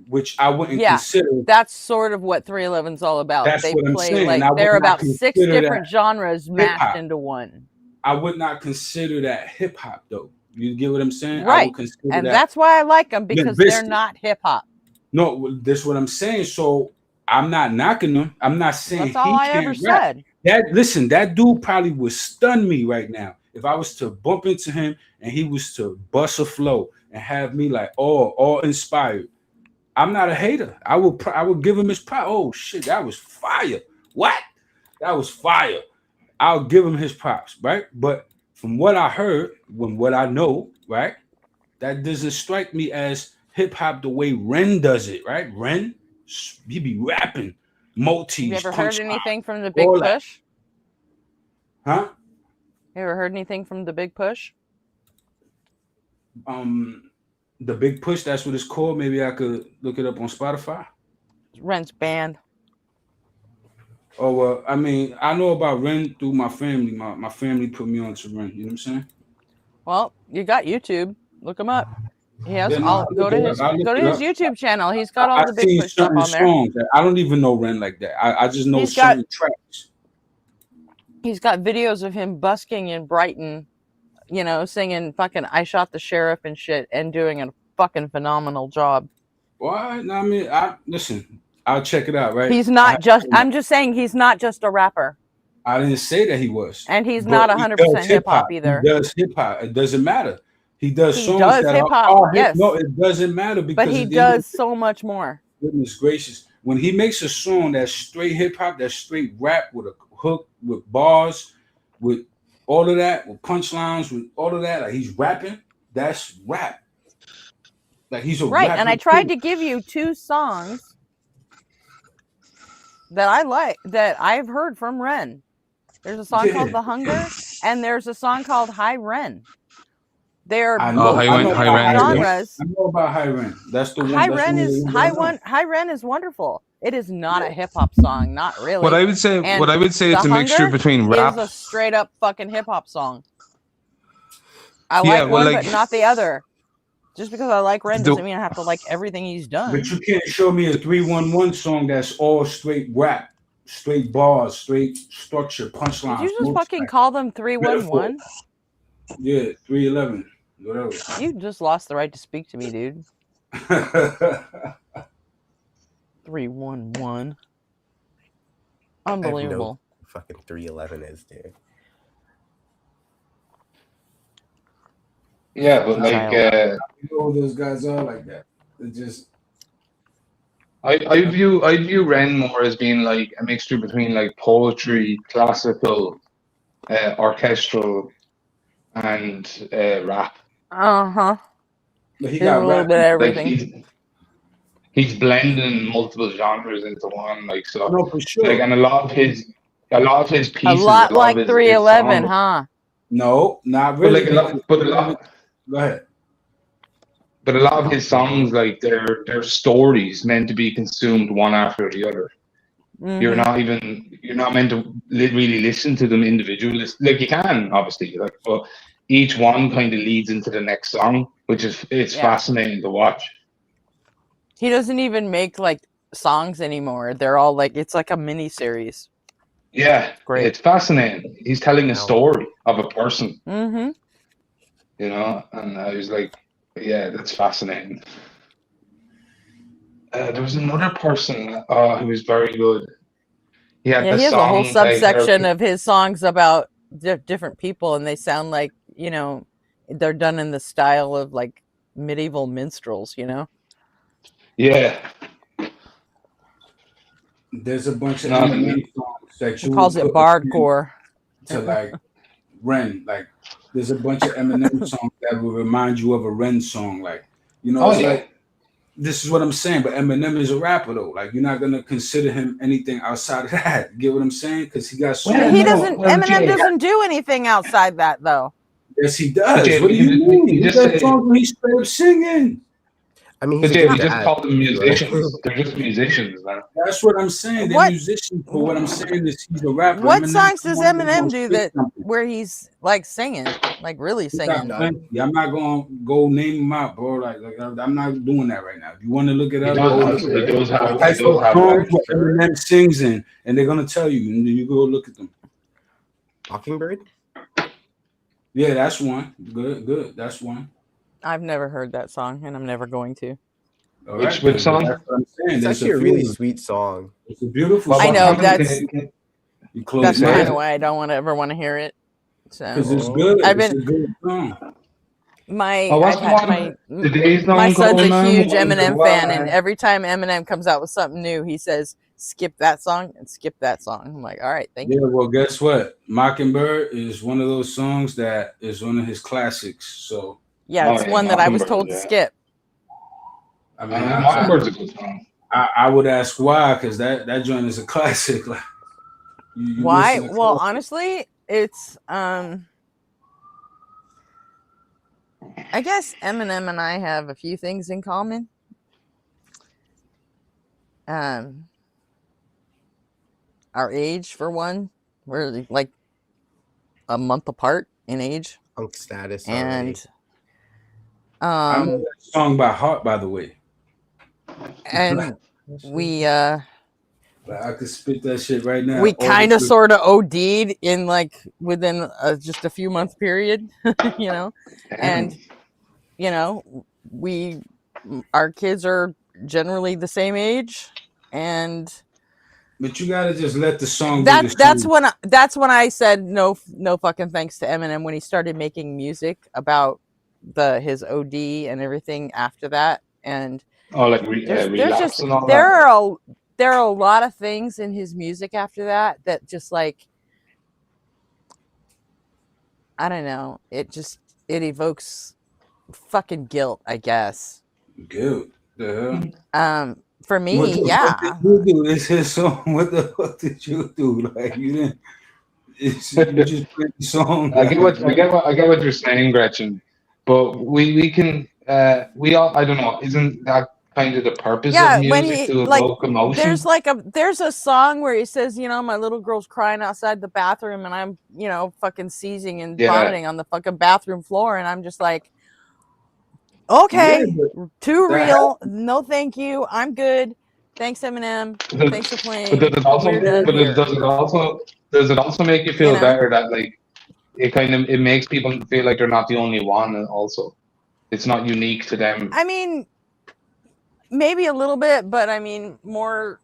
which I wouldn't Yeah, consider. that's sort of what 311's all about. That's They what I'm play saying. like I would they're not about 6 consider different that genres hip mashed hop. into one. I would not consider that hip hop though. You get what I'm saying? I Right. would consider And that that's why I like them Limp because they're Bizkit. not hip hop. No, that's what I'm saying. So I'm not knocking him. I'm not saying That's all he I ever can't rap. said. That dude probably would stun me right now if I was to bump into him and he was to bust a flow and have me like all inspired. I'm not a hater. I would give him his pride. Oh shit, that was fire. What? That was fire. I'll give him his props, right? But from what I heard, from what I know, right, that doesn't strike me as hip hop the way Ren does it, right? Ren, he be rapping, multis, You ever punch heard anything from the Big all that. Push? Huh? You ever heard anything from the Big Push? The Big Push, that's what it's called. Maybe I could look it up on Spotify. Ren's band. Oh well, I mean, I know about Ren through my family. My family put me on to Ren. You know what I'm saying? Well, you got YouTube. Look him up. He has Yeah, no, all. I'll Go look to it his up. I'll look it up. YouTube channel. He's got all I've the Big seen Push stuff certain on there. songs. I don't even know Ren like that. I just know He's got- certain tracks. He's got videos of him busking in Brighton, singing fucking "I Shot the Sheriff" and shit, and doing a fucking phenomenal job. Well, I mean, listen. I'll check it out. Right? He's not just. I'm just saying he's not just a rapper, I didn't say that he was, and he's but not he 100% does hip hop He either. does hip hop. It doesn't matter. He does He songs does that hip-hop, are hip. yes. No, it doesn't matter because But he at the end of does so much more. goodness gracious, when he makes a song that's straight hip hop, that's straight rap with a hook, with bars, with all of that, with punchlines, with all of that, like he's rapping. That's rap. Like he's a Right, and I rapping tried kid. to give you 2 songs that I like that I've heard from Ren. There's a song called Yeah. The Hunger, and there's a song called High Ren. They're I both know. I know in High about Ren High is good. Ren. genres. I know about High Ren. That's the one. High That's Ren one of the is ones I know. High Ren is wonderful. It is not a hip hop song, not really. What I would say, And it's The a mixture Hunger between rap. is a straight up fucking hip hop song. I Yeah, like well, one, like- but not the other. Just because I like Ren The- doesn't mean I have to like everything he's done. But you can't show me a 311 song that's all straight rap, straight bars, straight structure, punchlines. Did you just fucking call them 311? Yeah, 311, whatever. You just lost the right to speak to me, dude. 311. Unbelievable. Fucking 311 is, dude. Yeah, but like You know who those guys are like that. They're just I view Ren more as being like a mixture between like poetry, classical, orchestral, and rap. Uh-huh. but he He's a got little rap. bit of Like everything. he's blending multiple genres into one. Like so, No, for sure. like and a lot of his pieces, A lot like of his 311, songs- huh? No, not But really. like a lot, but a lot. Go ahead. But a lot of his songs, like they're stories meant to be consumed one after the other. You're Mhm. not meant to really listen to them individually. Like you can obviously, like, but each one kind of leads into the next song, which is Yeah. fascinating to watch. He doesn't even make like songs anymore. They're all like it's like a mini series. Yeah, Great. it's fascinating. He's telling a story of a person, Mm-hmm. you know, and I was like, yeah, that's fascinating. There was another person who was very good. He had Yeah, the he has a whole song, subsection of his songs about different people, and they sound like, you know, they're done in the style of like medieval minstrels, you know? yeah. There's a bunch of No, Eminem songs that He you calls it would put bardcore. to like Ren. Like there's a bunch of Eminem songs that will remind you of a Ren song. Like, you know, Oh, it's yeah. like this is what I'm saying. But Eminem is a rapper though. Like you're not gonna consider him anything outside of that. You get what I'm saying? Because he got so Well, He no, doesn't. well, Eminem Jay- doesn't do anything outside that, though. Yes, he does. Jay, What do you you mean? just He does said- songs when he's straight up singing. I mean, But he's a Jay, good we just dad. call them musicians. They're just musicians, man. That's what I'm saying. They're What- musicians, but what I'm saying is he's a rapper. What Eminem songs does someone that's Eminem gonna do speak that something. where he's like singing, like really He got singing? plenty. I'm not gonna go name them out, bro. Like I'm not doing that right now. If you want to look it He up, does go have- look he it up. does have- he Type does of have songs that. what Eminem sings in, and they're gonna tell you, and then you go look at them. Mockingbird? Yeah, that's one. Good. That's one. I've never heard that song, and I'm never going to. All Which then. song? That's what I'm saying. It's There's actually a really few. sweet song. It's a beautiful Well, song. I know, what that's- You close That's Yeah. kind of why I don't ever want to hear it. because So it's good. I've It's been- a good song. my Oh, what's I've the had one? Today's my song son's going a on, huge the one Eminem with fan, the and wire. every time Eminem comes out with something new, he says, "Skip that song and skip that song." I'm like, all right, thank Yeah, you. well, guess what? Mockingbird is one of those songs that is one of his classics. So, Yeah, Oh, it's yeah, one that I was Mockingbird, told to yeah. skip. I mean, Mockbird's a good song. I would ask why, because that joint is a classic. Like, you Why? listen to Well, classic- honestly, it's I guess Eminem and I have a few things in common. Our age, for one, we're like a month apart in age, Punk status. and I know that song by heart, by the way. and we Like, I could spit that shit right now. we all the kind of way. sort of OD'd in like within just a few month period, you know, and you know our kids are generally the same age, and But you gotta just let the song. that's be the song. that's when I said no fucking thanks to Eminem when he started making music about his OD and everything after that. And Oh, like there's relapse just and all there that. are a lot of things in his music after that just like I don't know. It evokes fucking guilt, I guess. Guilt. The hell? For What me, the fuck did yeah. you do? It's his song. What the fuck did you do? Like you didn't. You just played the song. I get what Like, I get what you're saying, Gretchen. But we can we all, I don't know, isn't that kind of the purpose of Yeah, when music, he to evoke emotion? there's a song where he says, my little girl's crying outside the bathroom and I'm, fucking seizing and Yeah. vomiting on the fucking bathroom floor, and I'm just like, yeah, okay, but too that real. No, thank you. I'm good. Thanks, Eminem. Thanks for But playing. does it also We're done here. does it also make you feel better that like it makes people feel like they're not the only one, and also it's not unique to them? I mean, maybe a little bit, but I mean more,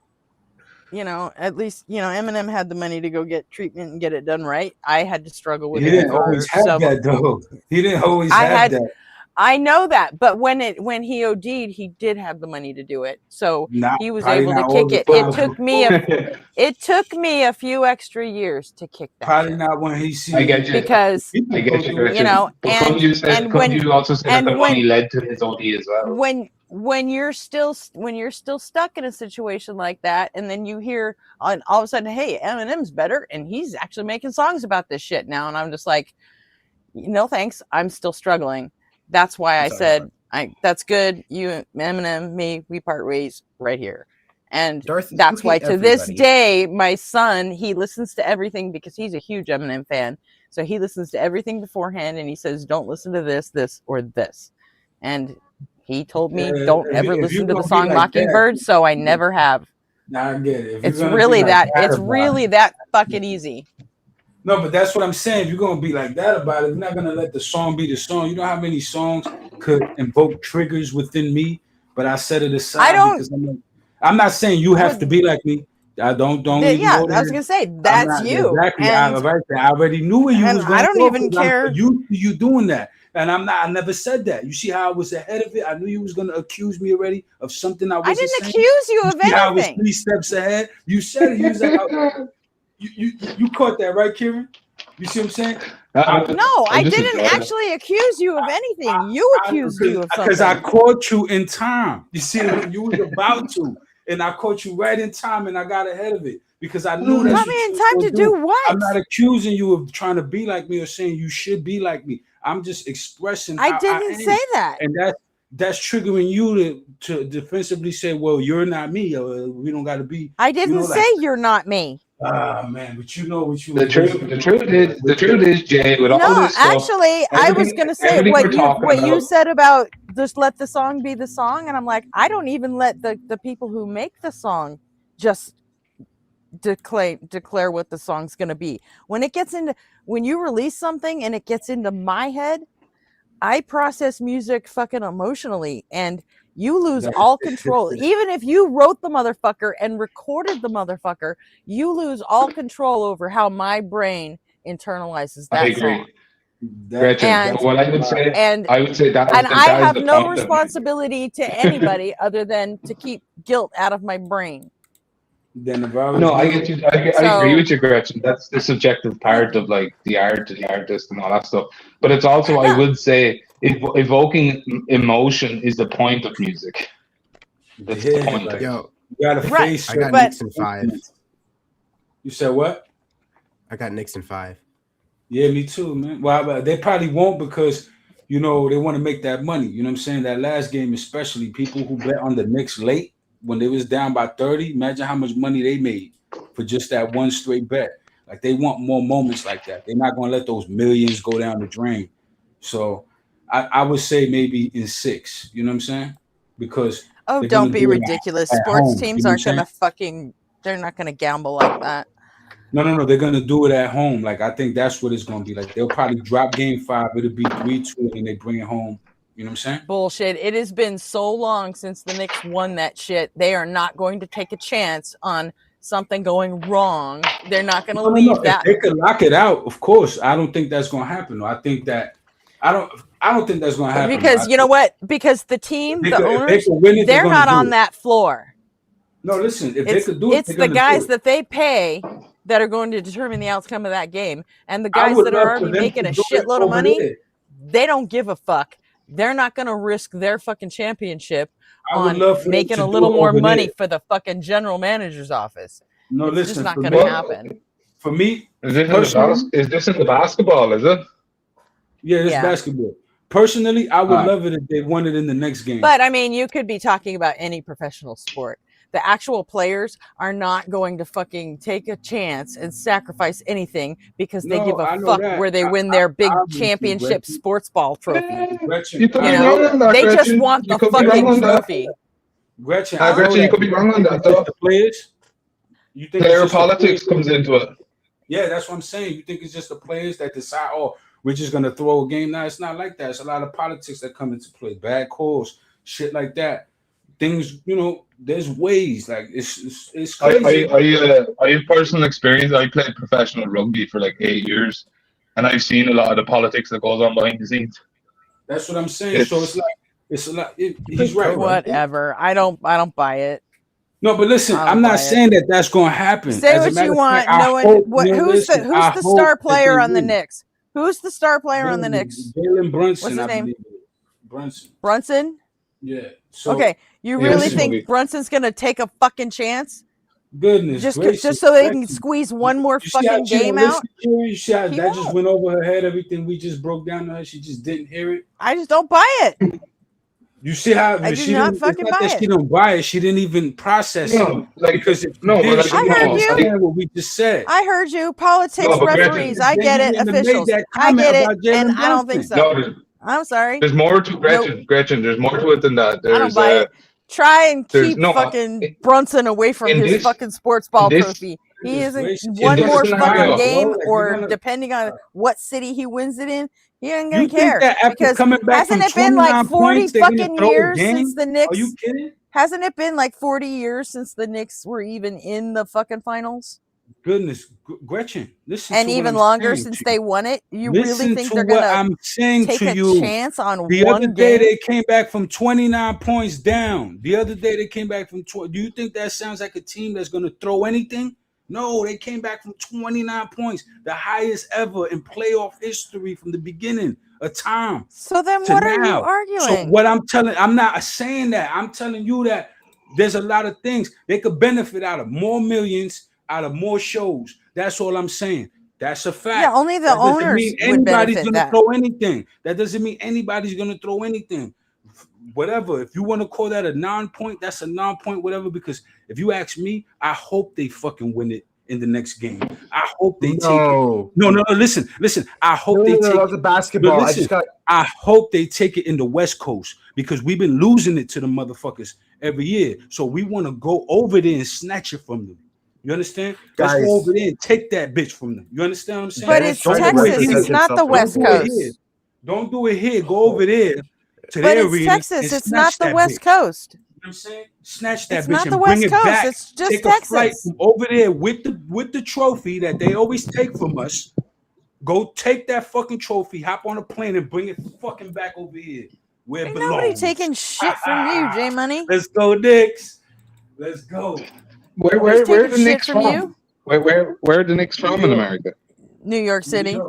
at least, Eminem had the money to go get treatment and get it done right. I had to struggle with he it didn't for always have several. that though. He didn't always I have had that. I know that, but when he OD'd, he did have the money to do it, so Not he was probably able to not all kick the it. It time. took me a few extra years to kick that Probably shit. not when he see. I get you. Because I get you, Gretchen. But couldn't you also say that the money led to his OD as well? when you're still stuck in a situation like that, and then you hear all of a sudden, hey, Eminem's better and he's actually making songs about this shit now, and I'm just like, no thanks, I'm still struggling. That's why I said, that's good. You, Eminem, me, we part ways right here. And Darth, that's you why hate to this everybody. day, my son, he listens to everything because he's a huge Eminem fan. So he listens to everything beforehand and he says, don't listen to this, or this. And he told me, don't ever listen to the song Mockingbird. So I never have. Nah, I get it. It's really that fucking easy. No, but that's what I'm saying. If you're gonna be like that about it, you're not gonna let the song be the song. You know how many songs could invoke triggers within me, but I set it aside because I'm not saying you have to be like me. I don't even go there. I was gonna say that's you. Exactly. And I already knew where you was going. I don't even care. You doing that, and I never said that. You see how I was ahead of it. I knew you was gonna accuse me already of something I wasn't saying. I didn't accuse you of anything. I was 3 steps ahead. You said it. You was like, you caught that, right, Kieran? You see what I'm saying? No, I didn't actually accuse you of anything. You accused you of something. Because I caught you in time. You see, when you was about to, and I caught you right in time, and I got ahead of it because I knew that. Caught me in time to do what? I'm not accusing you of trying to be like me or saying you should be like me. I'm just expressing. I didn't say that. And that's triggering you to defensively say, well, you're not me. We don't got to be. I didn't say you're not me. Ah, man, but you know what you. The truth is, Jay, with all this stuff. Actually, I was gonna say what you said about just let the song be the song, and I'm like, I don't even let the people who make the song just declare what the song's gonna be. When you release something and it gets into my head, I process music fucking emotionally, and you lose all control. Even if you wrote the motherfucker and recorded the motherfucker, you lose all control over how my brain internalizes that song. Gretchen, what I would say, that. And I have no responsibility to anybody other than to keep guilt out of my brain. I get you. I agree with you, Gretchen. That's the subjective part of like the art, the artist, and all that stuff. But it's also, I would say, evoking emotion is the point of music. That's the point. Yo, you got a face. I got Nixon 5. You said what? I got Nixon 5. Yeah, me too, man. Well, they probably won't because they want to make that money. You know what I'm saying? That last game, especially people who bet on the Knicks late when they was down by 30. Imagine how much money they made for just that one straight bet. Like they want more moments like that. They're not going to let those millions go down the drain. So I would say maybe in 6. You know what I'm saying? Because don't be ridiculous. Sports teams aren't going to they're not going to gamble like that. No. They're gonna do it at home. Like I think that's what it's gonna be. Like they'll probably drop game 5. It'll be 3-2, and they bring it home. You know what I'm saying? Bullshit. It has been so long since the Knicks won that shit. They are not going to take a chance on something going wrong. They're not going to leave that. If they could lock it out, of course. I don't think that's gonna happen. I think that I don't think that's gonna happen. Because you know what? Because the team, the owners, they're not on that floor. No, listen. If they could do it, it's the guys that they pay that are going to determine the outcome of that game. And the I guys would that are love for already them making to a do it shitload of over money, there. they don't give a fuck. They're not going to risk their fucking championship I would on love for them making to a do little it more over money there. for the fucking general manager's office. No, It's just listen, not for going to me, happen. for me Is this in personally, is this in the basketball? Is it? yeah, it's Yeah. basketball. Personally, I would Alright. love it if they won it in the next game. But I mean, you could be talking about any professional sport. The actual players are not going to fucking take a chance and sacrifice anything because they No, give a I know fuck that. where they win their big Obviously, championship Gretchen. sports ball trophy. You Gretchen, could I be You wrong know, on that, they just Gretchen. want You the could be wrong fucking on that. trophy. Gretchen, I know Gretchen, you that. could be wrong on You that think it's though. the players? You think Player it's just the politics players? comes into it. Yeah, that's what I'm saying. You think it's just the players that decide, oh, we're just gonna throw a game? Now it's not like that. It's a lot of politics that come into play, bad calls, shit like that. Things, you know, there's ways. Like it's crazy. I have personal experience. I played professional rugby for like 8 years, and I've seen a lot of the politics that goes on behind the scenes. That's what I'm saying. So it's like it's a lot. He's right. Whatever. I don't buy it. No, but listen, I don't I'm not buy saying that that's going to happen. Say As a what matter you of want. fact, I No one. hope- What? no, Who's listen, the I who's the hope star that player they on the win. Knicks? Who's the star player on the Knicks? Jalen Brunson. What's his I name? believe. Brunson. Brunson. Yeah. So, Okay, you Yeah, really this think movie. Brunson's gonna take a fucking chance Goodness just gracious, so they can Becky. squeeze one more You see how fucking she don't game listen out? to you? You see how He that just won't. went over her head? Everything we just broke down to her, she just didn't hear it. I just don't buy it. You see how I do she not didn't? fucking It's not buy that she it. don't buy it. She didn't even process it No, like because if no, she did, but like she I would heard you. understand what we just said. I heard you. Politics, No, but Gretchen- referees. I Then get you it. wouldn't have made Officials. that I comment get it, about Jalen and I don't think Brunson. so. no. I'm sorry. There's more to Gretchen. Gretchen, there's more to it than that. I don't There's buy it. Try and there's keep no- fucking Brunson away from in his this- fucking sports ball this- trophy. He Goodness isn't gracious. one this more scenario, fucking bro, game, like, or you're gonna- depending on what city he wins it in, he ain't You gonna think care. that after Because coming back hasn't from it been like 29 40 points, they're gonna fucking throw a years game? since the Are Knicks? you kidding? Hasn't it been like 40 years since the Knicks were even in the fucking finals? Goodness, Gretchen, listen. And to what even I'm longer saying since to they you. won it? You Listen really think to they're what gonna I'm saying take to a you. chance on The one other day game? they came back from 29 points down. The other day they came back from 20. Do you think that sounds like a team that's going to throw anything? No, they came back from 29 points, the highest ever in playoff history from the beginning of time. So then to what are you now. arguing? So what I'm not saying that. I'm telling you that there's a lot of things they could benefit out of, more millions, out of more shows. That's all I'm saying. That's a fact. Yeah, only the That doesn't owners mean would anybody's benefit gonna that. throw anything. That doesn't mean anybody's gonna throw anything. Whatever. If you want to call that a non-point, that's a non-point, whatever. Because if you ask me, I hope they fucking win it in the next game. I hope they take it. No, listen. I hope they take That's it. a basketball. No, listen, I hope they take it in the West Coast because we've been losing it to the motherfuckers every year. So we want to go over there and snatch it from them. You understand? Let's Guys. go over there and take that bitch from them. You understand what I'm saying? But it's Don't do it Texas. here. It's not the Don't West do it Coast. here. Don't do it here. Go over there to But their it's arena Texas. and It's snatch not the that West bitch. Coast. You know what I'm saying? Snatch that It's bitch not and the bring West it Coast. back. It's just Take a flight Texas. from over there with the trophy that they always take from us. Go take that fucking trophy, hop on a plane, and bring it fucking back over here where it Ain't belongs. nobody taking shit from you, J Money. Let's go, Knicks. Let's go. Where Nobody's are taking the shit Knicks from from? you. Where are the Knicks from in America? New York City.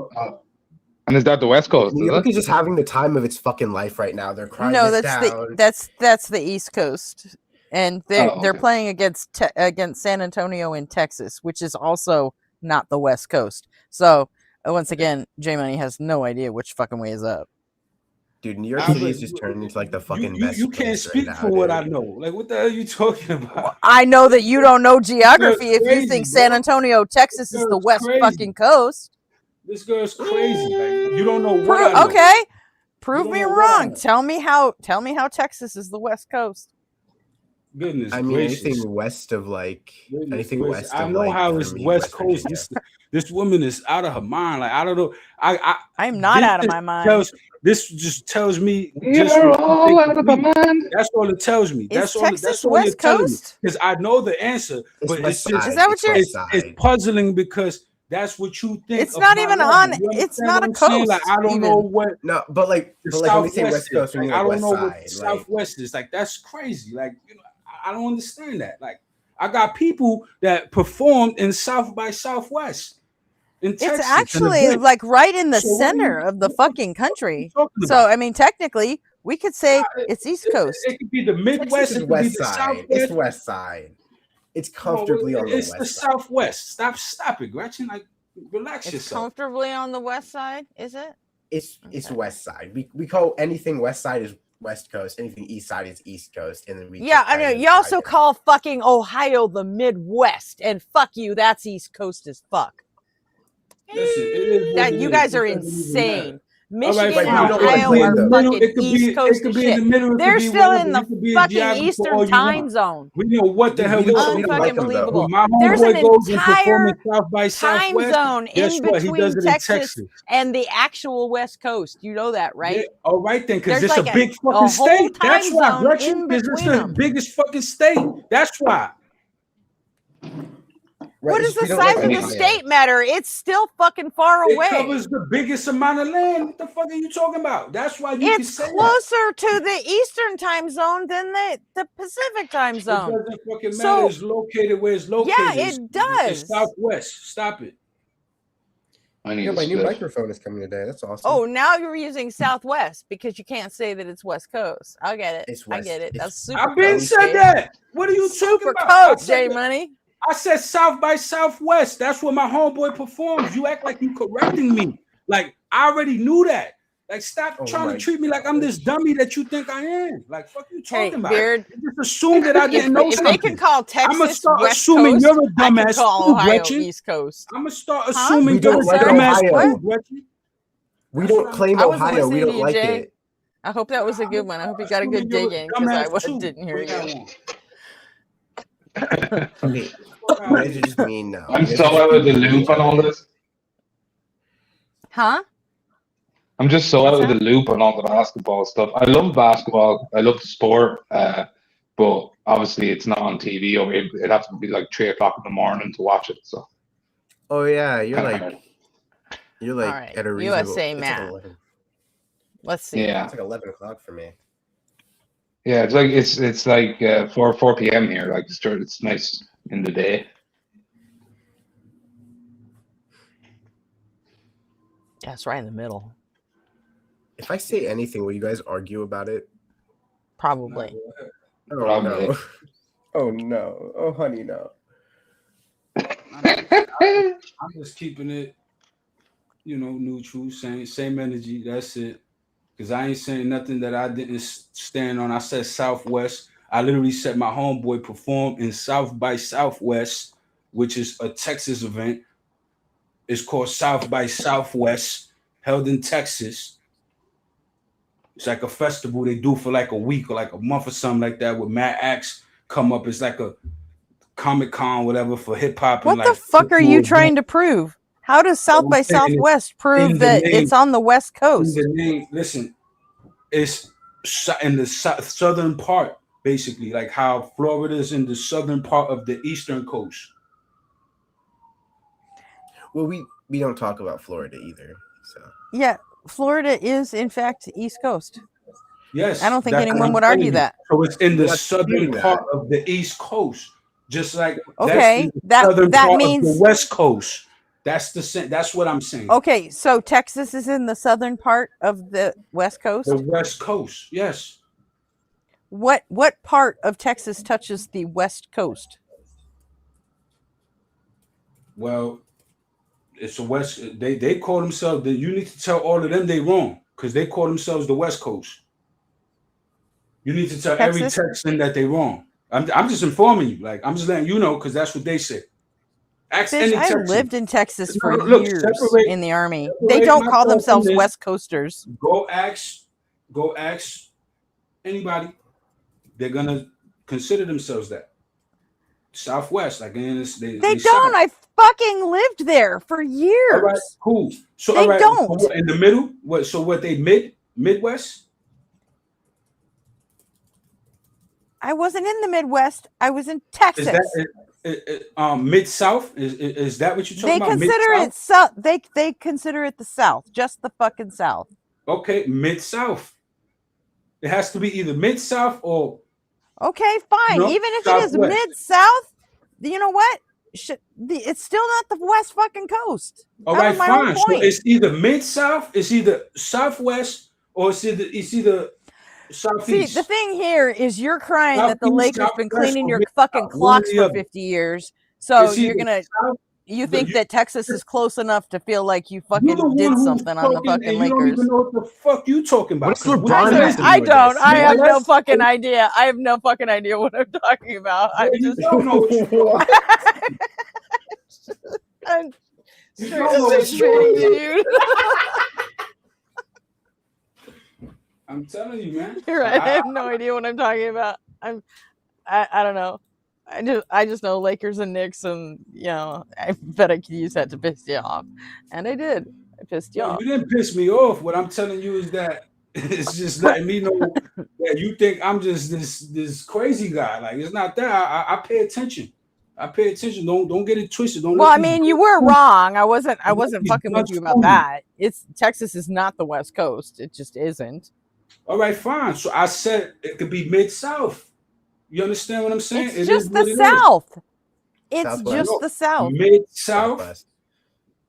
And is that the West Coast? New Is York it? is just having the time of its fucking life right now. They're crying No, this that's down. that's the East Coast, and they're Oh, they're okay. playing against San Antonio in Texas, which is also not the West Coast. So once again, J Money has no idea which fucking way is up. Dude, New York I- City is just turned into like the fucking best You can't place speak right now, for what dude. I know. Like, what the hell are you talking about? I know that you don't know geography if you crazy, think bro. San Antonio, Texas is the Girl's West crazy. fucking coast. This girl's crazy. Like, you don't know what I know. Okay, prove don't me know what I wrong. know. Tell me how Texas is the West Coast. Goodness I mean, gracious. anything west of like Goodness anything gracious. west I of know like how for it's me, West West Coast. Virginia. This woman is out of her mind. Like, I don't know. I'm not this out of just my mind. This just tells me. You're just what you all think out of of my me. mind. That's all it tells me. Is That's all. Texas That's all you're West telling me. Coast? Because I know the answer, It's but west it's just side. Is that what It's you're- west it's side. puzzling because that's what you think. It's of not my even level. on- You it's understand not what a I'm saying? Like, coast I don't even. know what No, but like the when we say Southwest West Coast, is. we mean Like, I like don't west know what side. the Like Southwest is. Like, that's crazy. Like, I don't understand that. Like, I got people that performed in South by Southwest in Texas. It's actually like right in the So what do center you- of the what fucking the fuck are you country. talking So about? I mean, technically, we could say it's East Coast. It could be the Midwest. Texas It is could be west the side. Southwest. It's west side. It's comfortably on the It's the west side. Southwest. Stop it, Gretchen. Like, relax It's yourself. comfortably on the west side, is it? It's Okay. west side. We call anything west side is West Coast. Anything east side is East Coast. And then we Yeah, just I know. kind of You also divide it. call fucking Ohio the Midwest, and fuck you, that's East Coast as fuck. Listen, it is what That it you is. guys It are doesn't even insane. matter. Michigan fine, and we don't like Ohio wind, are though. fucking It could East be Coast in as the shit. middle. It could They're be still whatever. in the It could be in fucking geography all Eastern you time want. zone. We know what the Dude, hell we we don't talking like about. them, though. Unfucking When my There's homeboy an goes and performs entire South by time Southwest, zone guess in what? He does between it Texas in Texas. and the actual West Coast. You know that, right? Yeah, all right then, because There's it's like a big a fucking whole state. That's time why, zone Gretchen, in because it's between the them. biggest fucking state. That's why. What Right, does the we don't size like of them. the Yeah. state matter? It's still fucking far It away. covers the biggest amount of land. What the fuck are you talking about? That's why you can It's say that. closer to the Eastern time zone than the Pacific time It zone. doesn't fucking matter. So It's located where it's located. yeah, It's- it does. It's Southwest. Stop it. I need Yeah, a my new split. microphone is coming today. That's awesome. Oh, now you're using Southwest because you can't say that it's West Coast. I get it. It's I West. get it. It's- That's super I've been coast, said Jay. that. What are you talking Super about? I coast, said J that. Money. I said South by Southwest. That's where my homeboy performs. You act like you correcting me. Like I already knew that. Like stop Oh trying my to treat me like I'm this dummy that you think I am. Like fuck you Hey, talking about. Beard. You just assume that I If, didn't know if something. they can call I'ma Texas start West assuming Coast, you're a I can dumbass call too, Ohio Gretchen. East Coast. I'm gonna start Huh? assuming We you're don't a like dumbass Ohio. too, Gretchen. We That's don't what I'm claim I wasn't Ohio. We listening to don't you, like Jay. it. I hope that was a good one. I hope you got a good dig in because I didn't hear you. Okay, you guys are just mean now. I'm You guys so are just out of the being mean loop to each on all other. this. Huh? I'm just so What's out of the that? loop on all the basketball stuff. I love basketball. I love the sport. But obviously it's not on TV, or it'd have to be like 3 o'clock in the morning to watch it. So Oh yeah, you're kinda like hard. you're like Alright, at a reasonable. USA it's math. like 11. Let's see. Yeah, It's like 11 o'clock for me. yeah. It's like 4 p.m. here. Like it's nice in the day. Yeah, it's right in the middle. If I say anything, will you guys argue about it? Probably. Oh Probably. no. Oh no. Oh honey, no. I'm just keeping it, neutral, same energy. That's it. Because I ain't saying nothing that I didn't stand on. I said Southwest. I literally said my homeboy performed in South by Southwest, which is a Texas event. It's called South by Southwest, held in Texas. It's like a festival they do for like a week or like a month or something like that, with mad acts come up. It's like a Comic-Con, whatever, for hip hop. What the fuck are you trying to prove? How does South by Southwest prove that it's on the West Coast? The name, listen, it's in the southern part, basically, like how Florida is in the southern part of the eastern coast. Well, we don't talk about Florida either. So Yeah, Florida is in fact East Coast. Yes, I don't think that's anyone what I'm would telling argue you. that. So it's in the We're not southern disputing part that. of the East Coast, just like Okay, that's in the southern that part means of the West Coast. That's the same. That's what I'm saying. okay. So Texas is in the southern part of the West Coast. The West Coast, yes. What part of Texas touches the West Coast? Well, it's a West. They call themselves. You need to tell all of them they wrong because they call themselves the West Coast. You need to tell every Texas? Texan that they wrong. I'm just informing you. Like I'm just letting you know because that's what they say. Ask Bitch, any I Texan. lived in Texas for Look, years separate- in the Army. separate They don't my call thought themselves from this. West Coasters. Go ask anybody. They're gonna consider themselves that Southwest. Like they They don't. I fucking lived there for years. All right, cool. So They all right, don't. so what, in the middle. What? So what? They Midwest. I wasn't in the Midwest. I was in Texas. Is that Mid South? Is that what you're talking They about? consider it South. They consider it the South, just the fucking South. Okay, Mid South. It has to be either Mid South or Okay, fine. No, Even if it is Southwest. Mid South, you know what? It's still not the West fucking coast. All That right, was my whole fine. So point. it's either mid-south, it's either southwest, or it's either See, southeast. the thing here is you're crying that the Southeast, Lakers been southwest, cleaning or your mid-south. fucking One or clocks the for other. 50 years. So It's you're either gonna south. you think that Texas is close enough to feel like you You're the fucking one did who's something on the talking, fucking and you don't even Lakers. know what the fuck you talking about. What does 'Cause when LeBron you have to do I with don't. this? I have no Let's- fucking idea. I have no fucking idea what I'm talking about. Yeah, I'm you just don't know what you're talking about. I'm You straight don't up know what you're admitting talking you, dude. I'm telling you, man. You're right. I have no idea what I'm talking about. I don't know. I just know Lakers and Knicks, and I bet I could use that to piss you off, and I did. I pissed you No, off. you didn't piss me off. What I'm telling you is that it's just letting me know that you think I'm just this crazy guy. Like it's not that. I pay attention. I pay attention. Don't get it twisted. Don't Well, let I these mean, you were wrong. I wasn't these fucking with nuts you fool about you. that. Texas is not the West Coast. It just isn't. All right, fine. So I said it could be mid-south. You understand what I'm saying? It's It just is the what it is. South. It's Southwest. just the South. Mid-south. Southwest.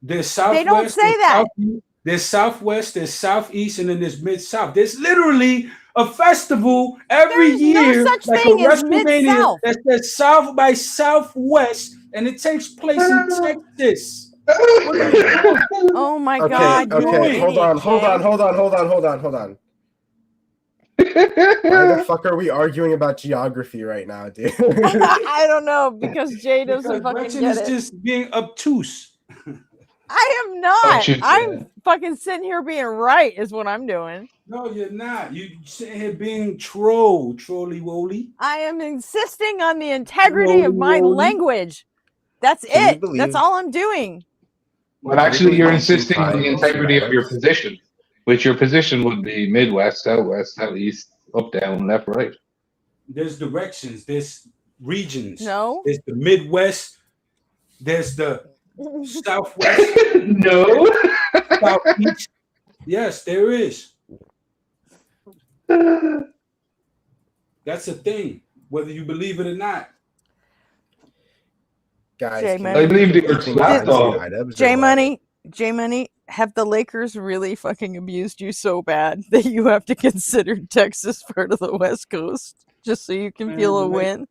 There's southwest. They don't say there's that. southeast, there's southwest, there's southeast, and then there's mid-south. There's literally a festival every There's no year, such like thing a as WrestleMania, Mid-South. that says South by Southwest, and it takes place in Texas. What are you doing? Oh my Okay, God! You're an okay, hold idiot, on. Why the fuck are we arguing about geography right now, dude? I don't know because Jay doesn't Because fucking Gretchen get is it. just being obtuse. I am not. should say I'm that. fucking sitting here being right is what I'm doing. No, you're not. You sitting here being trolly-woly. I am insisting on the integrity of my Rolly. language. That's Can you it. believe- That's all I'm doing. Well, actually, you're Ethan insisting on the Klein integrity of your Items. position, which your position would be Midwest, Southwest, Southeast, up, down, left, right. There's directions. There's regions. No. There's the Midwest. There's the Southwest. No. Southeast. Yes, there is. That's a thing, whether you believe it or not. Guys, Jay can Money. I believe the you Earth's think flat, I've seen though. items or J what? Money, have the Lakers really fucking abused you so bad that you have to consider Texas part of the West Coast just so you can Man, feel a the win?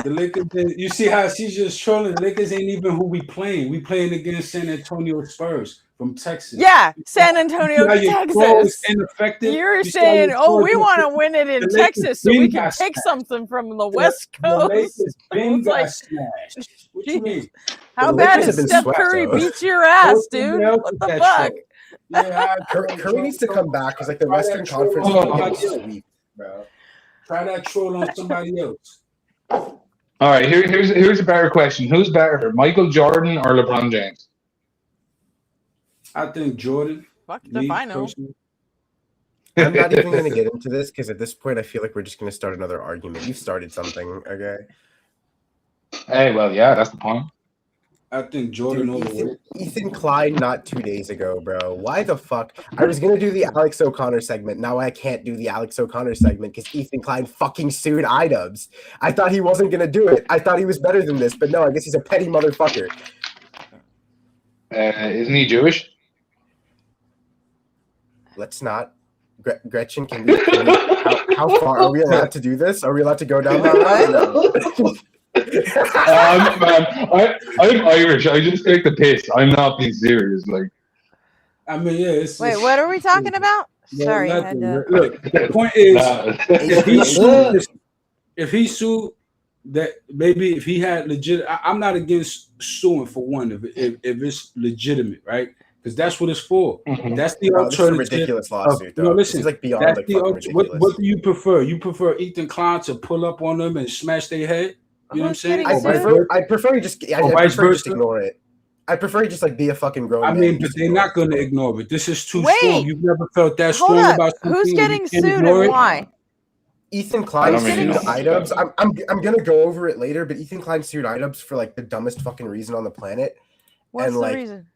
The Lakers, you see how she's just trolling. The Lakers ain't even who we playing. We playing against San Antonio Spurs from Texas. Yeah, San Antonio, Now your troll is Texas. ineffective. You're You see how saying, your oh, troll we is want to win it in The Lakers Texas so we been can got take smashed. something from the West The Coast. Lakers been It's got like, smashed. What you jeez. mean? How The bad Lakers is have been Steph swept, Curry though. beat your ass, Go dude? somewhere else What with the that fuck? troll. Yeah, Curry needs to come back because like the Try that Western troll Conference on is somebody getting else. sweep, bro. Try that troll on somebody else. All right, here's a better question. Who's better, Michael Jordan or LeBron James? I think Jordan. Fuck Me if I know. personally. I'm not even gonna get into this because at this point I feel like we're just gonna start another argument. You've started something, okay? Hey, well, yeah, that's the point. I think Jordan Dude, overweight. Ethan Klein not 2 days ago, bro. Why the fuck? I was gonna do the Alex O'Connor segment. Now I can't do the Alex O'Connor segment because Ethan Klein fucking sued iDubbbz. I thought he wasn't gonna do it. I thought he was better than this, but no, I guess he's a petty motherfucker. Isn't he Jewish? Let's not. Gretchen, can we how far are we allowed to do this? Are we allowed to go down that road? Man, I'm Irish. I just take the piss. I'm not being serious. Like, I mean, yeah. Wait, what are we talking about? No, Sorry, I nothing. had to. Look, the point is, nah. if he sued, that maybe if he had legit, I'm not against suing for one if it's legitimate, right? Because that's what it's for. Mhm. That's the No, this is a alternative. ridiculous lawsuit, though. No, This listen. is like beyond That's like the fucking what ridiculous. do you prefer? You prefer Ethan Klein to pull up on them and smash their head? You know what I'm Who's saying? getting Or sued? vice versa? I prefer you just I Or vice prefer you just versa? ignore it. I prefer you just like be a fucking grown I man. mean, and but just they're ignore not it. going to ignore it. This is too Wait. strong. You've never felt that Hold strong up. about something. Who's and getting you can't sued ignore and it? why? Ethan I Klein don't really sued know. iDubbbz. I'm gonna go over it later, but Ethan Klein sued iDubbbz for like the dumbest fucking reason on the planet. What's And, the like, reason?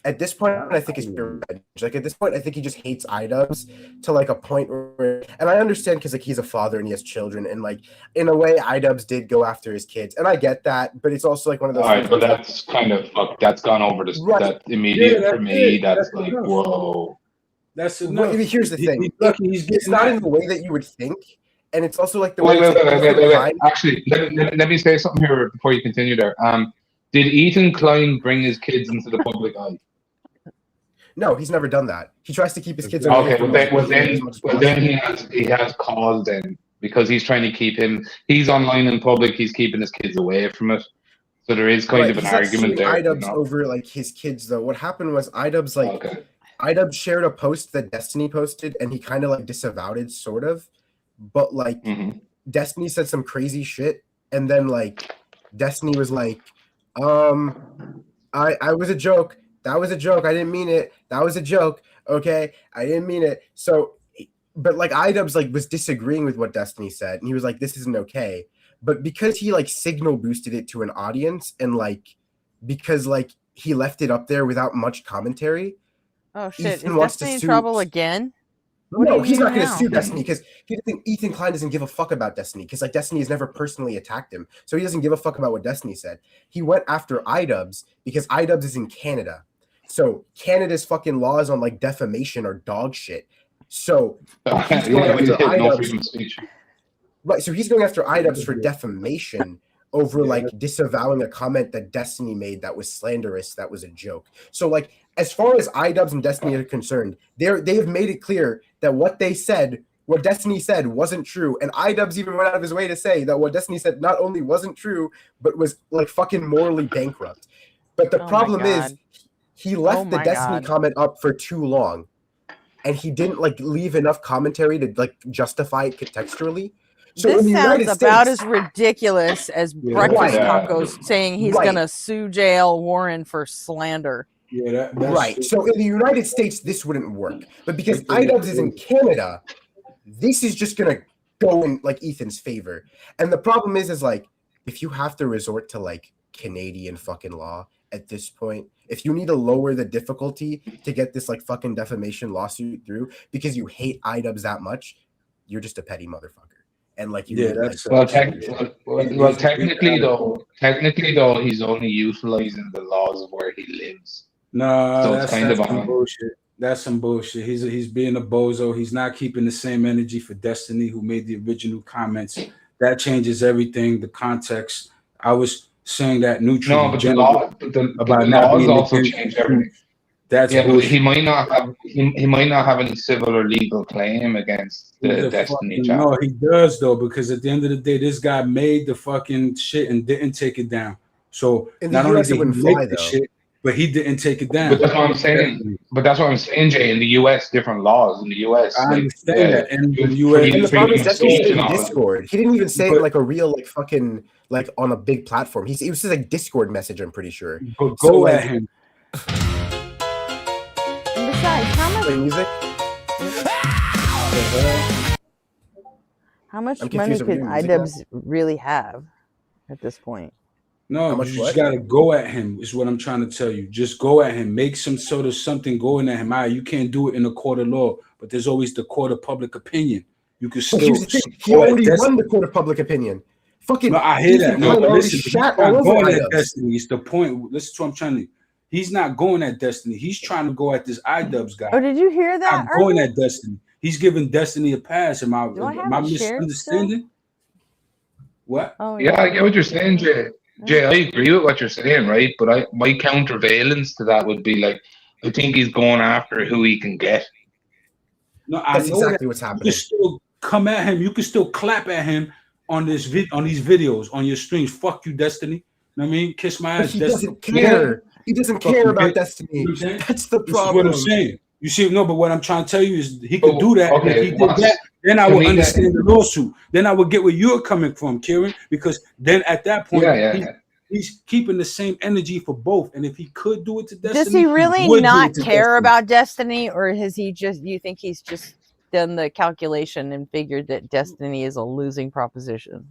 At this point, I think it's pure revenge. Like at this point, I think he just hates iDubbbz to like a point where, and I understand because like he's a father and he has children, and like in a way, iDubbbz did go after his kids, and I get that, but it's also like one of those. All right, things but where that's kind of that's gone over the Right. that immediate Yeah, for that's me. it. That's That's like enough. whoa. That's Well, enough. here's the thing. He's lucky he's It's getting not that. in the way that you would think, and it's also like the Wait, way wait, it's wait, like wait, wait, Ethan wait. Klein. Actually, let me say something here before you continue there. Did Ethan Klein bring his kids into the public eye? No, he's never done that. He tries to keep his kids away Okay, from well as then, much as well then possible. he has cause then because he's trying to keep him. He's online in public. He's keeping his kids away from it. So there is kind Right, of an he's not argument suing there. You iDubbbz know? over like his kids though. What happened was iDubbbz like Okay. iDubbbz shared a post that Destiny posted, and he kind of like disavowed it, sort of. But like Destiny said some crazy shit, and then like Destiny was like, I was a joke. That was a joke. I didn't mean it. That was a joke. Okay, I didn't mean it. So, but like iDubbbz like was disagreeing with what Destiny said, and he was like, this isn't okay. But because he like signal boosted it to an audience, and like because like he left it up there without much commentary. Oh shit! Ethan Is wants to Destiny in sue- trouble again? What No, are you he's not doing going to now? sue Destiny because Ethan Klein doesn't give a fuck about Destiny because like Destiny has never personally attacked him, so he doesn't give a fuck about what Destiny said. He went after iDubbbz because iDubbbz is in Canada, so Canada's fucking laws on like defamation are dog shit. So he's going Yeah, after no iDubbbz. freedom of speech. Right, so he's going after iDubbbz for defamation over like disavowing a comment that Destiny made that was slanderous, that was a joke. So like as far as iDubbbz and Destiny are concerned, they have made it clear that what Destiny said wasn't true, and iDubbbz even went out of his way to say that what Destiny said not only wasn't true, but was like fucking morally bankrupt. But the problem is he left the Destiny comment up for too long, and he didn't like leave enough commentary to like justify it contextually. So This sounds about States, as ridiculous as Breakfast Tacos saying he's gonna sue JL Warren for slander. Yeah, that's right. So in the United States, this wouldn't work, but because iDubbbz is in Canada, this is just gonna go in like Ethan's favor. And the problem is like if you have to resort to like Canadian fucking law at this point, if you need to lower the difficulty to get this like fucking defamation lawsuit through because you hate iDubbbz that much, you're just a petty motherfucker. And like you need, technically though, he's only utilizing the laws of where he lives. No, so that's kind of some bullshit. That's some bullshit. He's being a bozo. He's not keeping the same energy for Destiny, who made the original comments. That changes everything. The context. I was saying that neutral. No, but the laws also change everything. That's but bullshit. he might not have any civil or legal claim against the Destiny chapter. No, he does though, because at the end of the day, this guy made the fucking shit and didn't take it down. So not only did he make the shit, but he didn't take it down. But that's what I'm saying. But that's what I'm saying, Jay. In the U.S., different laws. In the U.S., I understand that. In the U.S., and the problem is that's in Discord. He didn't even say it like a real like fucking like on a big platform. It was just like Discord message. I'm pretty sure. But go at him. And besides, how much money could iDubbbz really have at this point? No, you just gotta go at him. Is what I'm trying to tell you. Just go at him. Make some sort of something going at him. You can't do it in a court of law, but there's always the court of public opinion. You can still. He already won the court of public opinion. Fucking. No, I hear that. No, but listen, he's not going at Destiny. It's the point. Listen to what I'm trying to. He's not going at Destiny. He's trying to go at this iDubbbz guy. Oh, did you hear that? Not going at Destiny. He's giving Destiny a pass. Am I misunderstanding? What? Oh, yeah, I get what you're saying, Jay. Jay, I agree with what you're saying, right? But my countervalence to that would be like, I think he's going after who he can get. No, I That's know exactly what's happening. You can still come at him. You can still clap at him on these videos on your streams. Fuck you, Destiny. You know what I mean? Kiss my ass. He doesn't care. He doesn't care about Destiny. That's the problem. This is what I'm saying. You see, no, but what I'm trying to tell you is he could do that. Okay, if he did that, then I would understand the lawsuit. Then I would get where you're coming from, Kieran, because then at that point, he's keeping the same energy for both. And if he could do it to Destiny, does he really not care about Destiny, or has he just? You think he's just done the calculation and figured that Destiny is a losing proposition?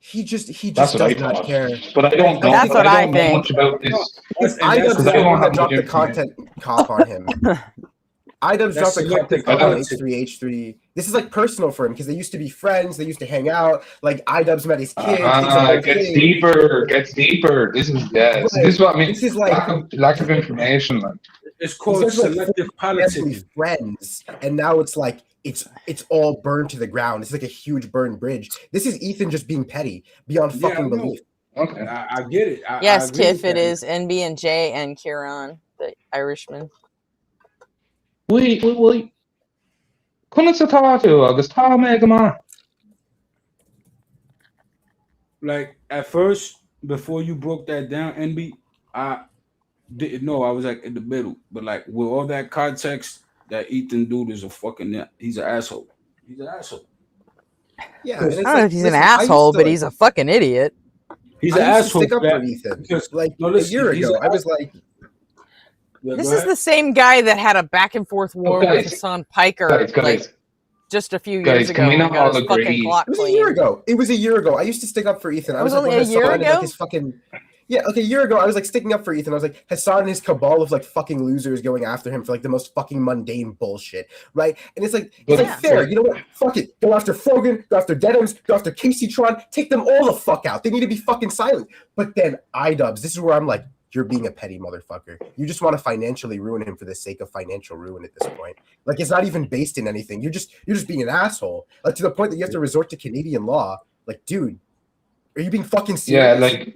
he just That's what I does not thought. care. But I don't know. That's what I I don't know think. much about this. It's And that's iDubbbz is I the don't one that have dropped much the content cop on him. iDubbbz dropped the content selective cop on politics. H3H3. This is like personal for him because they used to be friends. They used to hang out. Like iDubbbz met his kids. It's a whole It gets thing. deeper. Gets deeper. This is this is what I mean. This is like lack of information. Like. It's called These guys are, like, selective family politics. friends, and now it's like it's all burned to the ground. It's like a huge burned bridge. This is Ethan just being petty beyond Yeah, fucking I know. belief. Okay. I get it. Yes, I agree Tiff, with it that. is NB and J and Kieran, the Irishman. Wait. Couldn't se talk to Agus Tom Megaman. Like at first, before you broke that down, NB, I didn't know. I was like in the middle, but like with all that context, that Ethan dude is he's an asshole. He's an asshole. Yeah, I and don't it's know like, if he's listen, an I used asshole, to, but like- he's a fucking idiot. He's an I used to asshole stick up for for that, Ethan. because Like no, listen, a year he's ago, an I was like, Yeah, This go is ahead. the same guy that had a back and forth war guys, with Hassan Piker guys, like just a few guys, years can ago we and not got all his fucking agree- clock it was a clean. year ago. It was a year ago. I used to stick up for Ethan. I It was like, only when a year Hassan and, like, ago? his fucking a year ago, I was like sticking up for Ethan. I was like, Hassan and his cabal of like fucking losers going after him for like the most fucking mundane bullshit, right? And it's like Yeah. fair. You know what? Fuck it. Go after Frogan, go after Denims, go after Casey Tron. Take them all the fuck out. They need to be fucking silent. But then iDubbbz, this is where I'm like, you're being a petty motherfucker. You just want to financially ruin him for the sake of financial ruin at this point. Like it's not even based in anything. You're just being an asshole. Like to the point that you have to resort to Canadian law. Like, dude, are you being fucking serious? Yeah, like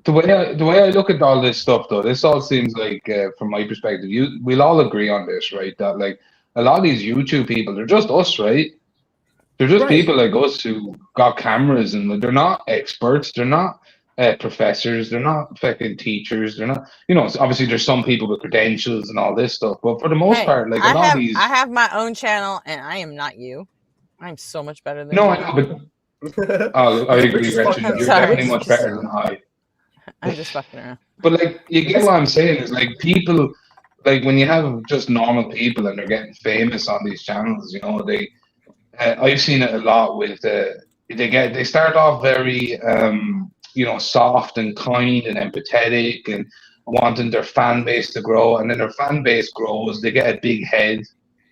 the way I look at all this stuff, though, this all seems like, from my perspective, we'll all agree on this, right? That like a lot of these YouTube people, they're just us, right? They're just Right. people like us who got cameras, and they're not experts. They're not professors. They're not fucking teachers. They're not, obviously there's some people with credentials and all this stuff, but for the most Hey, part, like I a lot have of these. I have my own channel and I am not you. I'm so much better than No, you. I know, but I agree, Just Richard. fucking- You're Sorry. definitely much better than I. I'm just fucking around. But like, you get what I'm saying is like people, like when you have just normal people and they're getting famous on these channels, they, I've seen it a lot with they start off very soft and kind and empathetic and wanting their fan base to grow, and then their fan base grows, they get a big head,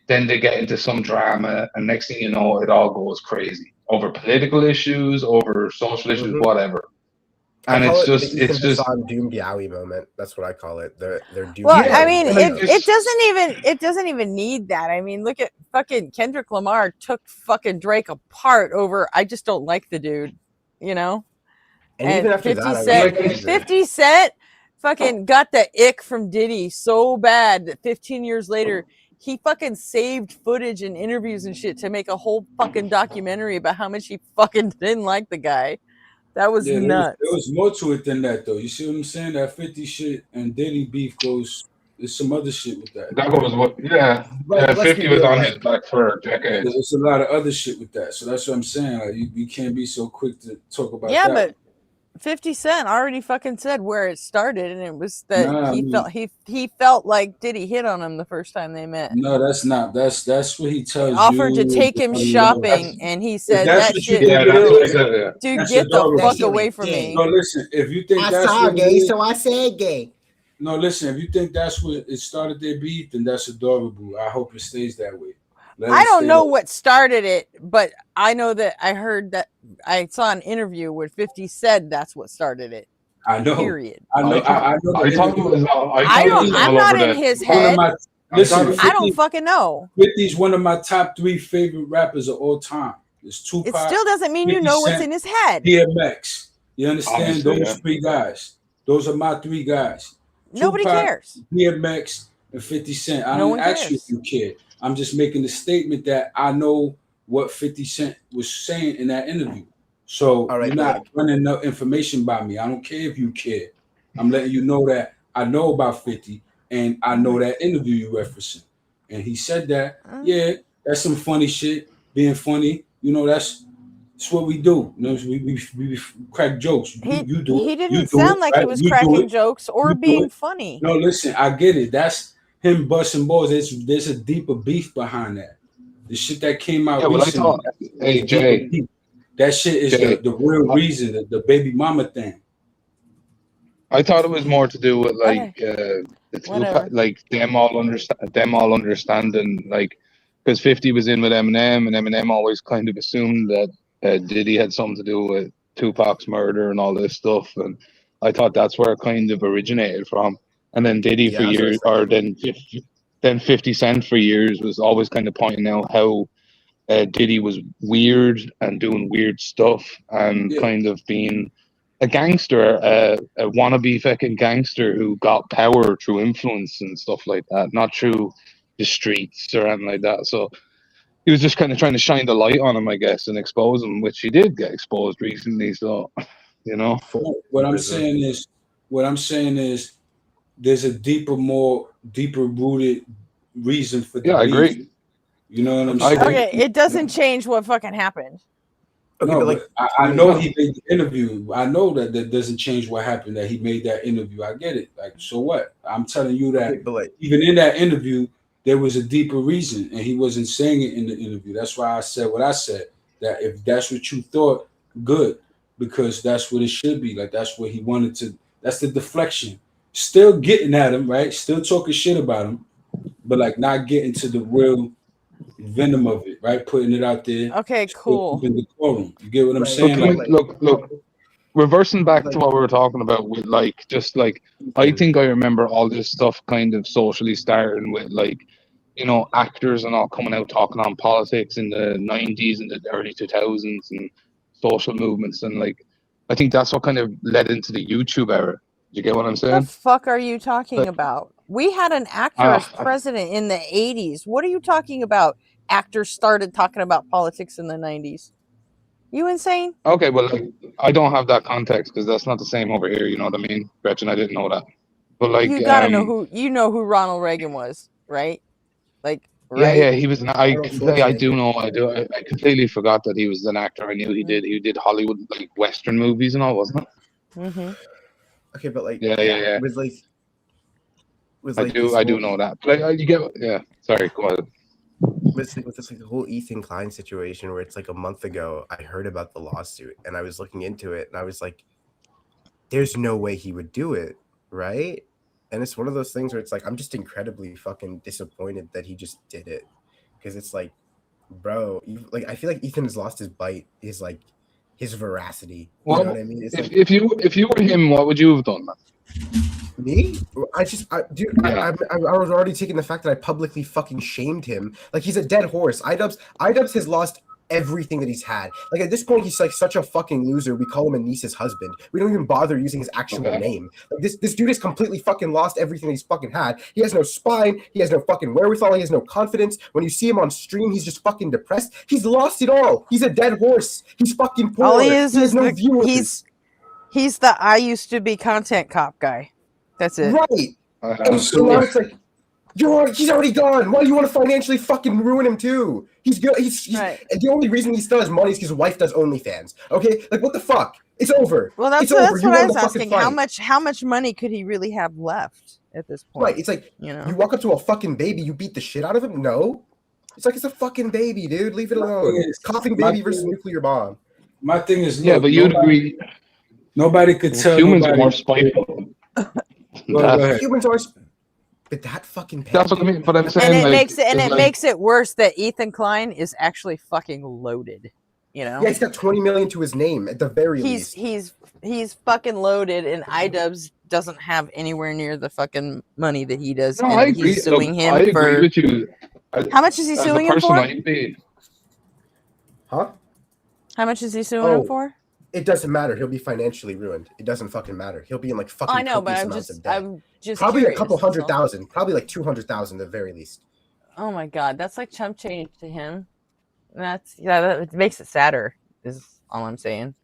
then they get into some drama, and next thing you know, it all goes crazy over political issues, over social issues, Mhm. whatever. I And call it's it just, the it's Ethan just, Hassan doomed Yowie moment. That's what I call it. They're doomed. Well, Yeah, I mean, like, it doesn't even need that. I mean, look at fucking Kendrick Lamar took fucking Drake apart over I just don't like the dude, And even after 50 that, I was Cent, like, 50 Cent fucking got the ick from Diddy so bad that 15 years later he fucking saved footage and interviews and shit to make a whole fucking documentary about how much he fucking didn't like the guy. That was Yeah, nuts. there was more to it than that, though. You see what I'm saying? That 50 shit and Diddy beef goes. There's some other shit with that. that was what, yeah. Right, let's 50 be was real, on like- his back for decades. There's a lot of other shit with that. So that's what I'm saying. Like you can't be so quick to talk about Yeah, that. but 50 Cent already fucking said where it started, and it was that Nah, he felt like Diddy hit on him the first time they met. No, that's not. That's what he tells Offered you. to take him shopping, and he said that's that what you shit. Yeah, think that's it what I is. said, yeah. Dude, That's get the adorable. fuck That away shit from is me. No, listen. If you think I that's saw what it gay, is, so I said gay. no, listen. If you think that's what it started their beef, then that's adorable. I hope it stays that way. Let I it don't stay know that- what started it, but I know that I heard that I saw an interview where 50 said that's what started it. I know. Period. I know. I know. I thought it was all, I I thought it don't. was I'm all not over in the, his One of head. my, listen, 50, I don't fucking know. 50's one of my top 3 favorite rappers of all time. There's Tupac. It still doesn't mean you 50 know what's Cent, in his head. DMX. You understand? Obviously, Those yeah. 3 guys. Those are my 3 guys. Nobody Tupac, cares. DMX, and 50 Cent. I No don't one ask you cares. if you care. I'm just making the statement that I know what 50 Cent was saying in that interview. So All right, you're not Blake. running no information by me. I don't care if you care. I'm letting you know that I know about 50 and I know that interview you referencing. And he said that, yeah, that's some funny shit, being funny. That's what we do. We crack jokes. You do it. He You didn't do sound it, like right? he was You do cracking it. jokes or You do being it. funny. No, listen, I get it. That's him busting balls. There's a deeper beef behind that. The shit that came out Yeah, well, I recently. thought, hey, Jay, That shit is Jay, the real reason, the baby mama thing. I thought it was more to do with like Okay, the whatever. like them all understanding like because 50 was in with Eminem and Eminem always kind of assumed that Diddy had something to do with Tupac's murder and all this stuff, and I thought that's where it kind of originated from. And then Diddy for Yeah, that's what I years, was or thinking. then 50 Cent for years was always kind of pointing out how Diddy was weird and doing weird stuff and Yeah. kind of being a gangster, a wannabe fucking gangster who got power through influence and stuff like that, not through the streets or anything like that. So he was just kind of trying to shine the light on him, I guess, and expose him, which he did get exposed recently. So, you know, What I'm saying is, there's a deeper rooted reason for the yeah, I beef. agree. You know what I'm I saying? agree. Okay, it doesn't change what fucking happened. Okay, No, but but like, I wait, know he made the interview. I know that doesn't change what happened, that he made that interview. I get it. Like, so what? I'm telling you okay, that but like, even in that interview, there was a deeper reason, and he wasn't saying it in the interview. That's why I said what I said. That if that's what you thought, good, because that's what it should be. Like, that's what he wanted to. That's the deflection. Still getting at him, right? Still talking shit about him, but like not getting to the real venom of it, right? Putting it out there, Okay, still cool. keeping decorum. You get what I'm right, Look, saying? okay, Like, but like, look. Reversing back to like what we were talking about with like just like I Ethan. think I remember all this stuff kind of socially starting with like actors and all coming out talking on politics in the 90s and the early 2000s and social movements, and like I think that's what kind of led into the YouTube era. You get what I'm The saying? fuck are you talking Like, about? We had an actor as ah, president in the 80s. What are you talking about? Actors started talking about politics in the 90s. You insane? okay, well, like, I don't have that context because that's not the same over here. You know what I mean, Gretchen? I didn't know that, but like, You gotta know who Ronald Reagan was, right? Like, yeah, right? yeah, he was. I Arnold completely, I do Schwarzenegger. know. I completely forgot that he was an actor. I knew he Mm, did. He did Hollywood like Western movies and all, wasn't it? Mm-hmm. Okay, but like, Yeah, yeah, yeah, yeah. with I like do. this I do whole know that. But you get. Yeah. Sorry. Go ahead. with this like the whole Ethan Klein situation where it's like a month ago I heard about the lawsuit and I was looking into it and I was like, there's no way he would do it, right? And it's one of those things where it's like I'm just incredibly fucking disappointed that he just did it because it's like, bro, like I feel like Ethan has lost his bite, his veracity. You know what Well, I mean? It's if like if you were him, what would you have done, man? me? Dude, Yeah. I was already taking the fact that I publicly fucking shamed him. Like he's a dead horse. Idubbbz has lost everything that he's had. Like at this point, he's like such a fucking loser. We call him Anissa's husband. We don't even bother using his actual Okay. name. Like this dude has completely fucking lost everything that he's fucking had. He has no spine. He has no fucking wherewithal. He has no confidence. When you see him on stream, he's just fucking depressed. He's lost it all. He's a dead horse. He's fucking poor. All he is He has no the viewers. he's the I used to be content cop guy. That's it. Right. Uh-huh. And now it's like, he's already gone. Why do you want to financially fucking ruin him too? He's good. He's Right. and the only reason he still has money is because his wife does OnlyFans. Okay, like what the fuck? It's over. Well, that's It's over. that's You what I won was the fucking asking. fight. How much money could he really have left at this point? Right. It's like You know. you walk up to a fucking baby, you beat the shit out of him. No, it's like it's a fucking baby, dude. Leave it my thing alone. is, Coughing my baby versus thing, nuclear bomb. my thing is, Yeah, look, but you'd agree nobody could tell humans are nobody. more spiteful. Go ahead. Humans are, but that fucking pet, That's what I dude. mean. But I'm And saying it like makes it it's like makes it worse that Ethan Klein is actually fucking loaded. You know. Yeah, he's got 20 million to his name at the very least. He's fucking loaded, and Idubbbz doesn't have anywhere near the fucking money that he does, no, and I agree. he's Look, suing I him agree for with you. how much is he As a suing him person, for? I'd be. Huh? How much is he suing him Oh, for? it doesn't matter. He'll be financially ruined. It doesn't fucking matter. He'll be in like fucking I know, but copious amounts of debt. I'm just Probably curious, a couple that's all. 100,000. Probably like 200,000 at the very least. Oh my god, that's like chump change to him. That makes it sadder. Is all I'm saying.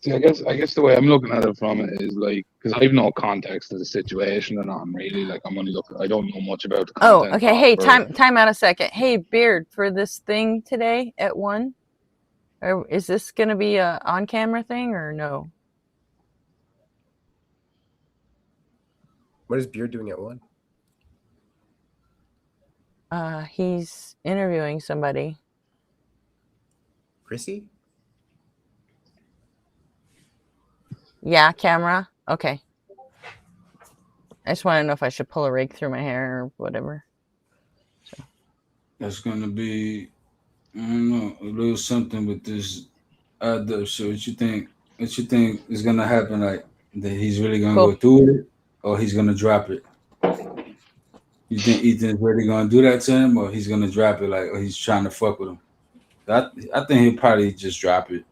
See, I guess the way I'm looking at it from it is like because I have no context of the situation, and I'm really like I'm only looking. I don't know much about the Oh, content. okay. Hey, Or, time out a second. Hey, Beard, for this thing today at 1, or is this gonna be a on camera thing or no? What is Beard doing at 1? He's interviewing somebody. Chrissy? Yeah, camera. Okay. I just want to know if I should pull a rake through my hair or whatever. That's gonna be, I don't know, a little something with this other shit. What you think? What you think is gonna happen? Like that he's really gonna Cool. go through with it, or he's gonna drop it? You think Ethan's really gonna do that to him, or he's gonna drop it? Like, or he's trying to fuck with him? I think he'll probably just drop it.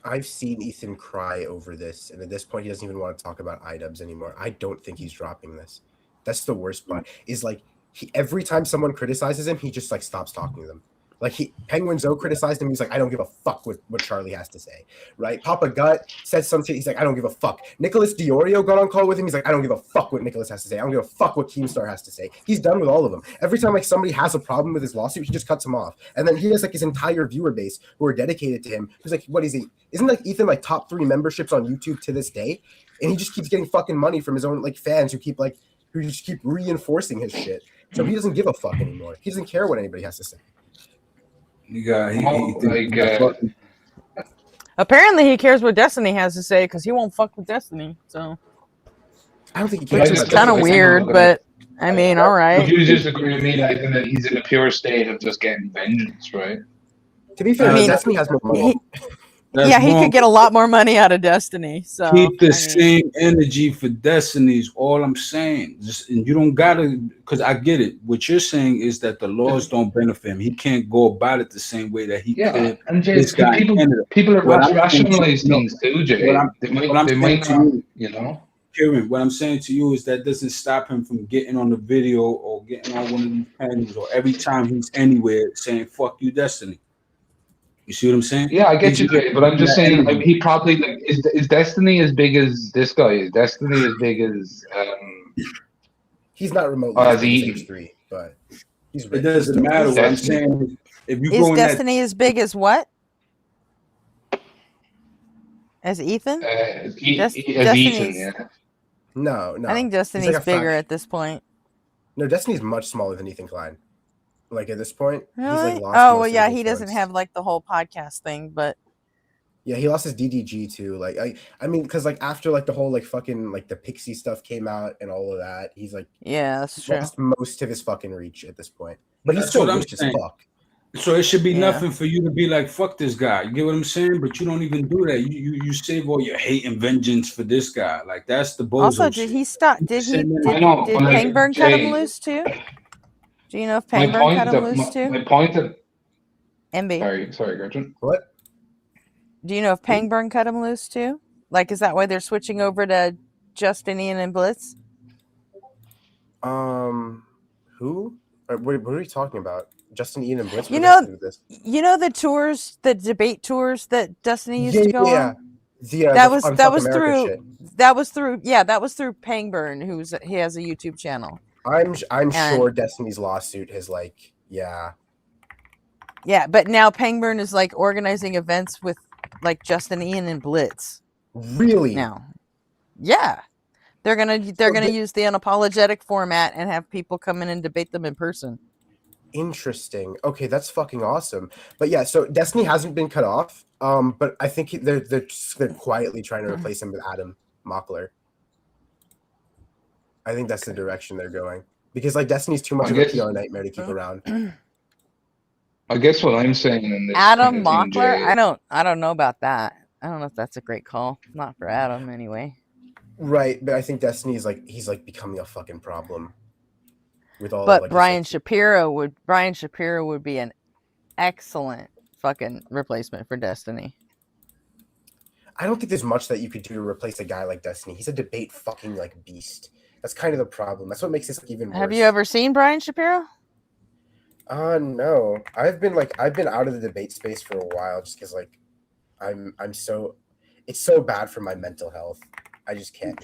I've seen Ethan cry over this, and at this point, he doesn't even want to talk about iDubbbz anymore. I don't think he's dropping this. That's the worst part. Is like every time someone criticizes him, he just like stops talking to them. Like Penguin Zoe criticized him. He's like, I don't give a fuck what Charlie has to say, right? Papa Gut said something. He's like, I don't give a fuck. Nicholas Diorio got on call with him. He's like, I don't give a fuck what Nicholas has to say. I don't give a fuck what Keemstar has to say. He's done with all of them. Every time like somebody has a problem with his lawsuit, he just cuts him off. And then he has like his entire viewer base who are dedicated to him. Who's like, what is he? Isn't like Ethan like top 3 memberships on YouTube to this day? And he just keeps getting fucking money from his own like fans who just keep reinforcing his shit. So he doesn't give a fuck anymore. He doesn't care what anybody has to say. Apparently, he cares what Destiny has to say because he won't fuck with Destiny. So I don't think he cares. it's kind of weird, but I mean, all right. Would you disagree with me? I think that he's in a pure state of just getting vengeance, right? To be fair, Destiny has more money. He could get a lot more money out of Destiny. So keep the same energy for Destiny is all I'm saying. And you don't gotta, because I get it. What you're saying is that the laws don't benefit him. He can't go about it the same way that he could. And Jay, people are rationalize things too, Jay. They might not, you know. Kieran, what I'm saying to you is that doesn't stop him from getting on the video or getting on one of these panels or every time he's anywhere saying "fuck you, Destiny." You see what I'm saying? Yeah, I get you, Jay, but I'm just saying, like, he probably like is Destiny as big as this guy? Is Destiny as big as? He's not remotely as big as 3, but he's. It doesn't matter. What I'm saying, if you is Destiny as big as what? As Ethan? As Ethan, yeah. No. I think Destiny's like bigger at this point. No, Destiny's much smaller than Ethan Klein. Like at this point, really? He's like lost well, yeah, he doesn't have like the whole podcast thing, but yeah, he lost his DDG too. Like I mean, because like after like the whole like fucking like the Pixie stuff came out and all of that, he's like that's true. Lost most of his fucking reach at this point, but he's still rich as fuck. So it should be nothing for you to be like, fuck this guy. You get what I'm saying? But you don't even do that. You save all your hate and vengeance for this guy. Like that's the bozo Also, did he stop? Did Pangburn cut him loose too? Do you know if Pangburn cut him loose too? My point of MB. Sorry, Gertrude. What? Do you know if Pangburn cut him loose too? Like, is that why they're switching over to Justinian and Blitz? Who? What are you talking about? Justin, Ian, and Blitz. You know the tours, the debate tours that Destiny used to go on. That was through Pangburn, he has a YouTube channel. I'm sure Destiny's lawsuit has like but now Pangburn is like organizing events with like Justin Ian and Blitz. Really? Now. Yeah. They're gonna use the unapologetic format and have people come in and debate them in person. Interesting. Okay, that's fucking awesome. But yeah, so Destiny hasn't been cut off. But I think they're quietly trying to replace him with Adam Mockler. I think that's the direction they're going because like Destiny's too much of a PR nightmare to keep around. I guess what I'm saying in this Adam Mockler, I don't know about that. I don't know if that's a great call. Not for Adam anyway. Right, but I think Destiny's like he's like becoming a fucking problem. With all but Brian Shapiro would be an excellent fucking replacement for Destiny. I don't think there's much that you could do to replace a guy like Destiny. He's a debate fucking like beast. That's kind of the problem. That's what makes this even worse. Have you ever seen Brian Shapiro? No. I've been out of the debate space for a while just because like it's so bad for my mental health. I just can't.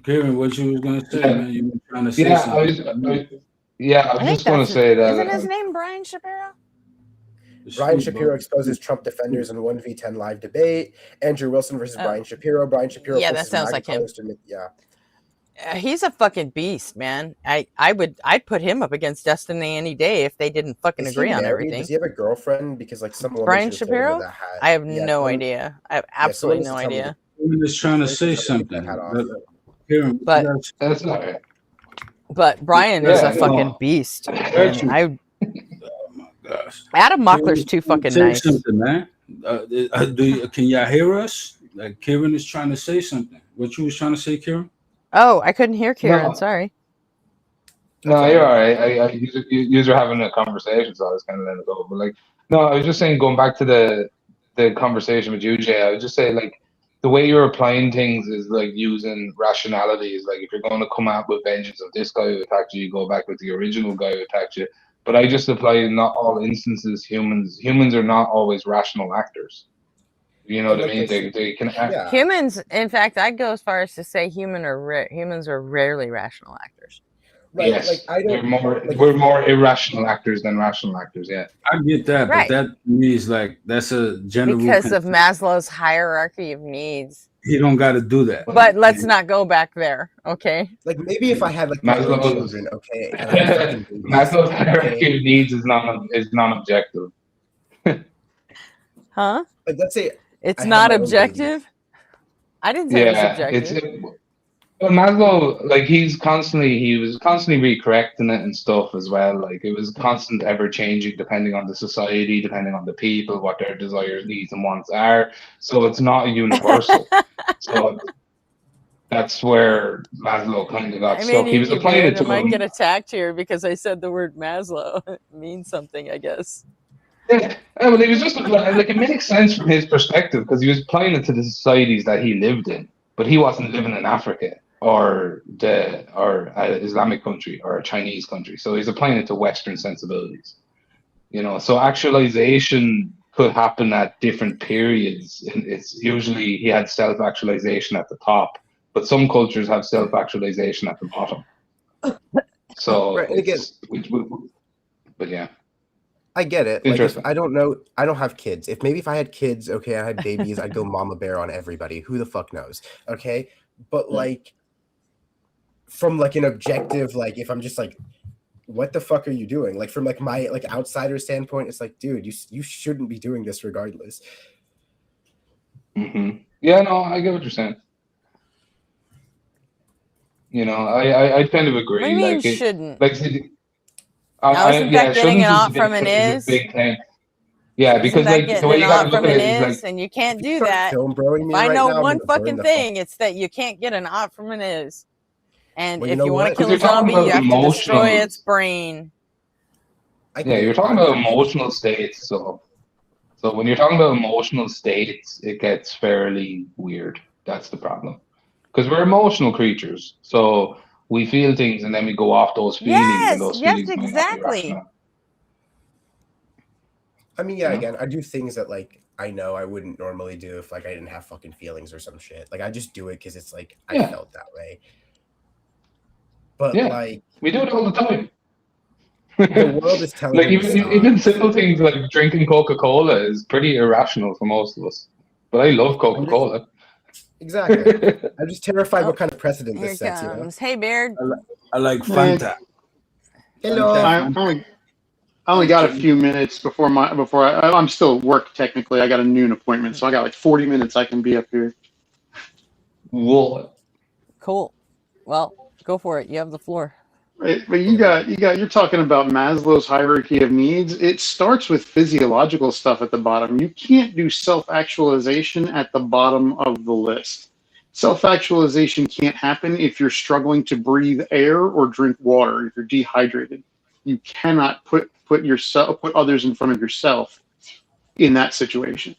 Kieran, what you was gonna say, man? You were trying to say something. I was just gonna say that. Isn't his name Brian Shapiro? Brian Shapiro exposes Trump defenders in 1v10 live debate. Andrew Wilson versus Brian Shapiro. Brian Shapiro. Yeah, that sounds like him. Yeah. He's a fucking beast, man. I'd put him up against Destiny any day if they didn't fucking Is he agree on married? everything. Does he have a girlfriend? Because like some woman Brian should have told him Shapiro? that hat. I have Yeah, no someone- idea. I have yeah, someone absolutely needs no to tell me idea. I'm just trying to say someone needs to take something. that hat off. Kieran, But- That's not it. But Brian is Yeah, a fucking no. beast. Hurt And you. I Oh my gosh. Adam Mockler's too fucking Say nice. something, man. Can y'all hear us? Like Kieran is trying to say something. What you was trying to say, Kieran? Oh, I couldn't hear Kieran. No. Sorry. No, you're all right. You were having a conversation, so I was kind of letting it go. But like, no, I was just saying, going back to the conversation with you, Jay, I would just say like the way you're applying things is like using rationality. Is like if you're going to come out with vengeance of this guy who attacked you, you go back with the original guy who attacked you. But I just apply in not all instances humans are not always rational actors. You know what I mean? They can act. Yeah. Humans, in fact, I'd go as far as to say humans are rarely rational actors. Right. Yes, Like I don't. we're more irrational actors than rational actors. Yeah. I get that, Right. but that means like that's a general. Because of Maslow's hierarchy of needs. He don't got to do that. But let's not go back there, okay? Like maybe if I had like my own Maslow's- children, okay, and I had fucking babies, Maslow's hierarchy okay? of needs is non-objective. Huh? Like let's say It's I have not my own objective? I didn't say it was objective. But Maslow, like he was constantly recorrecting it and stuff as well. Like it was constant, ever changing, depending on the society, depending on the people, what their desires, needs, and wants are. So it's not universal. So that's where Maslow kind of got I stuck. mean, He was applying it to I might them. get attacked here because I said the word Maslow. It means something, I guess. Yeah, well, he was just like it makes sense from his perspective because he was applying it to the societies that he lived in, but he wasn't living in Africa or Islamic country or a Chinese country, so he's applying it to Western sensibilities. You know, so actualization could happen at different periods. It's usually he had self-actualization at the top, but some cultures have self-actualization at the bottom. So, Right, and again, but yeah. I get it. Like if, Interesting. I don't know. I don't have kids. If maybe if I had kids, okay, I had babies, I'd go mama bear on everybody. Who the fuck knows? Okay, but like from like an objective, like if I'm just like, what the fuck are you doing? Like from like my like outsider standpoint, it's like, dude, you shouldn't be doing this regardless. Mm-hmm. Yeah, no, I get what you're saying. You know, I kind of agree. What do you mean like it, shouldn't? like Now, isn't that getting an ought shouldn't from an is is? a big thing. Yeah, Isn't because that like the getting way an you got ought to look from at an it is is, like and you can't If you do start that. film broing me If I right know now, I'm one gonna burn fucking the fuck- thing, it's that you can't get an ought from an is. And Well, you if know you want what? to kill a 'Cause you're talking zombie, you about have to destroy emotions. its brain. I yeah, you're talking about emotional states. So when you're talking about emotional states, it gets fairly weird. That's the problem. Because we're emotional creatures, so we feel things and then we go off those feelings, Yes, and those yes, feelings might not be exactly. rational. I mean, yeah, Yeah. again, I do things that like I know I wouldn't normally do if like I didn't have fucking feelings or some shit. Like I just do it because it's like I Yeah. felt that way. But Yeah. like We do it all the time. the world is telling Like me to even stop. simple things like drinking Coca-Cola is pretty irrational for most of us. But I love Coca-Cola. Exactly. I'm just terrified Oh, what kind of precedent Here this it sets, you know? comes. Hey, Beard. I like Man. Fanta. Hello. I only got a few minutes before I'm still at work technically. I got a noon appointment, so I got like 40 minutes I can be up here. Whoa. Cool. Well, go for it. You have the floor. Right? But you're talking about Maslow's hierarchy of needs. It starts with physiological stuff at the bottom. You can't do self-actualization at the bottom of the list. Self-actualization can't happen if you're struggling to breathe air or drink water, if you're dehydrated. You cannot put others in front of yourself in that situation.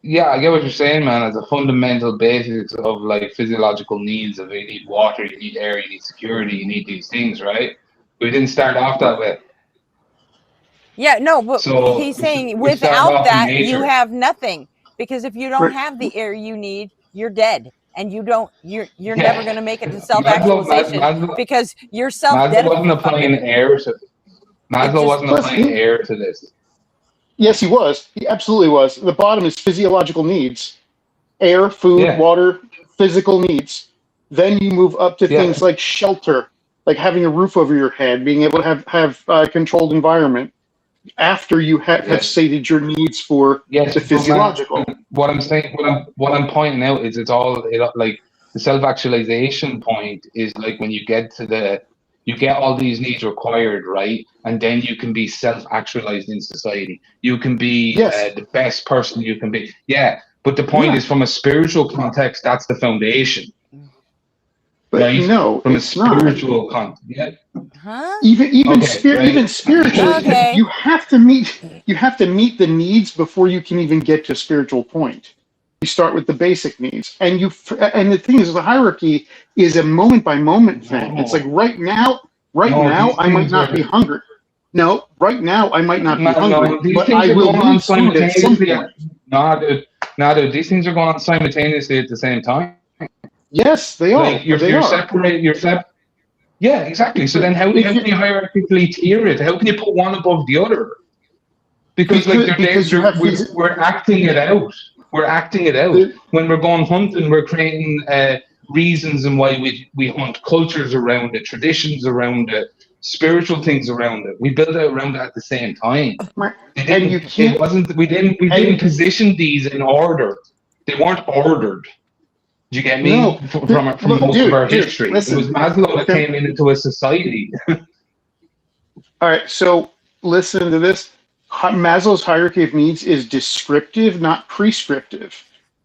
Yeah, I get what you're saying, man. As a fundamental basis of like physiological needs of you need water, you need air, you need security, you need these things, right? We didn't start off that way. Yeah, no, but So, he's saying we start without off in that, you nature. have nothing. Because if you don't Right. have the air you need, you're dead. And you're Yeah. never going to make it to self-actualization Maslow because you're wasn't self-dead. applying air to Maslow wasn't Plus, applying air to this. Yes, he was. He absolutely was. The bottom is physiological needs: air, food, Yeah. water, physical needs. Then you move up to Yeah. things like shelter, like having a roof over your head, being able to have a controlled environment. After you have Yes. stated your needs for Yes, the physiological. what I'm saying, what I'm pointing out is it's all like the self-actualization point is like when you get all these needs required, right? And then you can be self-actualized in society. You can be Yes. the best person you can be. Yeah, but the point Yeah. is, from a spiritual context, that's the foundation, But right? no, From a it's not. spiritual context, yeah. Huh? Even Okay, right. even spiritually, Okay. you have to meet the needs before you can even get to a spiritual point. You start with the basic needs, and the thing is, the hierarchy is a moment by moment thing. It's like right now these I might things not be hungry. No, right now I might not be hungry, these but things I are will going on need food at some simultaneously. point. Dude, these things are going on simultaneously at the same time. Yes, they are. Like you're They are. separated. Yeah, exactly. So then, how If can you- you hierarchically tier it? How can you put one above the other? Because Because you have we're acting it out. We're acting it out. When we're going hunting, we're creating reasons and why we hunt, cultures around it, traditions around it, spiritual things around it. We build it around it at the same time. and you can't. It wasn't. We didn't position these in order. They weren't ordered. Do you get me? No. From most of our Dude, history, listen. it was Maslow that came into a society. All right, so listen to this. Maslow's hierarchy of needs is descriptive, not prescriptive,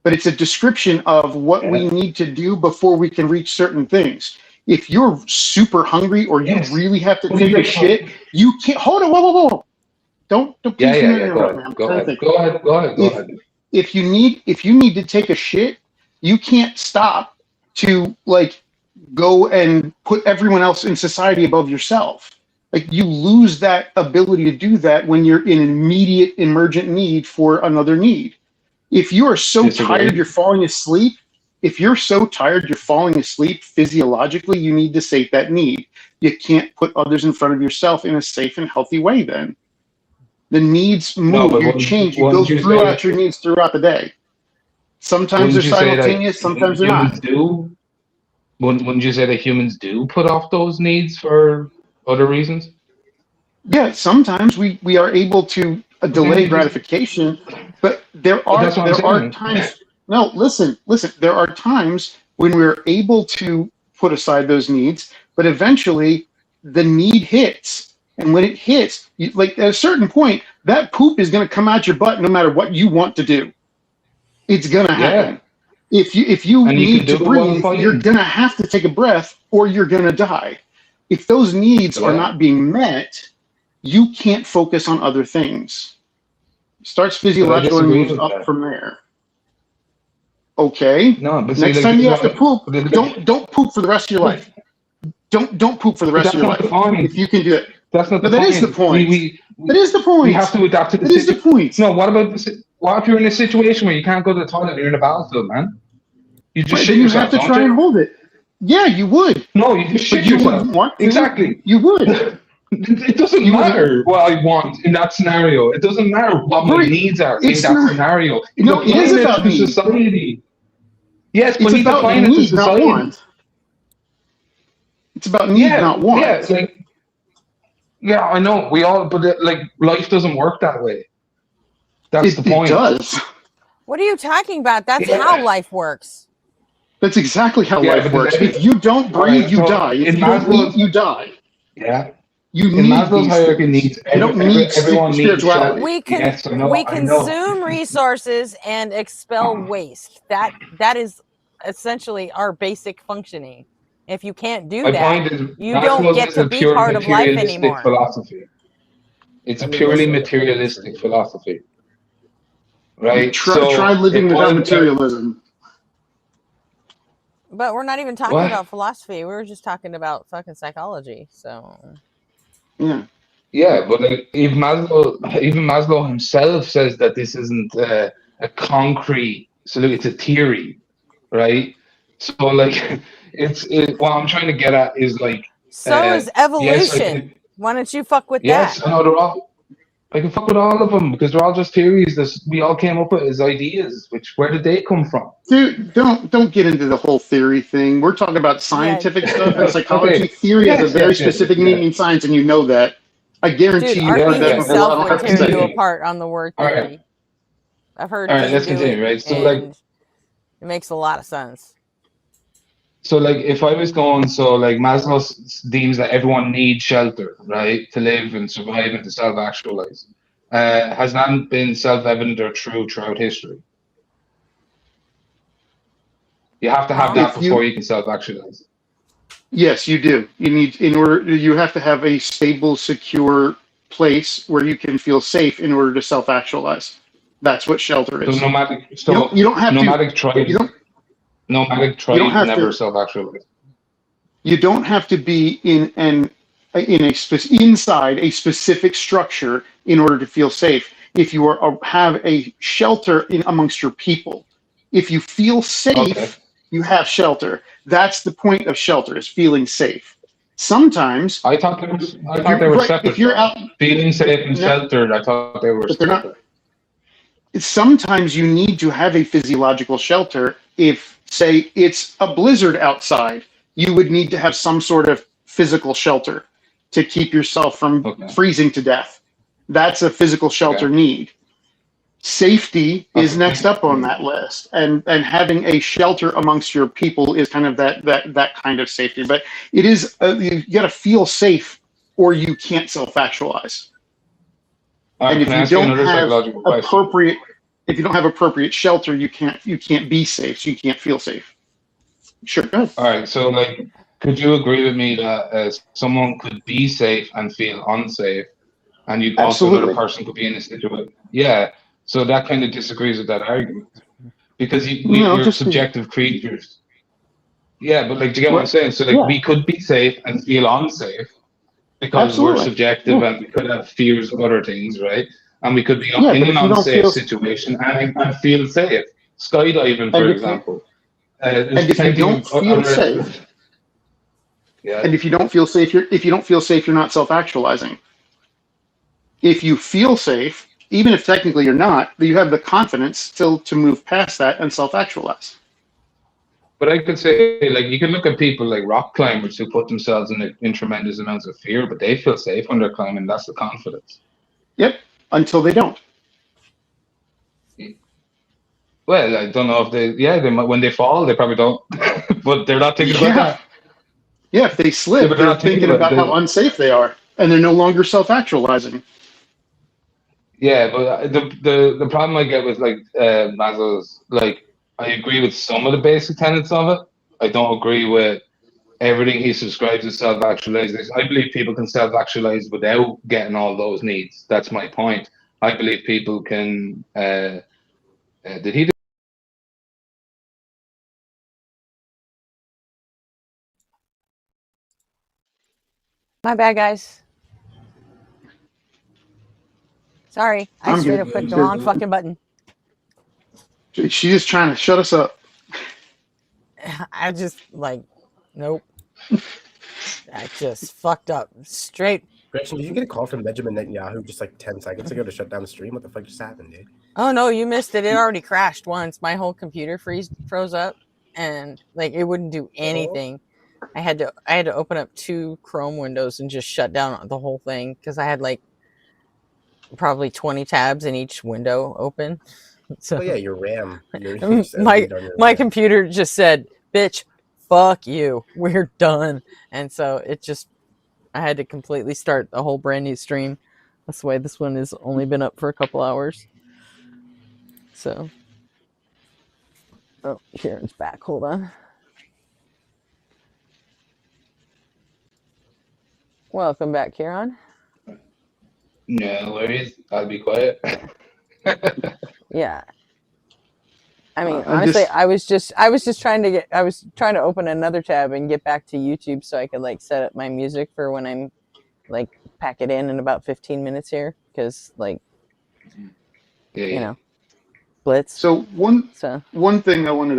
but it's a description of what we need to do before we can reach certain things. If you're super hungry or you really have to take a shit, you can't. Hold on, whoa. Don't please do not interrupt me. Go ahead. If you need to take a shit, you can't stop to like go and put everyone else in society above yourself. Like you lose that ability to do that when you're in immediate emergent need for another need. If you are so tired you're falling asleep, physiologically, you need to sate that need. You can't put others in front of yourself in a safe and healthy way then. The needs move, you change, you go throughout your needs throughout the day. Sometimes they're simultaneous, sometimes they're not. Wouldn't you say that humans do put off those needs for other reasons? Yeah, sometimes we are able to delay gratification, but there are times. No, listen. There are times when we're able to put aside those needs, but eventually the need hits, and when it hits, like at a certain point, that poop is going to come out your butt no matter what you want to do. It's going to happen. If you need to breathe, you're going to have to take a breath, or you're going to die. If those needs are not being met, you can't focus on other things. Starts physiological and moves up from there. Okay. No, but next time you have to poop, don't poop for the rest of your life. Don't poop for the rest of your life. If you can do it. That's not the point. That is the point. That is the point. We have to adapt to the situation. That is the point. No, what if you're in a situation where you can't go to the toilet and you're in a battlefield, man? You just shit you yourself, have to try and hold it. Yeah, you would. No, you just shit yourself. Want to. Exactly. You would. It doesn't matter what I want in that scenario. It doesn't matter what my needs are in that scenario. No, it is about needs. Society. Yes, but it's about need, not want. It's about need, not want. Yeah, I know. We all, but life doesn't work that way. That's the point. It does. What are you talking about? That's how life works. That's exactly how life works. If you don't breathe, you die. If you don't eat, you die. Yeah. You need Maslow's hierarchy needs. You don't need spirituality. We consume resources and expel waste. That is essentially our basic functioning. If you can't do that, you don't get to be part of life anymore. Philosophy. It's a purely materialistic philosophy, right? Try living without materialism. But we're not even talking about philosophy. We were just talking about fucking psychology. So. Yeah, but even Maslow himself says that this isn't a concrete solution; it's a theory, right? So, what I'm trying to get at is So is evolution. Why don't you fuck with that? Yes, I know they're all. I can fuck with all of them because they're all just theories that we all came up with as ideas. Which where did they come from? Dude, don't get into the whole theory thing. We're talking about Yeah, scientific stuff and psychology. Okay. Theory has a Yes, very yes, yes, specific yeah. meaning in science, and you know that. I dude, guarantee you've RP heard Yeah, that yeah. from Bill. I himself don't would have to tear say you it. apart on the word All right, theory. I've heard all right. King Let's do continue, it, right? So, like, and it makes a lot of sense. if I was going, like Maslow deems that everyone needs shelter, right, to live and survive and to self-actualize. Has that been self-evident or true throughout history? You have to have Huh? that If before you, you can self-actualize. yes, you do. You need, you have to have a stable, secure place where you can feel safe in order to self-actualize. That's what shelter So is. nomadic, You don't have to. nomadic You tribes, don't. nomadic You don't tribes have never to. self-actualize. You don't have to be inside a specific structure in order to feel safe. If you have a shelter in amongst your people, if you feel Okay. safe, you have shelter. That's the point of shelter, is feeling safe. Sometimes, I thought if you're right, if separate you're though. out, Feeling safe and no, sheltered, I thought they were but they're not. separate. Sometimes you need to have a physiological shelter. If, say, it's a blizzard outside, you would need to have some sort of physical shelter to keep yourself from Okay. freezing to death. That's a physical shelter Okay. need. Safety is next Okay. up on that list, and having a shelter amongst your people is kind of that kind of safety. But it is you got to feel safe, or you can't self-actualize. All And right. if Can I you ask you don't another have psychological question? appropriate shelter, you can't be safe. So you can't feel safe. Sure. Go ahead. All right. So, like, could you agree with me that someone could be safe and feel unsafe, and you also another Absolutely. person could be in a situation? Yeah. So that kind of disagrees with that argument because No, we're just subjective creatures. Yeah, but like, do you get what I'm what? saying? So, like, Yeah, we could be safe and feel unsafe because we're absolutely. subjective Yeah, and we could have fears of other things, right? And we could be yeah. in But an if you don't unsafe feel, situation and feel safe. Skydiving, for and if you example. There's and if you plenty don't of feel other. safe, Yeah. and if you don't feel safe, you're not self-actualizing. If you feel safe, even if technically you're not, you have the confidence still to move past that and self-actualize. But I could say, like, you can look at people like rock climbers who put themselves in tremendous amounts of fear, but they feel safe when they're climbing. That's the confidence. Yep. Until they don't. Well, I don't know if they might, when they fall, they probably don't, but they're not thinking about Yeah. that. Yeah. If they Yeah, slip, but they're they're not thinking thinking about about how it. unsafe they are, and they're no longer self-actualizing. Yeah, but the problem I get with like Maslow's, like, I agree with some of the basic tenets of it. I don't agree with everything he subscribes to self-actualization. I believe people can self-actualize without getting all those needs. That's my point. I believe people can. Did he? My bad, guys. Sorry, I I'm straight good. up clicked the wrong fucking button. She's just trying to shut us up. I just like, nope. I just fucked up straight. Gretchen, did you get a call from Benjamin Netanyahu just like 10 seconds ago to shut down the stream? What the fuck just happened, dude? Oh no, you missed it. It already crashed once. My whole computer froze up, and like it wouldn't do anything. I had to open up 2 Chrome windows and just shut down the whole thing because I had like probably 20 tabs in each window open. So Oh yeah, your RAM. my computer just said, "Bitch, fuck you. We're done." And so it just, I had to completely start a whole brand new stream. That's why this one has only been up for a couple hours. So, oh, Karen's back. Hold on. Welcome back, Karen. No worries. I'll be quiet. Yeah. I mean, I'm honestly, just- I was just trying to open another tab and get back to YouTube so I could like set up my music for when I'm like pack it in about 15 minutes here because like Yeah, you know, blitz. So So one thing I wanted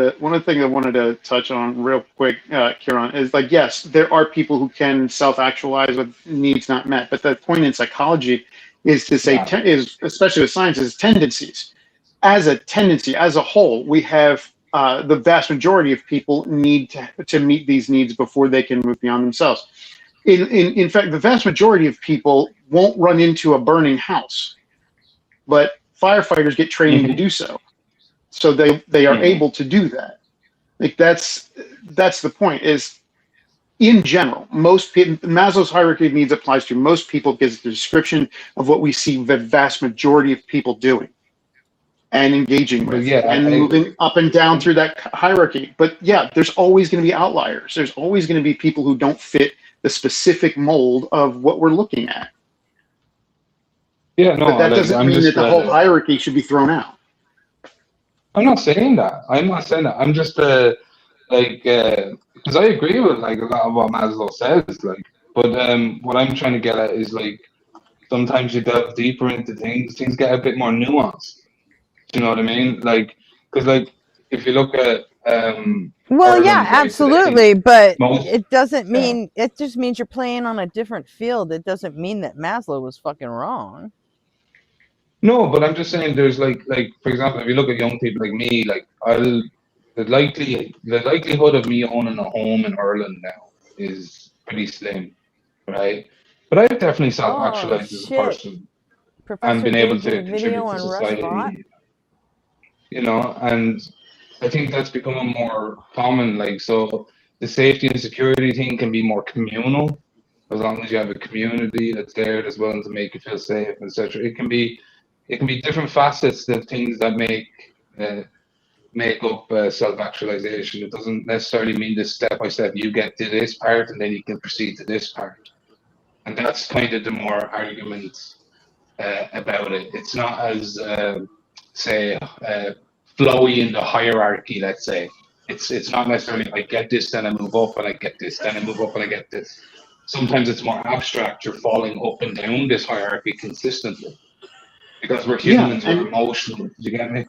to touch on real quick, Kieran, is like, yes, there are people who can self-actualize with needs not met, but the point in psychology is to say, Yeah. is especially with science, is tendencies. As a tendency, as a whole, we have the vast majority of people need to meet these needs before they can move beyond themselves. In fact, the vast majority of people won't run into a burning house, but firefighters get training to do so. So they are able to do that. Like that's the point. Is in general, most people, Maslow's hierarchy of needs applies to most people because it's the description of what we see the vast majority of people doing and engaging But with yeah, and moving up and down through that hierarchy. But yeah, there's always going to be outliers. There's always going to be people who don't fit the specific mold of what we're looking at. yeah, no, But that like, doesn't I'm mean just that the whole hierarchy should be thrown out. I'm not saying that. I'm not saying that. I'm just because I agree with like a lot of what Maslow says, like, but what I'm trying to get at is like sometimes you delve deeper into things get a bit more nuanced. Do you know what I mean? Like, because like if you look at Well, Ireland, yeah, right, today, absolutely, but most it doesn't yeah. mean it just means you're playing on a different field. It doesn't mean that Maslow was fucking wrong. No, but I'm just saying there's like for example, if you look at young people like me, like the likelihood of me owning a home in Ireland now is pretty slim, right? But I've definitely Oh self-actualized as a shit! person and Professor been able Dave did to a video contribute to on Rush Bot. society, you know, and I think that's becoming more common. Like, so the safety and security thing can be more communal as long as you have a community that's there that's willing to make you feel safe, etc. It can be different facets of things that make up self-actualization. It doesn't necessarily mean this step by step. You get to this part and then you can proceed to this part, and that's kind of the more argument about it. It's not as say flowy in the hierarchy. Let's say it's not necessarily I get this, then I move up, and I get this, then I move up, and I get this. Sometimes it's more abstract. You're falling up and down this hierarchy consistently because we're humans, we're emotional. Do you get me?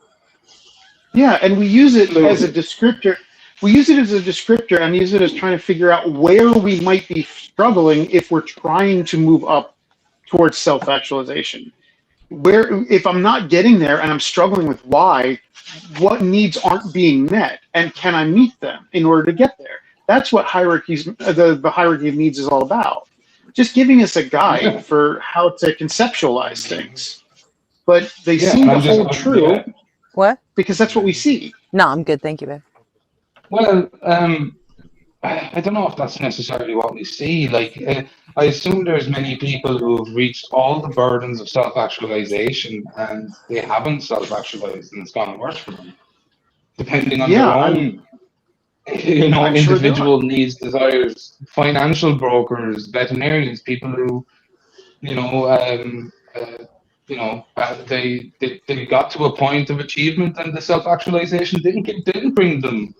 Yeah, and we use it as a descriptor. We use it as a descriptor and use it as trying to figure out where we might be struggling if we're trying to move up towards self-actualization. Where, if I'm not getting there and I'm struggling with why, what needs aren't being met, and can I meet them in order to get there? That's what hierarchies, the hierarchy of needs is all about. Just giving us a guide for how to conceptualize things. But they seem to hold true. What? Because that's what we see. No, I'm good. Thank you, babe. Well, I don't know if that's necessarily what we see. Like, I assume there's many people who've reached all the burdens of self-actualization and they haven't self-actualized and it's gone worse for them, depending on their own, you know, individual needs, desires. Financial brokers, veterinarians, people who, you know, they got to a point of achievement and the self-actualization didn't bring them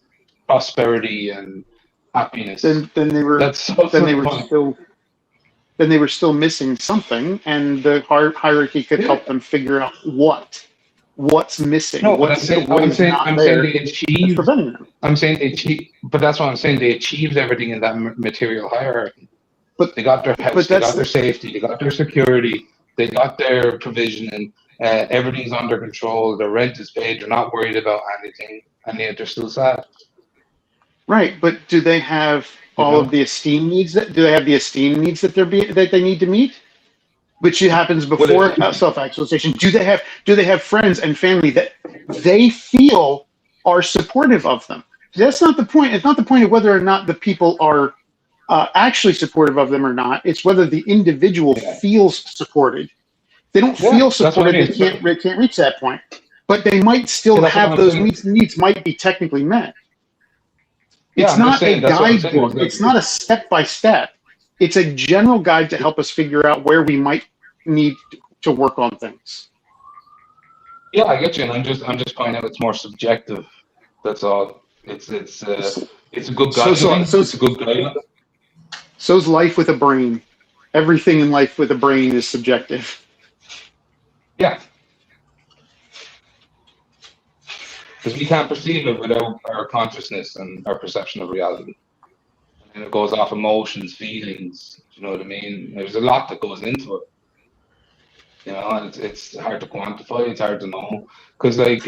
prosperity and happiness. Then they were still missing something, and the hierarchy could help them figure out what's missing. No, but I'm saying they achieved. I'm saying they achieved, but that's what I'm saying. They achieved everything in that material hierarchy. But they got their house, they got their safety, they got their security, they got their provision, and everything's under control. Their rent is paid. They're not worried about anything, and yet they're still sad. Right, but do they have all of the esteem needs that they need to meet? Which happens before self-actualization. Do they have friends and family that they feel are supportive of them? That's not the point. It's not the point of whether or not the people are actually supportive of them or not. It's whether the individual feels supported. They don't feel supported. They can't reach that point, but they might still have those needs might be technically met. It's not a guidebook. It's not a step-by-step. It's a general guide to help us figure out where we might need to work on things. Yeah, I get you, and I'm just pointing out it's more subjective. That's all. It's a good guide. It's a good guide. So's life with a brain. Everything in life with a brain is subjective. Yeah. Because we can't perceive it without our consciousness and our perception of reality. And it goes off emotions, feelings, you know what I mean? There's a lot that goes into it. You know, and it's hard to quantify. It's hard to know because like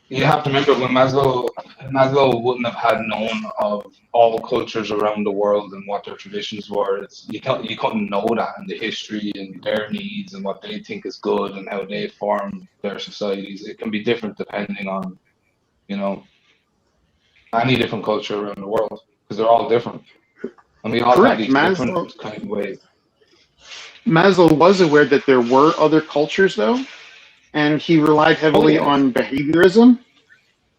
you have to remember when Maslow wouldn't have had known of all cultures around the world and what their traditions were. You couldn't know that in the history and their needs and what they think is good and how they form their societies. It can be different depending on, you know, any different culture around the world because they're all different and we all have Correct. these different kind of ways. Maslow was aware that there were other cultures, though, and he relied heavily on behaviorism.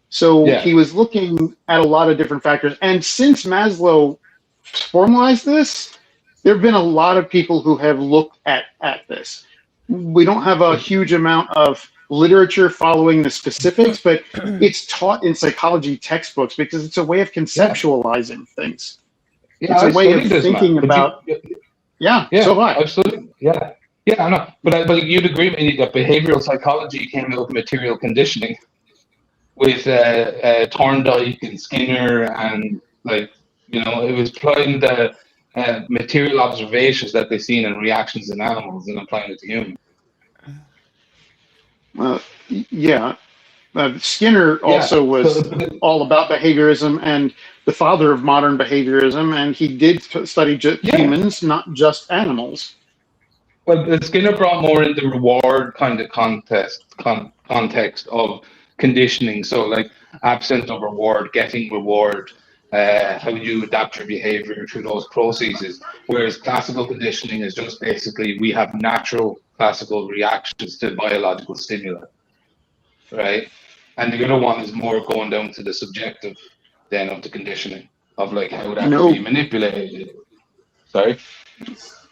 So he was looking at a lot of different factors. And since Maslow formalized this, there have been a lot of people who have looked at this. We don't have a huge amount of literature following the specifics, but it's taught in psychology textbooks because it's a way of conceptualizing things. It's a way of thinking about. Yeah, so have I. Absolutely. Yeah, I know. But you'd agree with me that behavioral psychology came out of material conditioning with Thorndike and Skinner, and like, you know, it was applying the material observations that they've seen in reactions in animals and applying it to humans. Yeah. Skinner also was all about behaviorism and the father of modern behaviorism, and he did study humans, not just animals. Well, Skinner brought more into reward kind of context of conditioning. So, like, absent of reward, getting reward, how you adapt your behavior through those processes. Whereas classical conditioning is just basically we have natural classical reactions to biological stimuli, right? And the other one is more going down to the subjective then of the conditioning of like how that can be manipulated. Sorry?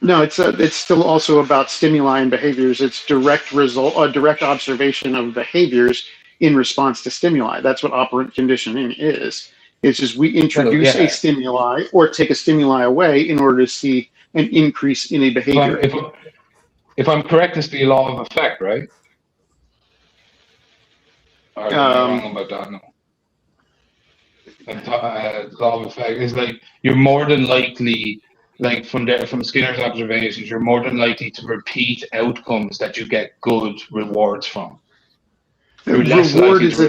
No, it's still also about stimuli and behaviors. It's direct observation of behaviors in response to stimuli. That's what operant conditioning is. It's just we introduce a stimuli or take a stimuli away in order to see an increase in a behavior. If I'm correct, it's the law of effect, right? Or am I wrong about that? No. Law of effect is like you're more than likely, like from Skinner's observations, you're more than likely to repeat outcomes that you get good rewards from. Reward is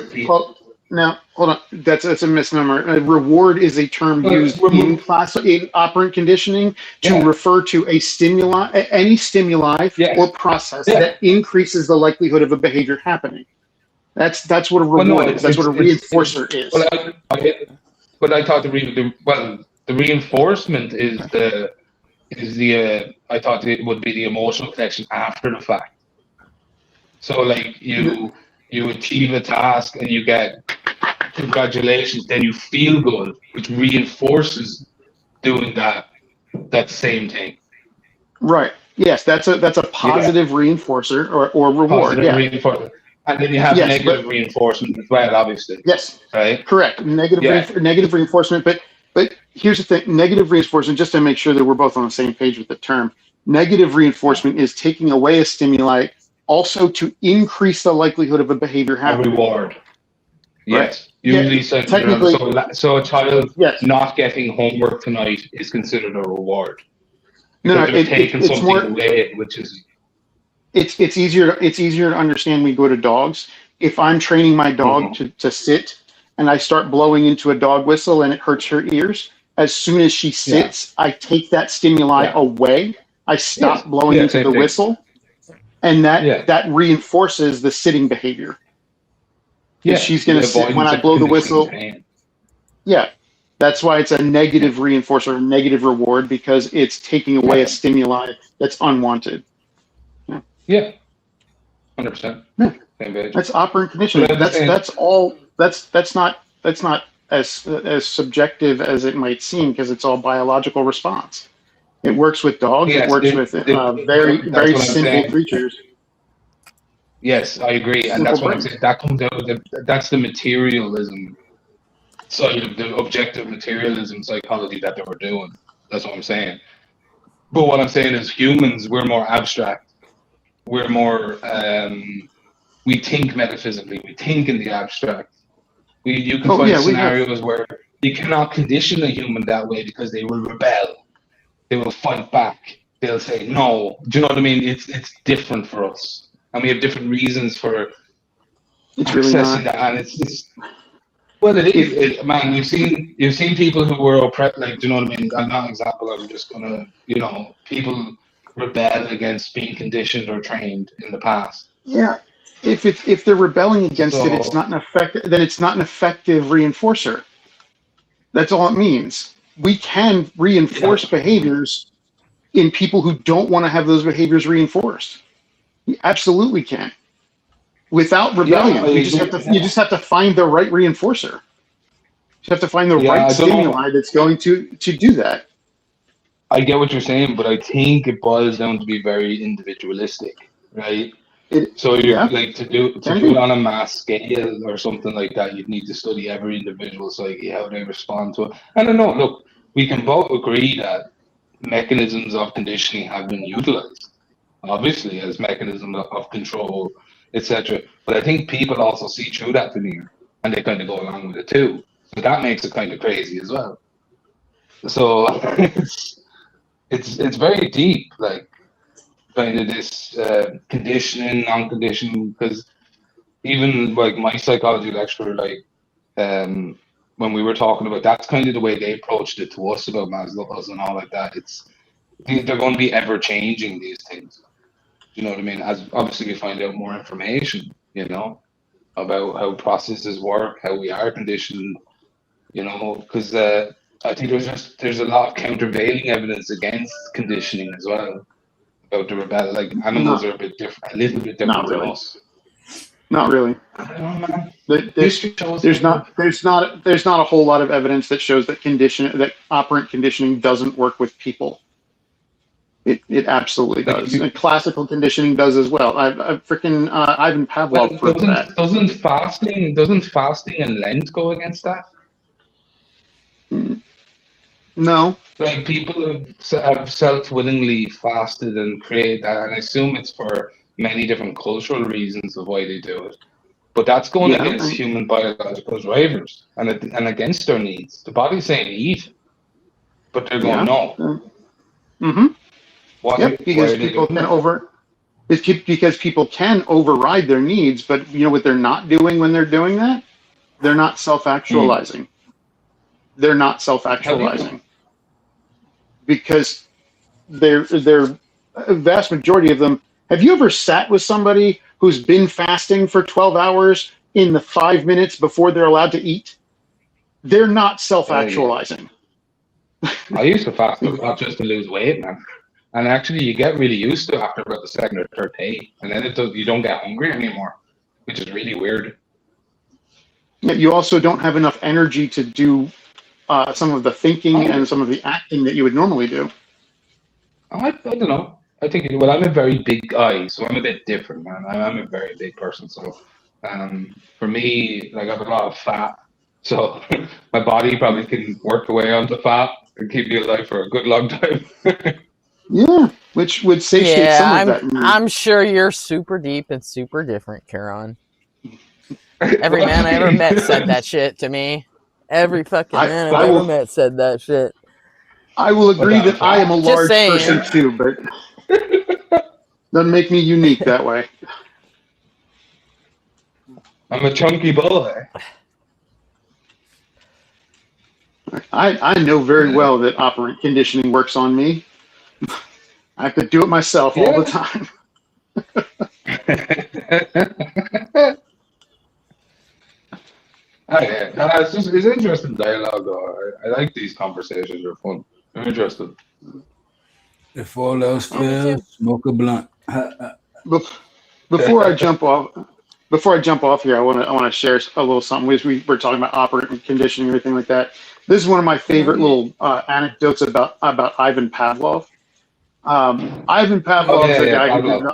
now hold on. That's a misnomer. Reward is a term used in operant conditioning to refer to a stimuli, any stimuli or process that increases the likelihood of a behavior happening. That's what a reward is. That's what a reinforcer is. But I thought the reinforcement is I thought it would be the emotional connection after the fact. So like you achieve a task and you get congratulations, then you feel good, which reinforces doing that same thing. Right. Yes, that's a positive reinforcer or reward. Positive reinforcer. And then you have negative reinforcement as well, obviously. Yes. Right. Correct. Negative reinforcement, but here's the thing: negative reinforcement. Just to make sure that we're both on the same page with the term, negative reinforcement is taking away a stimuli, also to increase the likelihood of a behavior happening. A reward. Yes. Right. Usually, technically, so a child not getting homework tonight is considered a reward. No, it's something more away, which is. It's easier to understand when we go to dogs. If I'm training my dog to sit and I start blowing into a dog whistle and it hurts her ears, as soon as she sits, I take that stimuli away. I stop blowing into the whistle, and that reinforces the sitting behavior. Yeah, she's going to sit when I blow the whistle. Yeah, that's why it's a negative reinforcer, a negative reward, because it's taking away a stimuli that's unwanted. Yeah, 100%. Yeah. That's operant conditioning. That's all. That's not as subjective as it might seem, because it's all biological response. It works with dogs. It works with very simple creatures. Yes, I agree, and that's what I'm saying. That comes out of that's the materialism side of the objective materialism psychology that they were doing. That's what I'm saying. But what I'm saying is, humans, we're more abstract. We're more, we think metaphysically, we think in the abstract. You can find scenarios where you cannot condition a human that way because they will rebel. They will fight back. they'll say no. Do you know what I mean? It's different for us, and we have different reasons for It's really accessing not. that, and it's well, it is. Man, you've seen people who were oppressed. Like, do you know what I mean? I'm not an example. I'm just gonna, people rebel against being conditioned or trained in the past. Yeah. If they're rebelling against it, it's So not an effective. Then it's not an effective reinforcer. That's all it means. We can reinforce yeah, behaviors in people who don't want to have those behaviors reinforced. We absolutely can. Without yeah, rebellion, you just have to find the right reinforcer. You have to find the yeah. right I don't know. stimuli that's going to do that. I get what you're saying, but I think it boils down to be very individualistic, right? So you're Yeah, like to do it on a mass scale or something like that. You'd need to study every individual psyche, how they respond to it. I don't know. Look, we can both agree that mechanisms of conditioning have been utilized, obviously, as mechanisms of control, etc. But I think people also see through that veneer and they kind of go along with it too. So that makes it kind of crazy as well. So it's very deep, like kind of this conditioning, non-conditioning, because even like my psychology lecturer, like when we were talking about, that's kind of the way they approached it to us about Maslow's and all like that. They're going to be ever changing, these things. You know what I mean? As obviously we find out more information, about how processes work, how we are conditioned, because I think there's a lot of countervailing evidence against conditioning as well. About the rebel, like animals are a little bit different really. than us. Not really. I don't know, man. There's not a whole lot of evidence that shows that operant conditioning doesn't work with people. It absolutely does. And classical conditioning does as well. I've freaking Ivan Pavlov proved that. Doesn't fasting and Lent go against that? No. Like people have self-willingly fasted and created that, and I assume it's for many different cultural reasons of why they do it. But that's going against human biological drivers and against their needs. The body's saying eat, but they're going no. Mm-hmm. Why? Because people can override their needs, but you know what they're not doing when they're doing that? They're not self-actualizing. They're not self-actualizing. Because they're a vast majority of them. Have you ever sat with somebody who's been fasting for 12 hours in the 5 minutes before they're allowed to eat? They're not self-actualizing. I used to fast just to lose weight, man. And actually, you get really used to it after about the second or third day, and then you don't get hungry anymore, which is really weird. Yeah, you also don't have enough energy to do some of the thinking and some of the acting that you would normally do. I don't know. I think, well, I'm a very big guy, so I'm a bit different, man. I'm a very big person, so for me, like I have a lot of fat, so my body probably can work away onto fat and keep me alive for a good long time. Yeah, which would satiate some of that. I'm sure you're super deep and super different, Karen. Every man I ever met said that shit to me. Every fucking man I've ever met said that shit. I will agree that I am a large person too, but doesn't make me unique that way. I'm a chunky boy. I know very well that operant conditioning works on me. I have to do it myself all the time. It's interesting dialogue, though. I like these conversations. They're fun. I'm interested. If all else fails, smoke a blunt. Before I jump off here, I want to share a little something. We were talking about operant conditioning and everything like that. This is one of my favorite little anecdotes about Ivan Pavlov. Ivan Pavlov is a guy who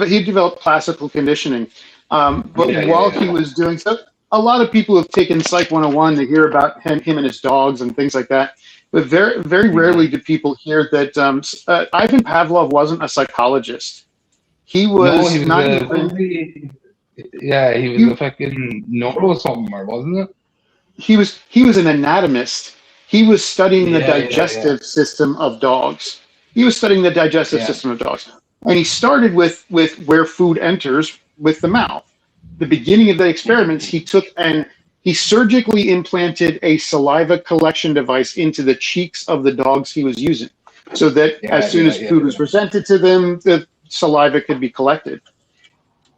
he developed classical conditioning. While he was doing so, a lot of people have taken Psych 101 to hear about him and his dogs and things like that. But very, very rarely do people hear that Ivan Pavlov wasn't a psychologist. He was he was a fucking neuro somewhere, wasn't it? He was an anatomist. He was studying the digestive system of dogs. He was studying the digestive Yeah. system of dogs, and he started with where food enters with the mouth. The beginning of the experiments, he took and he surgically implanted a saliva collection device into the cheeks of the dogs he was using, so that as soon as food was presented to them, the saliva could be collected.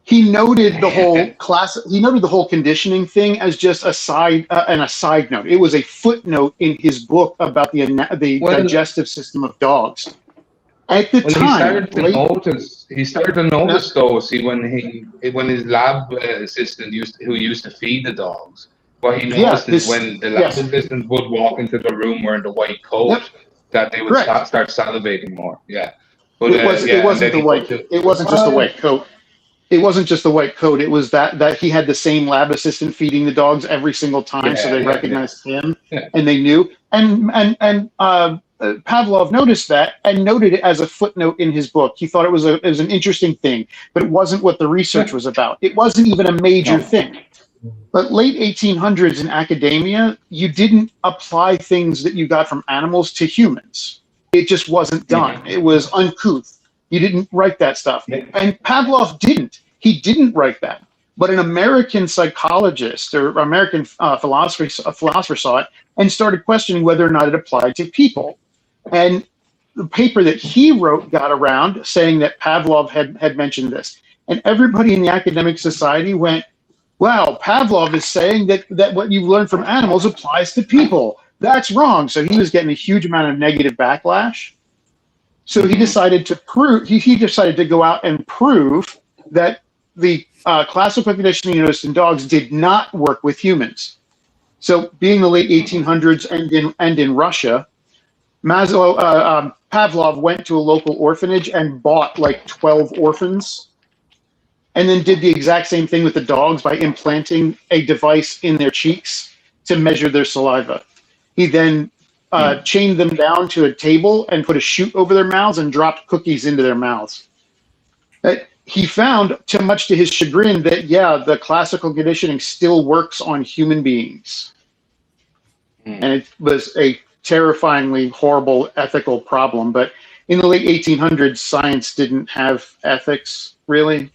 He noted the whole class. He noted the whole conditioning thing as just a side and a side note. It was a footnote in his book about the digestive system of dogs. At the time, he started to notice though. See, when his lab assistant who used to feed the dogs, what he noticed is when the lab assistant would walk into the room wearing the white coat, that they would start salivating more. Yeah, but it wasn't the white. It wasn't just the white coat. It wasn't just the white coat. It was that he had the same lab assistant feeding the dogs every single time, so they recognized him and they knew. And Pavlov noticed that and noted it as a footnote in his book. He thought it was an interesting thing, but it wasn't what the research was about. It wasn't even a major thing. But late 1800s in academia, you didn't apply things that you got from animals to humans. It just wasn't done. It was uncouth. You didn't write that stuff. And Pavlov didn't. He didn't write that. But an American psychologist or American philosopher saw it and started questioning whether or not it applied to people. And the paper that he wrote got around saying that Pavlov had mentioned this. And everybody in the academic society went, wow, Pavlov is saying that what you've learned from animals applies to people. That's wrong. So he was getting a huge amount of negative backlash. So he decided to he decided to go out and prove that the classical conditioning noticed in dogs did not work with humans. So being the late 1800s and in Russia, Pavlov went to a local orphanage and bought like 12 orphans, and then did the exact same thing with the dogs by implanting a device in their cheeks to measure their saliva. He then chained them down to a table and put a chute over their mouths and dropped cookies into their mouths. He found, much to his chagrin, that the classical conditioning still works on human beings. And it was a terrifyingly horrible ethical problem. But in the late 1800s, science didn't have ethics, really.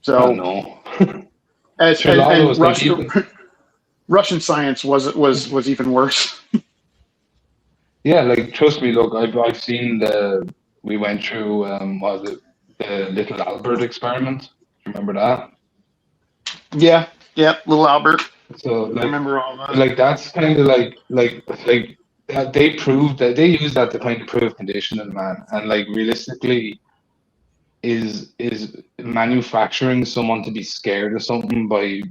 So, Russian science was even worse. Yeah, like trust me, look, I've seen we went through the Little Albert experiment. Remember that? Yeah, Little Albert. So I remember all that. Like that's kind of like that they proved that they used that to kind of prove conditioning, man. And like realistically, is manufacturing someone to be scared of something by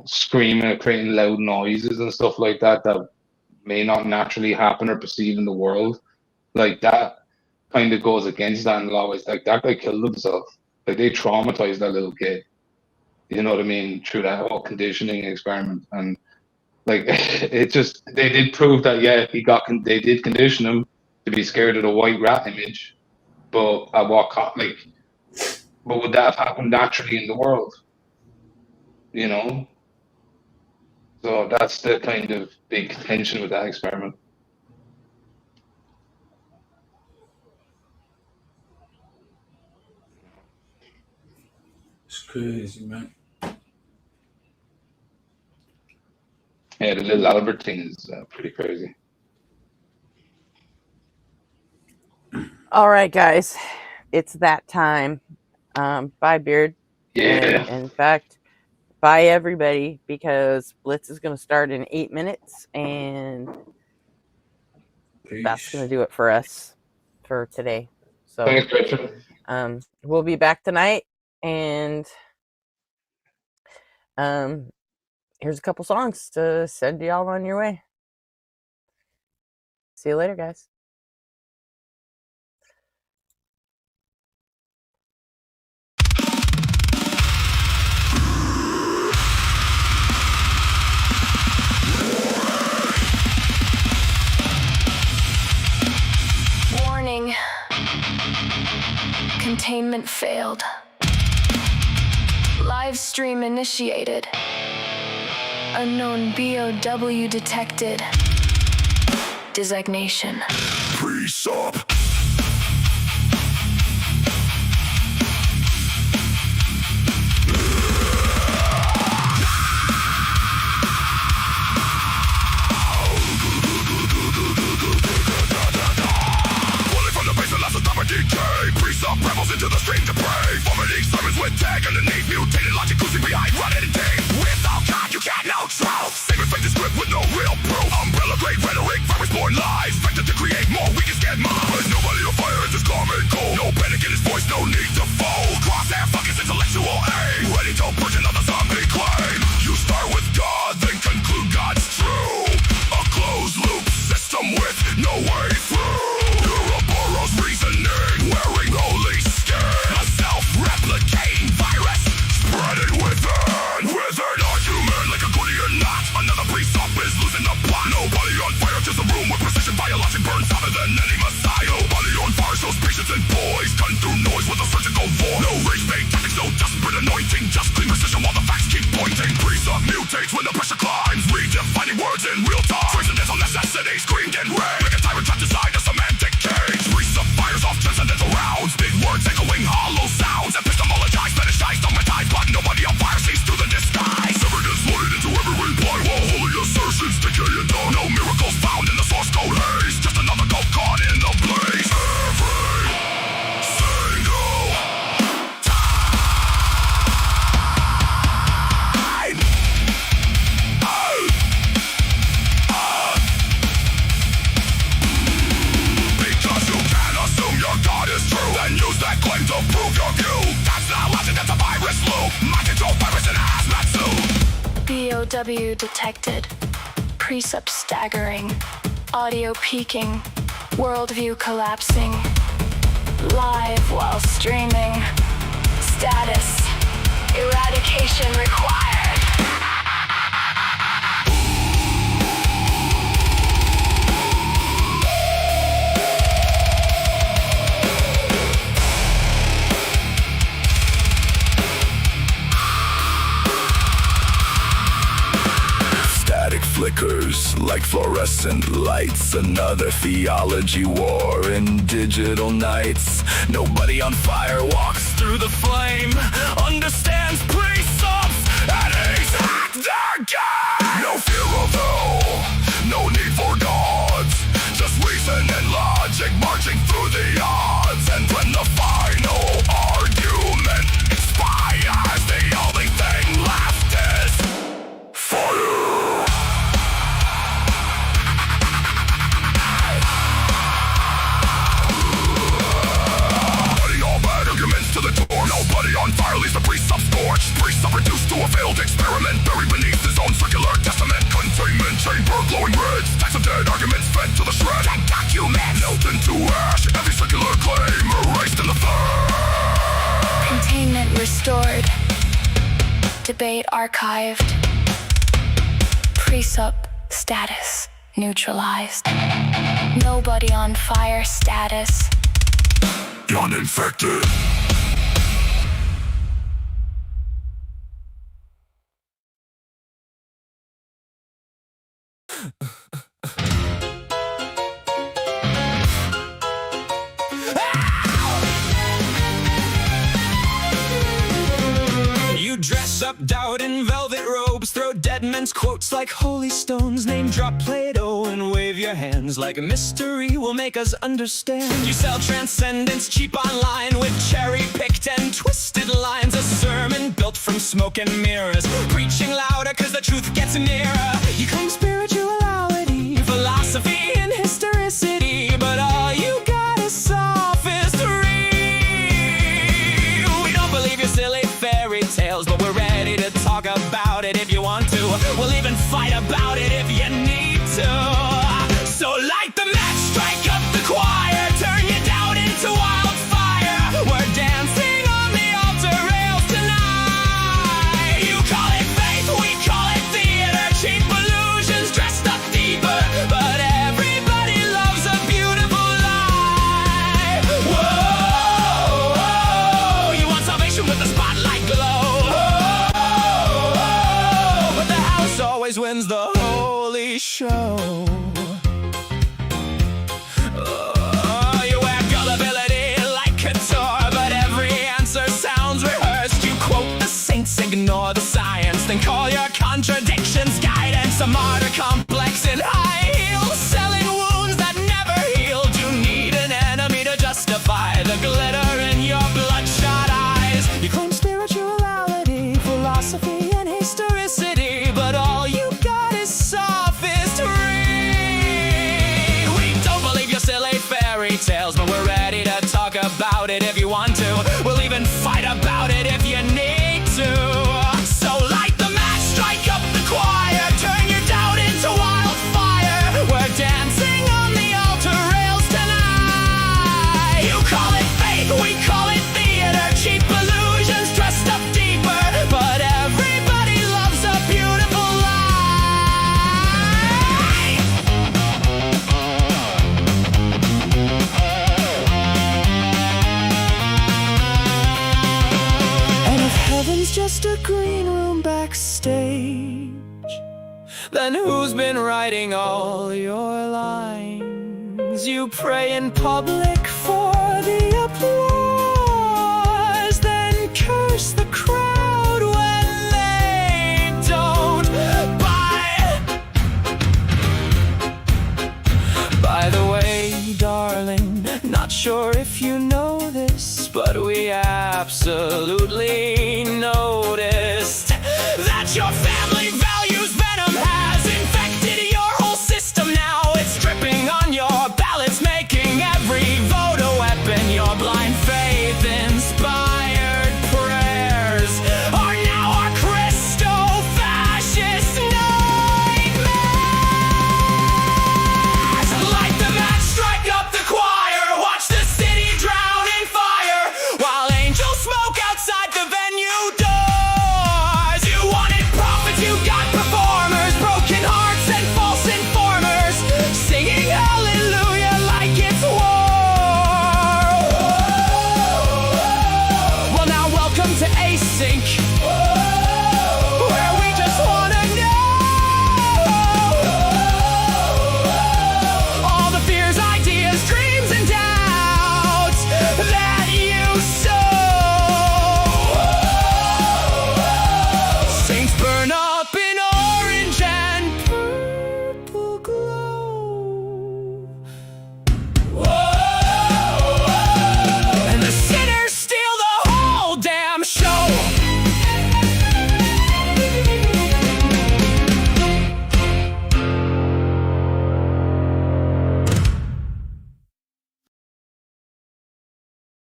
screaming or creating loud noises and stuff like that may not naturally happen or perceive in the world, like that kind of goes against that in a lot of ways. Like that guy killed himself. Like they traumatized that little kid. You know what I mean? Through that whole conditioning experiment, and like they did prove that they did condition him to be scared of the white rat image, but at what cost? But would that have happened naturally in the world? So that's the kind of big tension with that experiment. It's crazy, man. Yeah, the Little Albert thing is pretty crazy. All right, guys, it's that time. Bye, Beard. Yeah. And in fact, bye, everybody, because Blitz is going to start in 8 minutes, and that's going to do it for us for today. So thanks, Richard. We'll be back tonight, and here's a couple songs to send y'all on your way. See you later, guys. Warning. Containment failed. Live stream initiated. Unknown BOW detected. Designation. Pre-sup. Pre-sup rebels into the stream to prey. Vomiting sermons with tag underneath. Mutated logic cruising behind running and day. Without God you can't know truth. Saving faith is script with no real proof. Umbrella grade rhetoric, virus born lies. Vector to create more weak and scared minds. But nobody on fire is just calm and cold. No panic in his voice, no need to fold. Crosshair fuck his intellectual aim. Ready to push another zombie claim. You start with God, then conclude God's true. A closed loop system with no way through. Ouroboros reasoning, wearing holy skin. A self-replicating virus, spreading within. Within a human like a Gordian knot. Another pre-sup is losing the plot. Nobody on fire, just a room where precision biologic burns hotter than any messiah. Nobody on fire shows patience and poise. Gun through noise with a surgical voice. No rage-bait tactics, no desperate anointing. Just clean precision while the facts keep pointing. Pre-sup mutates when the pressure climbs. Redefining words in real time. Transcendental necessity screamed in rage. Like a tyrant trapped inside a semantic cage. Pre-sup fires off transcendental rounds. Big words echoing hollow sounds. Epistemologized, fetishized, dogmatized. But nobody on fire sees through the disguise. Evidence loaded into every reply while holy assertions decay and die. No miracles found in the source code haze. Just another gulp caught in the blaze. Every single because you can't assume your God is true, then use that claim to prove your view. That's not logic, that's a virus loop. Mind control virus in a hazmat suit. BOW detected. Precept staggering. Audio peaking. Worldview collapsing. Live while streaming. Status. Eradication required. Static flickers like fluorescent lights. Another theology war in digital nights. Nobody on fire walks through the flame, understands precepts, and he's hacked their game. No fear of hell, no need for gods. Just reason and logic marching through the odds. And when the final argument expires, the only thing left is fire. To the door, nobody on fire leaves the priest scorched. Priest reduced to a failed experiment, buried beneath his own circular testament. Containment chamber, glowing red, stacks of dead arguments fed to the shred. And documents melt into ash, every circular claim erased in the third. Containment restored. Debate archived. Presup status neutralized. Nobody on fire status. Uninfected. You dress up doubt in velvet robes, throw dead men's quotes like holy stones, name drop Plato and wave your hands like a mystery will make us understand. You sell transcendence cheap online with cherry-picked and twisted lines, a sermon built from smoke and mirrors, preaching louder cause the truth gets nearer. You claim spirituality, philosophy and historicity, but all you got is sophistry. We don't believe your silly fairy tales, but we're ready to talk about it if you want to. We'll even fight about it if you need to. So light the match, strike up the choir, turn your doubt into wildfire. We're dancing on the altar rails tonight. You call it faith, we call it theater, cheap illusions dressed up deeper, but everybody loves a beautiful lie. Whoa, whoa, you want salvation with the spotlight glow. Whoa, but the house always wins the holy show. complex and high heels, selling wounds that never heal. Do need an enemy to justify the glitter in your bloodshot eyes. You claim spirituality, philosophy, and historicity, but all you got is sophistry. We don't believe your silly fairy tales, but we're ready to talk about it if you want to. We'll even fight about it if you need to. So light the match, strike up the choir, turn your doubt into wildfire. We're dancing on the altar rails tonight. You call it faith, we call it theater, cheap illusions dressed up deeper, but everybody loves a beautiful lie. And if heaven's just a green room backstage, then who's been writing all your lines? You pray in public for the applause, then curse the crowd when they don't buy. By the way, darling, not sure if you know this, but we absolutely know